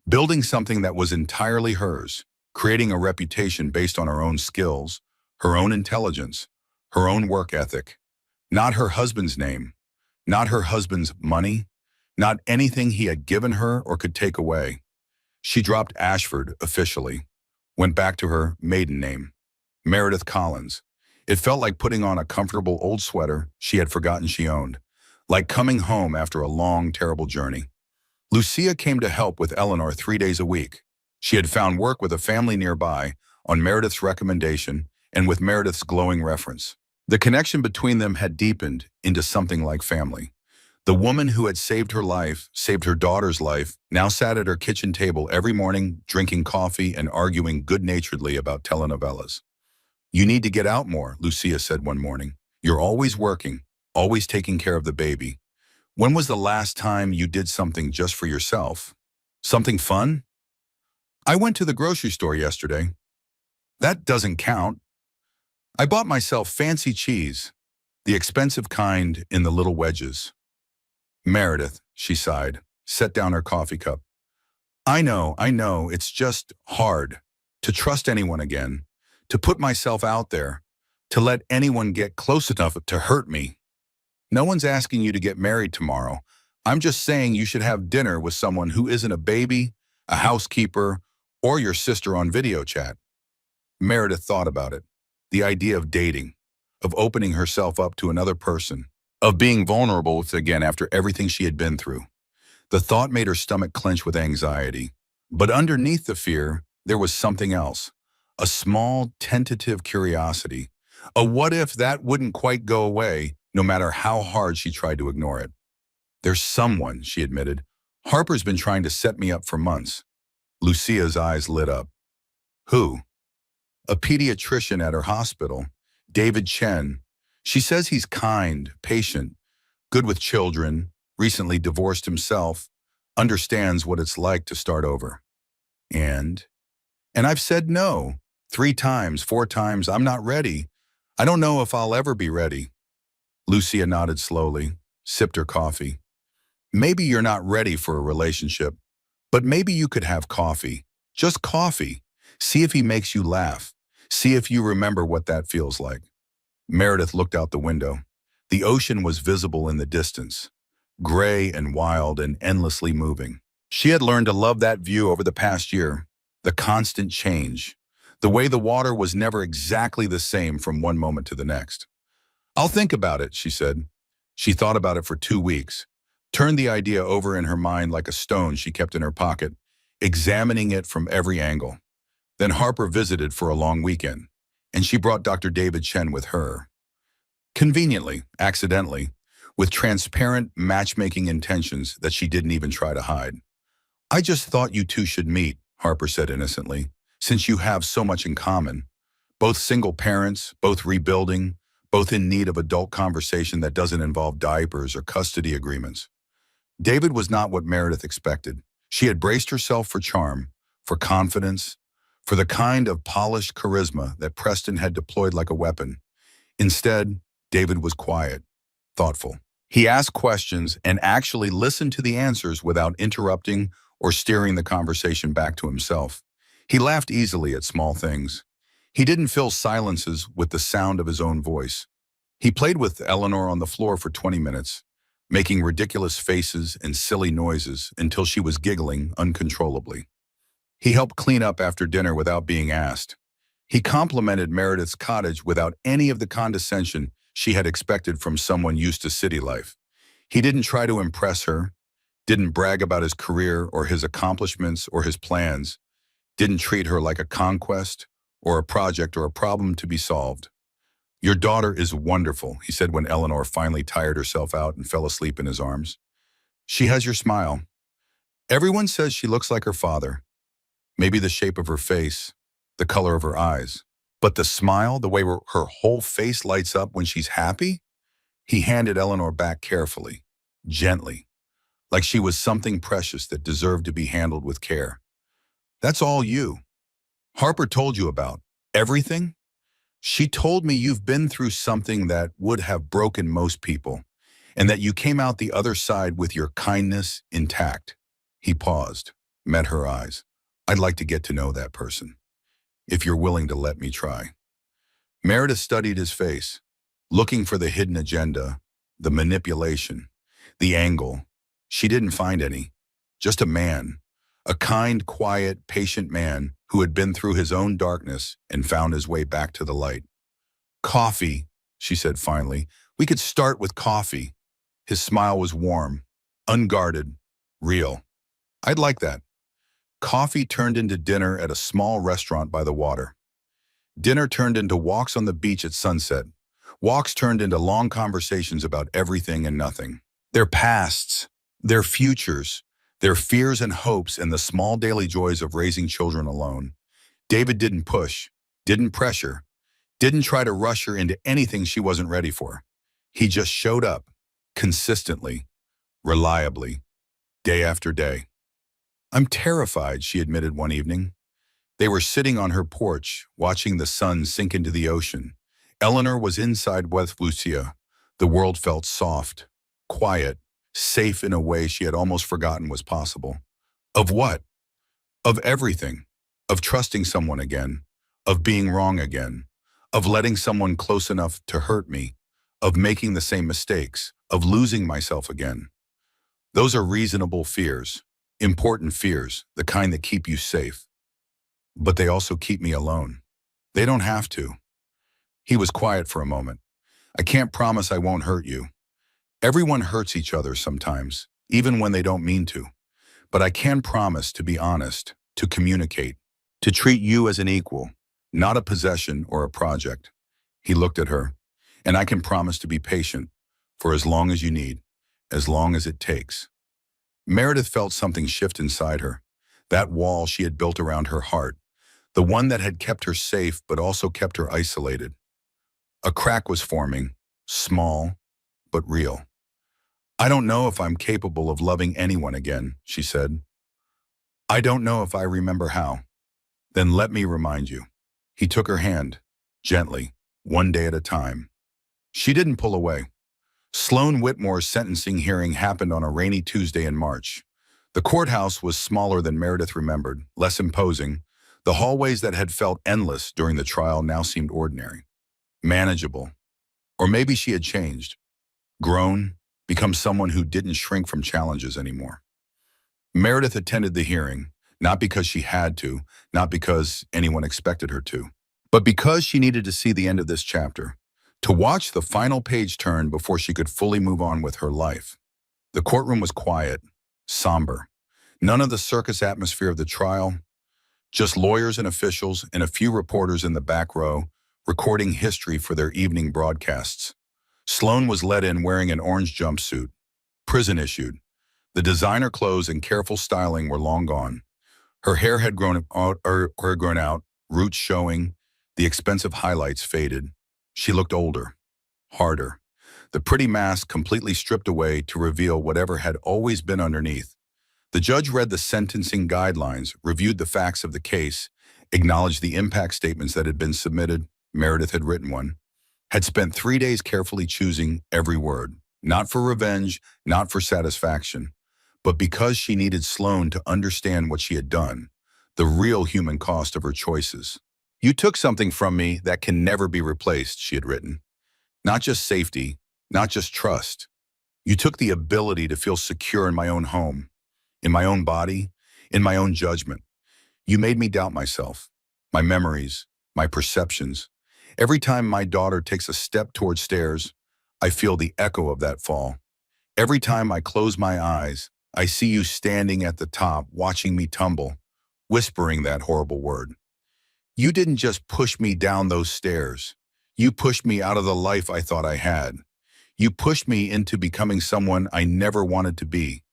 A: building something that was entirely hers, creating a reputation based on her own skills, her own intelligence, her own work ethic. Not her husband's name, not her husband's money, not anything he had given her or could take away. She dropped Ashford officially, went back to her maiden name, Meredith Collins. It felt like putting on a comfortable old sweater she had forgotten she owned, like coming home after a long, terrible journey. Lucia came to help with Eleanor 3 days a week. She had found work with a family nearby on Meredith's recommendation, and with Meredith's glowing reference. The connection between them had deepened into something like family. The woman who had saved her life, saved her daughter's life, now sat at her kitchen table every morning, drinking coffee and arguing good-naturedly about telenovelas. "You need to get out more," Lucia said one morning. "You're always working, always taking care of the baby. When was the last time you did something just for yourself? Something fun?" "I went to the grocery store yesterday." "That doesn't count." "I bought myself fancy cheese, the expensive kind in the little wedges." "Meredith," she sighed, set down her coffee cup. I know, it's just hard to trust anyone again, to put myself out there, to let anyone get close enough to hurt me. No one's asking you to get married tomorrow. I'm just saying you should have dinner with someone who isn't a baby, a housekeeper, or your sister on video chat." Meredith thought about it. The idea of dating, of opening herself up to another person, of being vulnerable with again after everything she had been through. The thought made her stomach clench with anxiety. But underneath the fear, there was something else. A small, tentative curiosity. A what if that wouldn't quite go away, no matter how hard she tried to ignore it. "There's someone," she admitted. "Harper's been trying to set me up for months." Lucia's eyes lit up. "Who?" "A pediatrician at her hospital, David Chen. She says he's kind, patient, good with children, recently divorced himself, understands what it's like to start over." And I've said no. 3 times, 4 times, I'm not ready. I don't know if I'll ever be ready." Lucia nodded slowly, sipped her coffee. "Maybe you're not ready for a relationship, but maybe you could have coffee. Just coffee. See if he makes you laugh. See if you remember what that feels like." Meredith looked out the window. The ocean was visible in the distance, gray and wild and endlessly moving. She had learned to love that view over the past year, the constant change, the way the water was never exactly the same from one moment to the next. "I'll think about it," she said. She thought about it for 2 weeks, turned the idea over in her mind like a stone she kept in her pocket, examining it from every angle. Then Harper visited for a long weekend, and she brought Dr. David Chen with her. Conveniently, accidentally, with transparent matchmaking intentions that she didn't even try to hide. "I just thought you two should meet," Harper said innocently, "since you have so much in common. Both single parents, both rebuilding, both in need of adult conversation that doesn't involve diapers or custody agreements." David was not what Meredith expected. She had braced herself for charm, for confidence, for the kind of polished charisma that Preston had deployed like a weapon. Instead, David was quiet, thoughtful. He asked questions and actually listened to the answers without interrupting or steering the conversation back to himself. He laughed easily at small things. He didn't fill silences with the sound of his own voice. He played with Eleanor on the floor for 20 minutes, making ridiculous faces and silly noises until she was giggling uncontrollably. He helped clean up after dinner without being asked. He complimented Meredith's cottage without any of the condescension she had expected from someone used to city life. He didn't try to impress her, didn't brag about his career or his accomplishments or his plans, didn't treat her like a conquest or a project or a problem to be solved. "Your daughter is wonderful," he said when Eleanor finally tired herself out and fell asleep in his arms. "She has your smile. Everyone says she looks like her father. Maybe the shape of her face, the color of her eyes. But the smile, the way her whole face lights up when she's happy?" He handed Eleanor back carefully, gently, like she was something precious that deserved to be handled with care. "That's all you. Harper told you about everything? She told me you've been through something that would have broken most people, and that you came out the other side with your kindness intact." He paused, met her eyes. "I'd like to get to know that person, if you're willing to let me try." Meredith studied his face, looking for the hidden agenda, the manipulation, the angle. She didn't find any. Just a man, a kind, quiet, patient man who had been through his own darkness and found his way back to the light. "Coffee," she said finally. "We could start with coffee." His smile was warm, unguarded, real. "I'd like that." Coffee turned into dinner at a small restaurant by the water. Dinner turned into walks on the beach at sunset. Walks turned into long conversations about everything and nothing. Their pasts, their futures, their fears and hopes, and the small daily joys of raising children alone. David didn't push, didn't pressure, didn't try to rush her into anything she wasn't ready for. He just showed up, consistently, reliably, day after day. "I'm terrified," she admitted one evening. They were sitting on her porch, watching the sun sink into the ocean. Eleanor was inside with Lucia. The world felt soft, quiet, safe in a way she had almost forgotten was possible. Of what? Of everything. Of trusting someone again. Of being wrong again. Of letting someone close enough to hurt me. Of making the same mistakes. Of losing myself again. Those are reasonable fears. Important fears, the kind that keep you safe. But they also keep me alone. They don't have to. He was quiet for a moment. "I can't promise I won't hurt you. Everyone hurts each other sometimes, even when they don't mean to. But I can promise to be honest, to communicate, to treat you as an equal, not a possession or a project." He looked at her. "And I can promise to be patient, for as long as you need, as long as it takes." Meredith felt something shift inside her. That wall she had built around her heart, the one that had kept her safe but also kept her isolated. A crack was forming, small, but real. "I don't know if I'm capable of loving anyone again," she said. "I don't know if I remember how." "Then let me remind you." He took her hand, gently, one day at a time. She didn't pull away. Sloan Whitmore's sentencing hearing happened on a rainy Tuesday in March. The courthouse was smaller than Meredith remembered, less imposing. The hallways that had felt endless during the trial now seemed ordinary, manageable. Or maybe she had changed, grown, become someone who didn't shrink from challenges anymore. Meredith attended the hearing, not because she had to, not because anyone expected her to, but because she needed to see the end of this chapter, to watch the final page turn before she could fully move on with her life. The courtroom was quiet, somber. None of the circus atmosphere of the trial, just lawyers and officials and a few reporters in the back row, recording history for their evening broadcasts. Sloan was let in wearing an orange jumpsuit, prison issued. The designer clothes and careful styling were long gone. Her hair had grown out, roots showing, the expensive highlights faded. She looked older, harder. The pretty mask completely stripped away to reveal whatever had always been underneath. The judge read the sentencing guidelines, reviewed the facts of the case, acknowledged the impact statements that had been submitted. Meredith had written one. Had spent 3 days carefully choosing every word, not for revenge, not for satisfaction, but because she needed Sloan to understand what she had done, the real human cost of her choices. "You took something from me that can never be replaced," she had written. "Not just safety, not just trust. You took the ability to feel secure in my own home, in my own body, in my own judgment. You made me doubt myself, my memories, my perceptions. Every time my daughter takes a step toward stairs, I feel the echo of that fall. Every time I close my eyes, I see you standing at the top, watching me tumble, whispering that horrible word. You didn't just push me down those stairs. You pushed me out of the life I thought I had. You pushed me into becoming someone I never wanted to be.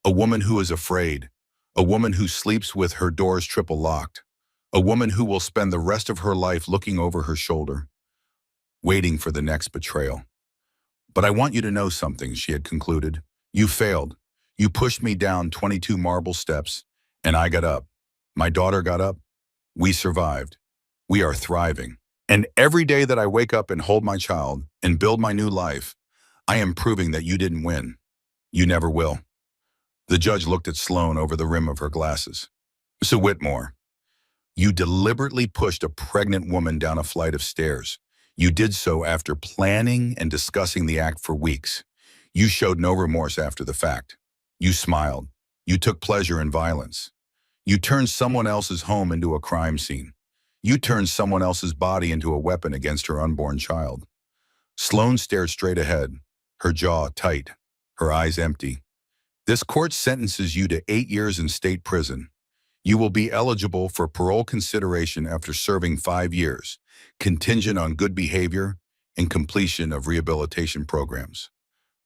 A: A woman who is afraid. A woman who sleeps with her doors triple locked. A woman who will spend the rest of her life looking over her shoulder, waiting for the next betrayal. But I want you to know something," she had concluded. "You failed. You pushed me down 22 marble steps, and I got up. My daughter got up. We survived. We are thriving. And every day that I wake up and hold my child and build my new life, I am proving that you didn't win. You never will." The judge looked at Sloan over the rim of her glasses. "Mr. Whitmore, you deliberately pushed a pregnant woman down a flight of stairs. You did so after planning and discussing the act for weeks. You showed no remorse after the fact. You smiled. You took pleasure in violence. You turned someone else's home into a crime scene. You turned someone else's body into a weapon against her unborn child." Sloan stared straight ahead, her jaw tight, her eyes empty. "This court sentences you to 8 years in state prison. You will be eligible for parole consideration after serving 5 years, contingent on good behavior and completion of rehabilitation programs.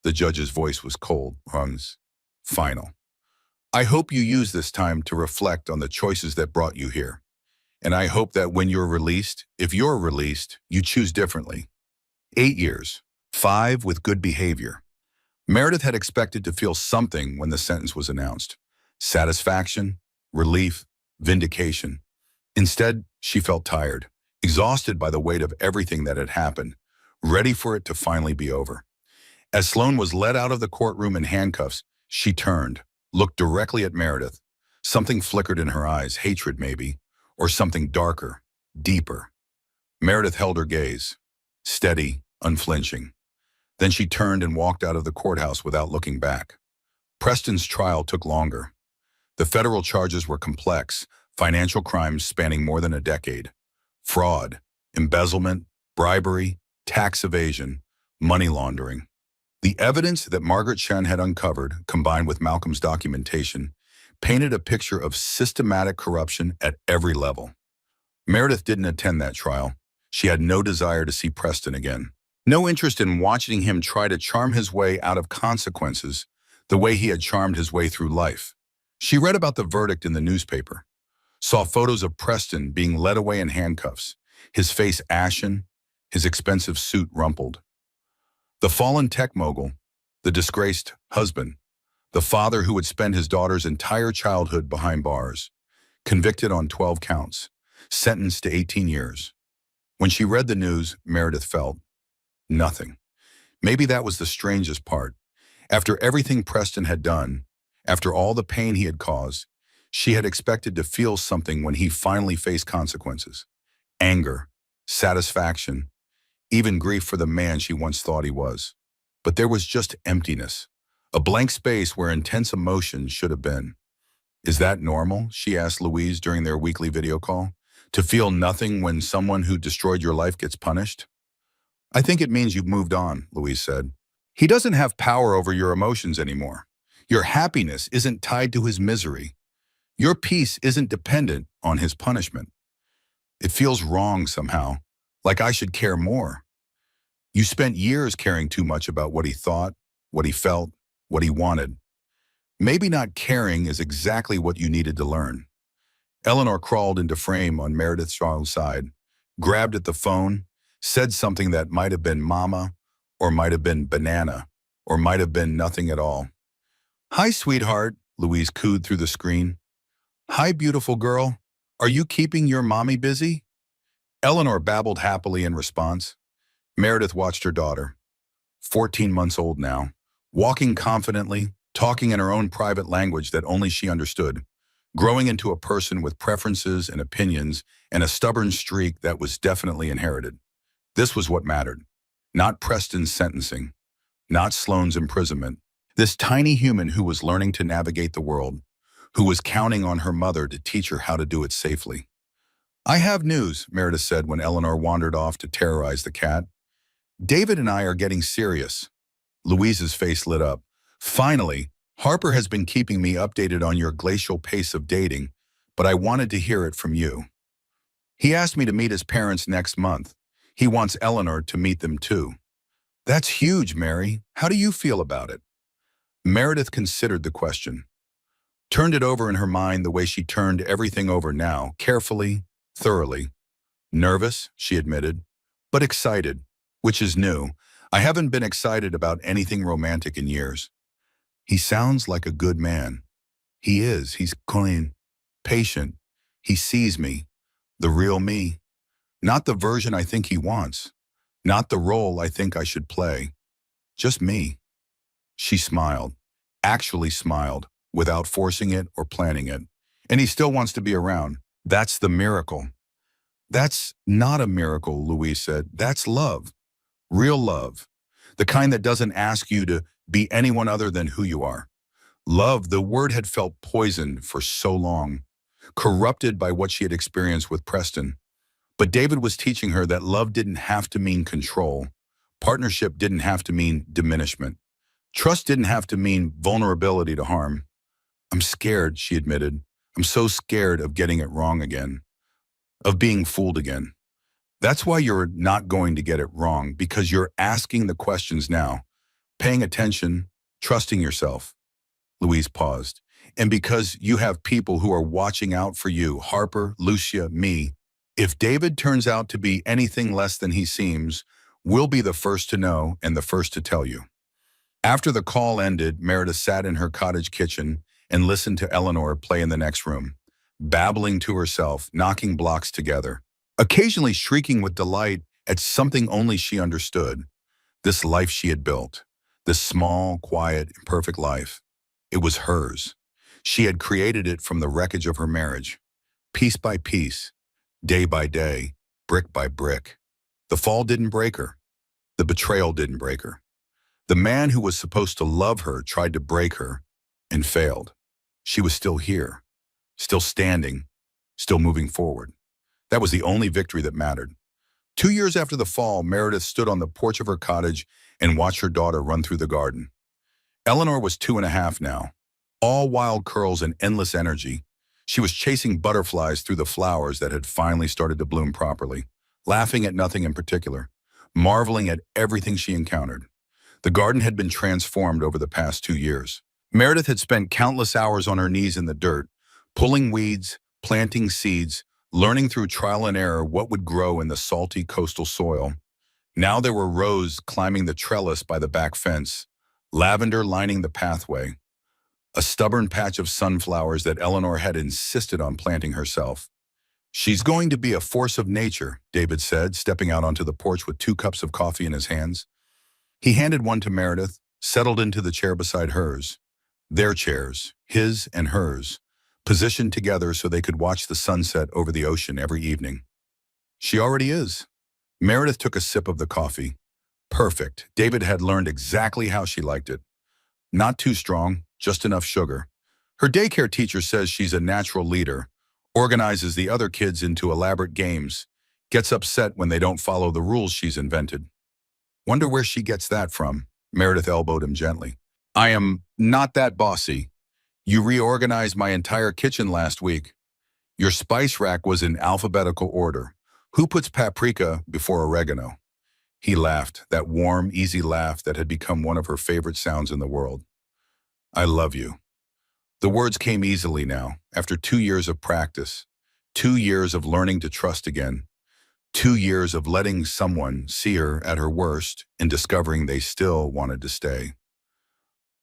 A: The judge's voice was cold, Hungs. Final. I hope you use this time to reflect on the choices that brought you here. And I hope that when you're released, if you're released, you choose differently. 8 years. 5 with good behavior. Meredith had expected to feel something when the sentence was announced. Satisfaction, relief, vindication. Instead, she felt tired, exhausted by the weight of everything that had happened, ready for it to finally be over. As Sloane was led out of the courtroom in handcuffs, she turned, looked directly at Meredith. Something flickered in her eyes, hatred maybe, or something darker, deeper. Meredith held her gaze, steady, unflinching. Then she turned and walked out of the courthouse without looking back. Preston's trial took longer. The federal charges were complex, financial crimes spanning more than a decade. Fraud, embezzlement, bribery, tax evasion, money laundering. The evidence that Margaret Shen had uncovered, combined with Malcolm's documentation, painted a picture of systematic corruption at every level. Meredith didn't attend that trial. She had no desire to see Preston again. No interest in watching him try to charm his way out of consequences the way he had charmed his way through life. She read about the verdict in the newspaper, saw photos of Preston being led away in handcuffs, his face ashen, his expensive suit rumpled. The fallen tech mogul, the disgraced husband, the father who would spend his daughter's entire childhood behind bars, convicted on 12 counts, sentenced to 18 years. When she read the news, Meredith felt nothing. Maybe that was the strangest part. After everything Preston had done, after all the pain he had caused, she had expected to feel something when he finally faced consequences. Anger, satisfaction, even grief for the man she once thought he was. But there was just emptiness, a blank space where intense emotion should have been. Is that normal? She asked Louise during their weekly video call. To feel nothing when someone who destroyed your life gets punished? I think it means you've moved on, Louise said. He doesn't have power over your emotions anymore. Your happiness isn't tied to his misery. Your peace isn't dependent on his punishment. It feels wrong somehow, like I should care more. You spent years caring too much about what he thought, what he felt, what he wanted. Maybe not caring is exactly what you needed to learn. Eleanor crawled into frame on Meredith's side, grabbed at the phone, said something that might have been mama, or might have been banana, or might have been nothing at all. Hi, sweetheart, Louise cooed through the screen. Hi, beautiful girl. Are you keeping your mommy busy? Eleanor babbled happily in response. Meredith watched her daughter, 14 months old now, walking confidently, talking in her own private language that only she understood, growing into a person with preferences and opinions and a stubborn streak that was definitely inherited. This was what mattered. Not Preston's sentencing, not Sloane's imprisonment. This tiny human who was learning to navigate the world, who was counting on her mother to teach her how to do it safely. I have news, Meredith said when Eleanor wandered off to terrorize the cat. David and I are getting serious. Louise's face lit up. Finally, Harper has been keeping me updated on your glacial pace of dating, but I wanted to hear it from you. He asked me to meet his parents next month. He wants Eleanor to meet them too. That's huge, Mary. How do you feel about it? Meredith considered the question, turned it over in her mind the way she turned everything over now, carefully, thoroughly. Nervous, she admitted, but excited, which is new. I haven't been excited about anything romantic in years. He sounds like a good man. He is. He's clean, patient. He sees me, the real me. Not the version I think he wants. Not the role I think I should play. Just me. She smiled, actually smiled, without forcing it or planning it. And he still wants to be around. That's the miracle. That's not a miracle, Louise said. That's love. Real love. The kind that doesn't ask you to be anyone other than who you are. Love, the word had felt poisoned for so long, corrupted by what she had experienced with Preston. But David was teaching her that love didn't have to mean control. Partnership didn't have to mean diminishment. Trust didn't have to mean vulnerability to harm. I'm scared, she admitted. I'm so scared of getting it wrong again, of being fooled again. That's why you're not going to get it wrong, because you're asking the questions now, paying attention, trusting yourself. Louise paused. And because you have people who are watching out for you, Harper, Lucia, me. If David turns out to be anything less than he seems, we'll be the first to know and the first to tell you. After the call ended, Meredith sat in her cottage kitchen and listened to Eleanor play in the next room, babbling to herself, knocking blocks together, occasionally shrieking with delight at something only she understood. This life she had built, this small, quiet, imperfect life. It was hers. She had created it from the wreckage of her marriage, piece by piece, day by day, brick by brick. The fall didn't break her. The betrayal didn't break her. The man who was supposed to love her tried to break her and failed. She was still here, still standing, still moving forward. That was the only victory that mattered. 2 years after the fall, Meredith stood on the porch of her cottage and watched her daughter run through the garden. Eleanor was 2.5 now, all wild curls and endless energy. She was chasing butterflies through the flowers that had finally started to bloom properly, laughing at nothing in particular, marveling at everything she encountered. The garden had been transformed over the past 2 years. Meredith had spent countless hours on her knees in the dirt, pulling weeds, planting seeds, learning through trial and error what would grow in the salty coastal soil. Now there were rows climbing the trellis by the back fence, lavender lining the pathway, a stubborn patch of sunflowers that Eleanor had insisted on planting herself. "She's going to be a force of nature," David said, stepping out onto the porch with 2 cups of coffee in his hands. He handed one to Meredith, settled into the chair beside hers. Their chairs, his and hers, positioned together so they could watch the sunset over the ocean every evening. "She already is." Meredith took a sip of the coffee. Perfect. David had learned exactly how she liked it. Not too strong, just enough sugar. Her daycare teacher says she's a natural leader, organizes the other kids into elaborate games, gets upset when they don't follow the rules she's invented. "Wonder where she gets that from." Meredith elbowed him gently. "I am not that bossy. You reorganized my entire kitchen last week. Your spice rack was in alphabetical order. Who puts paprika before oregano?" He laughed, that warm, easy laugh that had become one of her favorite sounds in the world. "I love you." The words came easily now, after 2 years of practice, 2 years of learning to trust again, 2 years of letting someone see her at her worst and discovering they still wanted to stay.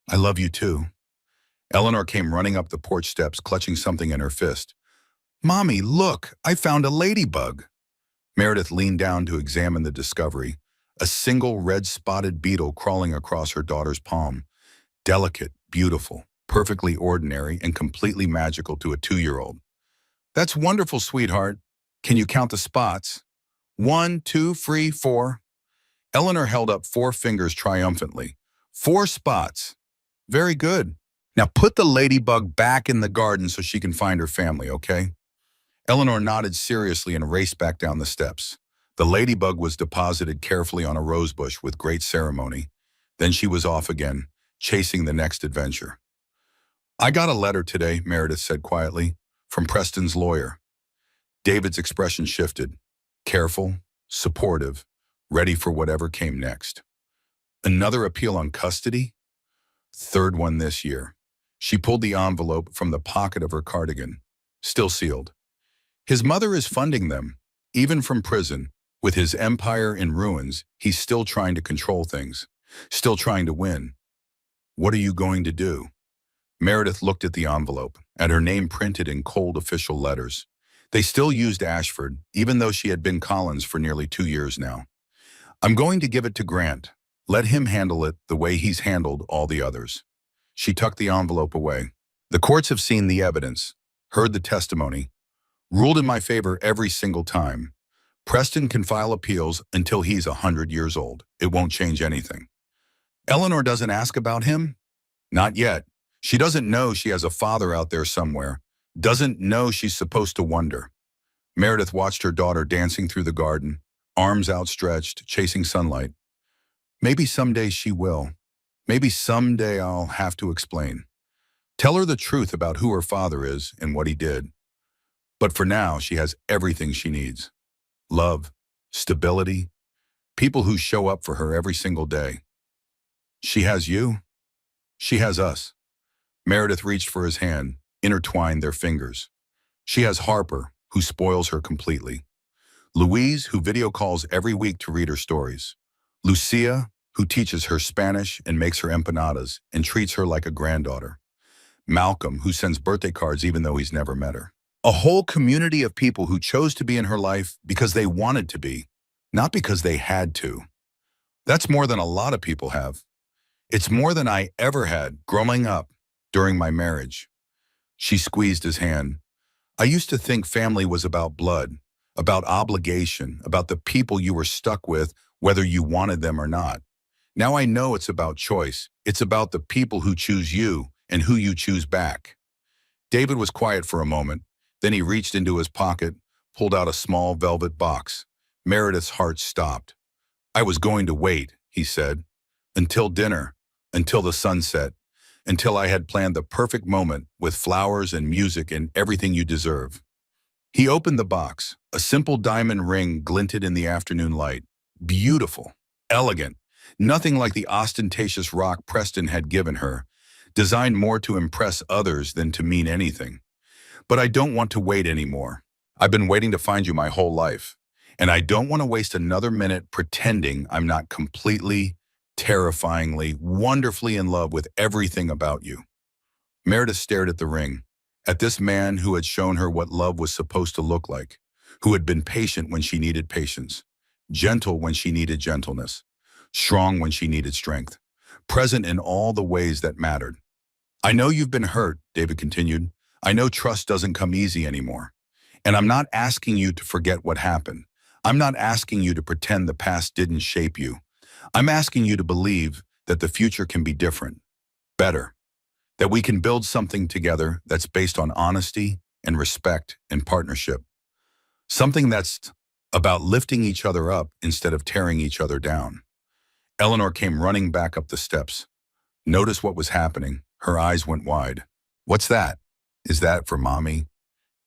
A: "I love you too." Eleanor came running up the porch steps, clutching something in her fist. "Mommy, look, I found a ladybug." Meredith leaned down to examine the discovery, a single red-spotted beetle crawling across her daughter's palm. Delicate, beautiful, perfectly ordinary, and completely magical to a 2-year-old. "That's wonderful, sweetheart. Can you count the spots?" 1, 2, 3, 4. Eleanor held up 4 fingers triumphantly. 4 spots. "Very good. Now put the ladybug back in the garden so she can find her family, okay?" Eleanor nodded seriously and raced back down the steps. The ladybug was deposited carefully on a rosebush with great ceremony. Then she was off again, chasing the next adventure. "I got a letter today," Meredith said quietly, "from Preston's lawyer." David's expression shifted. Careful, supportive, ready for whatever came next. "Another appeal on custody?" "Third one this year." She pulled the envelope from the pocket of her cardigan, still sealed. "His mother is funding them, even from prison. With his empire in ruins, he's still trying to control things, still trying to win. What are you going to do?" Meredith looked at the envelope, at her name printed in cold official letters. They still used Ashford, even though she had been Collins for nearly 2 years now. "I'm going to give it to Grant. Let him handle it the way he's handled all the others." She tucked the envelope away. "The courts have seen the evidence, heard the testimony, ruled in my favor every single time. Preston can file appeals until he's 100 years old. It won't change anything." "Eleanor doesn't ask about him?" "Not yet. She doesn't know she has a father out there somewhere. Doesn't know she's supposed to wonder." Meredith watched her daughter dancing through the garden, arms outstretched, chasing sunlight. "Maybe someday she will. Maybe someday I'll have to explain. Tell her the truth about who her father is and what he did. But for now, she has everything she needs. Love, stability, people who show up for her every single day. She has you. She has us. Meredith reached for his hand, intertwined their fingers. She has Harper, who spoils her completely. Louise, who video calls every week to read her stories. Lucia, who teaches her Spanish and makes her empanadas and treats her like a granddaughter. Malcolm, who sends birthday cards even though he's never met her. A whole community of people who chose to be in her life because they wanted to be, not because they had to. That's more than a lot of people have. It's more than I ever had growing up during my marriage. She squeezed his hand. I used to think family was about blood, about obligation, about the people you were stuck with, whether you wanted them or not. Now I know it's about choice. It's about the people who choose you and who you choose back. David was quiet for a moment. Then he reached into his pocket, pulled out a small velvet box. Meredith's heart stopped. I was going to wait, he said, until dinner, until the sunset, until I had planned the perfect moment with flowers and music and everything you deserve. He opened the box. A simple diamond ring glinted in the afternoon light. Beautiful, elegant, nothing like the ostentatious rock Preston had given her, designed more to impress others than to mean anything. But I don't want to wait anymore. I've been waiting to find you my whole life, and I don't want to waste another minute pretending I'm not completely, terrifyingly, wonderfully in love with everything about you. Meredith stared at the ring, at this man who had shown her what love was supposed to look like, who had been patient when she needed patience, gentle when she needed gentleness, strong when she needed strength, present in all the ways that mattered. I know you've been hurt, David continued. I know trust doesn't come easy anymore. And I'm not asking you to forget what happened. I'm not asking you to pretend the past didn't shape you. I'm asking you to believe that the future can be different, better, that we can build something together that's based on honesty and respect and partnership. Something that's about lifting each other up instead of tearing each other down. Eleanor came running back up the steps. Noticed what was happening. Her eyes went wide. What's that? Is that for Mommy?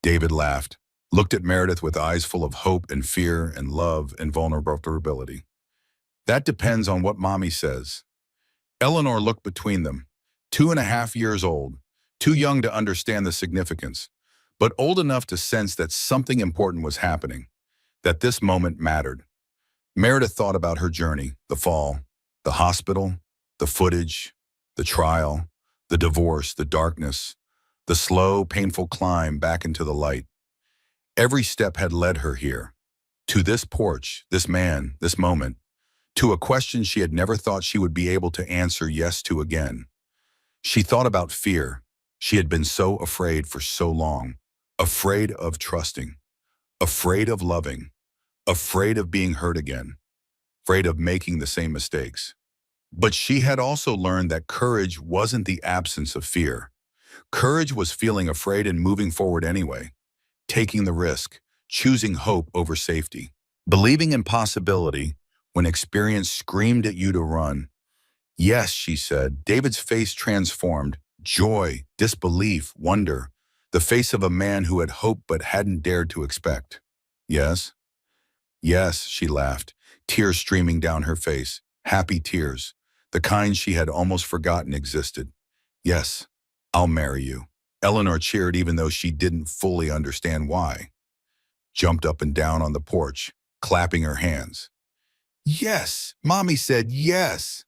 A: David laughed, looked at Meredith with eyes full of hope and fear and love and vulnerability. That depends on what Mommy says. Eleanor looked between them, 2.5 years old, too young to understand the significance, but old enough to sense that something important was happening, that this moment mattered. Meredith thought about her journey, the fall, the hospital, the footage, the trial, the divorce, the darkness, the slow, painful climb back into the light. Every step had led her here, to this porch, this man, this moment, to a question she had never thought she would be able to answer yes to again. She thought about fear. She had been so afraid for so long, afraid of trusting, afraid of loving, afraid of being hurt again, afraid of making the same mistakes. But she had also learned that courage wasn't the absence of fear. Courage was feeling afraid and moving forward anyway, taking the risk, choosing hope over safety, believing in possibility when experience screamed at you to run. Yes, she said. David's face transformed. Joy, disbelief, wonder. The face of a man who had hoped but hadn't dared to expect. Yes? Yes, she laughed, tears streaming down her face. Happy tears, the kind she had almost forgotten existed. Yes, I'll marry you. Eleanor cheered even though she didn't fully understand why. Jumped up and down on the porch, clapping her hands. Yes, Mommy said yes.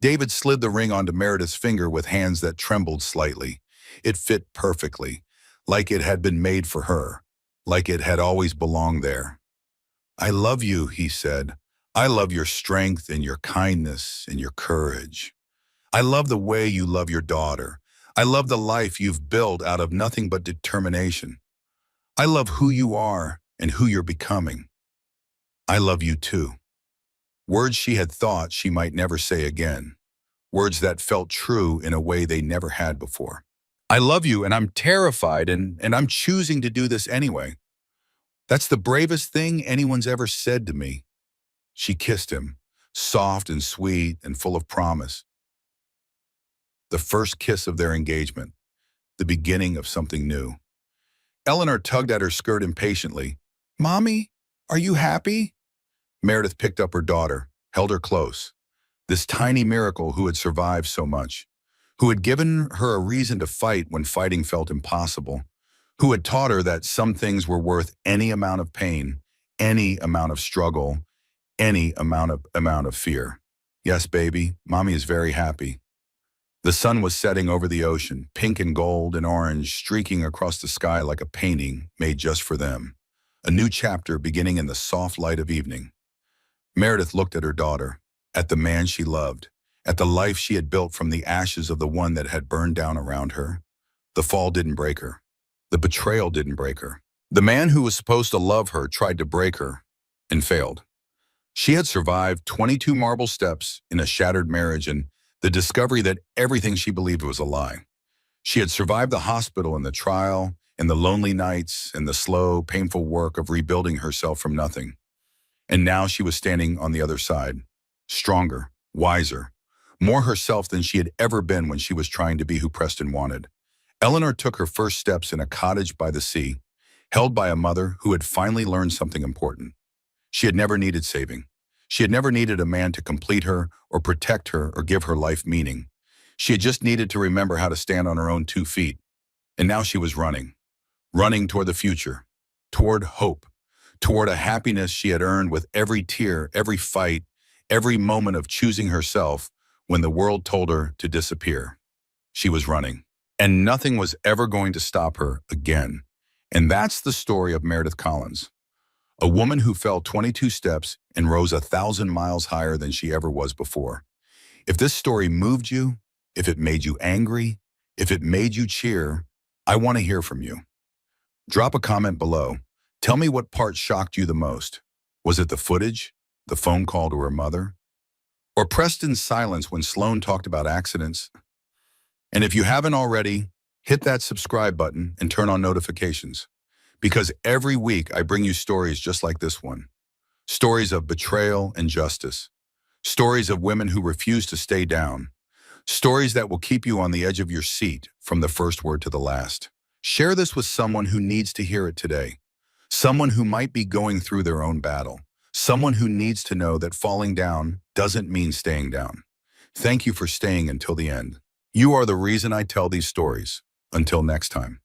A: David slid the ring onto Meredith's finger with hands that trembled slightly. It fit perfectly, like it had been made for her, like it had always belonged there. I love you, he said. I love your strength and your kindness and your courage. I love the way you love your daughter. I love the life you've built out of nothing but determination. I love who you are and who you're becoming. I love you too. Words she had thought she might never say again. Words that felt true in a way they never had before. I love you and I'm terrified and I'm choosing to do this anyway. That's the bravest thing anyone's ever said to me. She kissed him, soft and sweet and full of promise. The first kiss of their engagement. the beginning of something new. Eleanor tugged at her skirt impatiently. "Mommy, are you happy?" Meredith picked up her daughter, held her close. This tiny miracle who had survived so much, who had given her a reason to fight when fighting felt impossible, who had taught her that some things were worth any amount of pain, any amount of struggle, any amount of fear. "Yes, baby, Mommy is very happy." The sun was setting over the ocean, pink and gold and orange streaking across the sky like a painting made just for them. A new chapter beginning in the soft light of evening. Meredith looked at her daughter, at the man she loved, at the life she had built from the ashes of the one that had burned down around her. The fall didn't break her. The betrayal didn't break her. The man who was supposed to love her tried to break her and failed. She had survived 22 marble steps in a shattered marriage and the discovery that everything she believed was a lie. She had survived the hospital and the trial, and the lonely nights, and the slow, painful work of rebuilding herself from nothing. And now she was standing on the other side, stronger, wiser, more herself than she had ever been when she was trying to be who Preston wanted. Eleanor took her first steps in a cottage by the sea, held by a mother who had finally learned something important. She had never needed saving. She had never needed a man to complete her or protect her or give her life meaning. She had just needed to remember how to stand on her own 2 feet. And now she was running toward the future, toward hope, toward a happiness she had earned with every tear, every fight, every moment of choosing herself when the world told her to disappear. She was running, and nothing was ever going to stop her again. And that's the story of Meredith Collins. A woman who fell 22 steps and rose 1,000 miles higher than she ever was before. If this story moved you, if it made you angry, if it made you cheer, I want to hear from you. Drop a comment below. Tell me what part shocked you the most. Was it the footage, the phone call to her mother, or Preston's silence when Sloane talked about accidents? And if you haven't already, hit that subscribe button and turn on notifications. Because every week I bring you stories just like this one. Stories of betrayal and justice. Stories of women who refuse to stay down. Stories that will keep you on the edge of your seat from the first word to the last. Share this with someone who needs to hear it today. Someone who might be going through their own battle. Someone who needs to know that falling down doesn't mean staying down. Thank you for staying until the end. You are the reason I tell these stories. Until next time.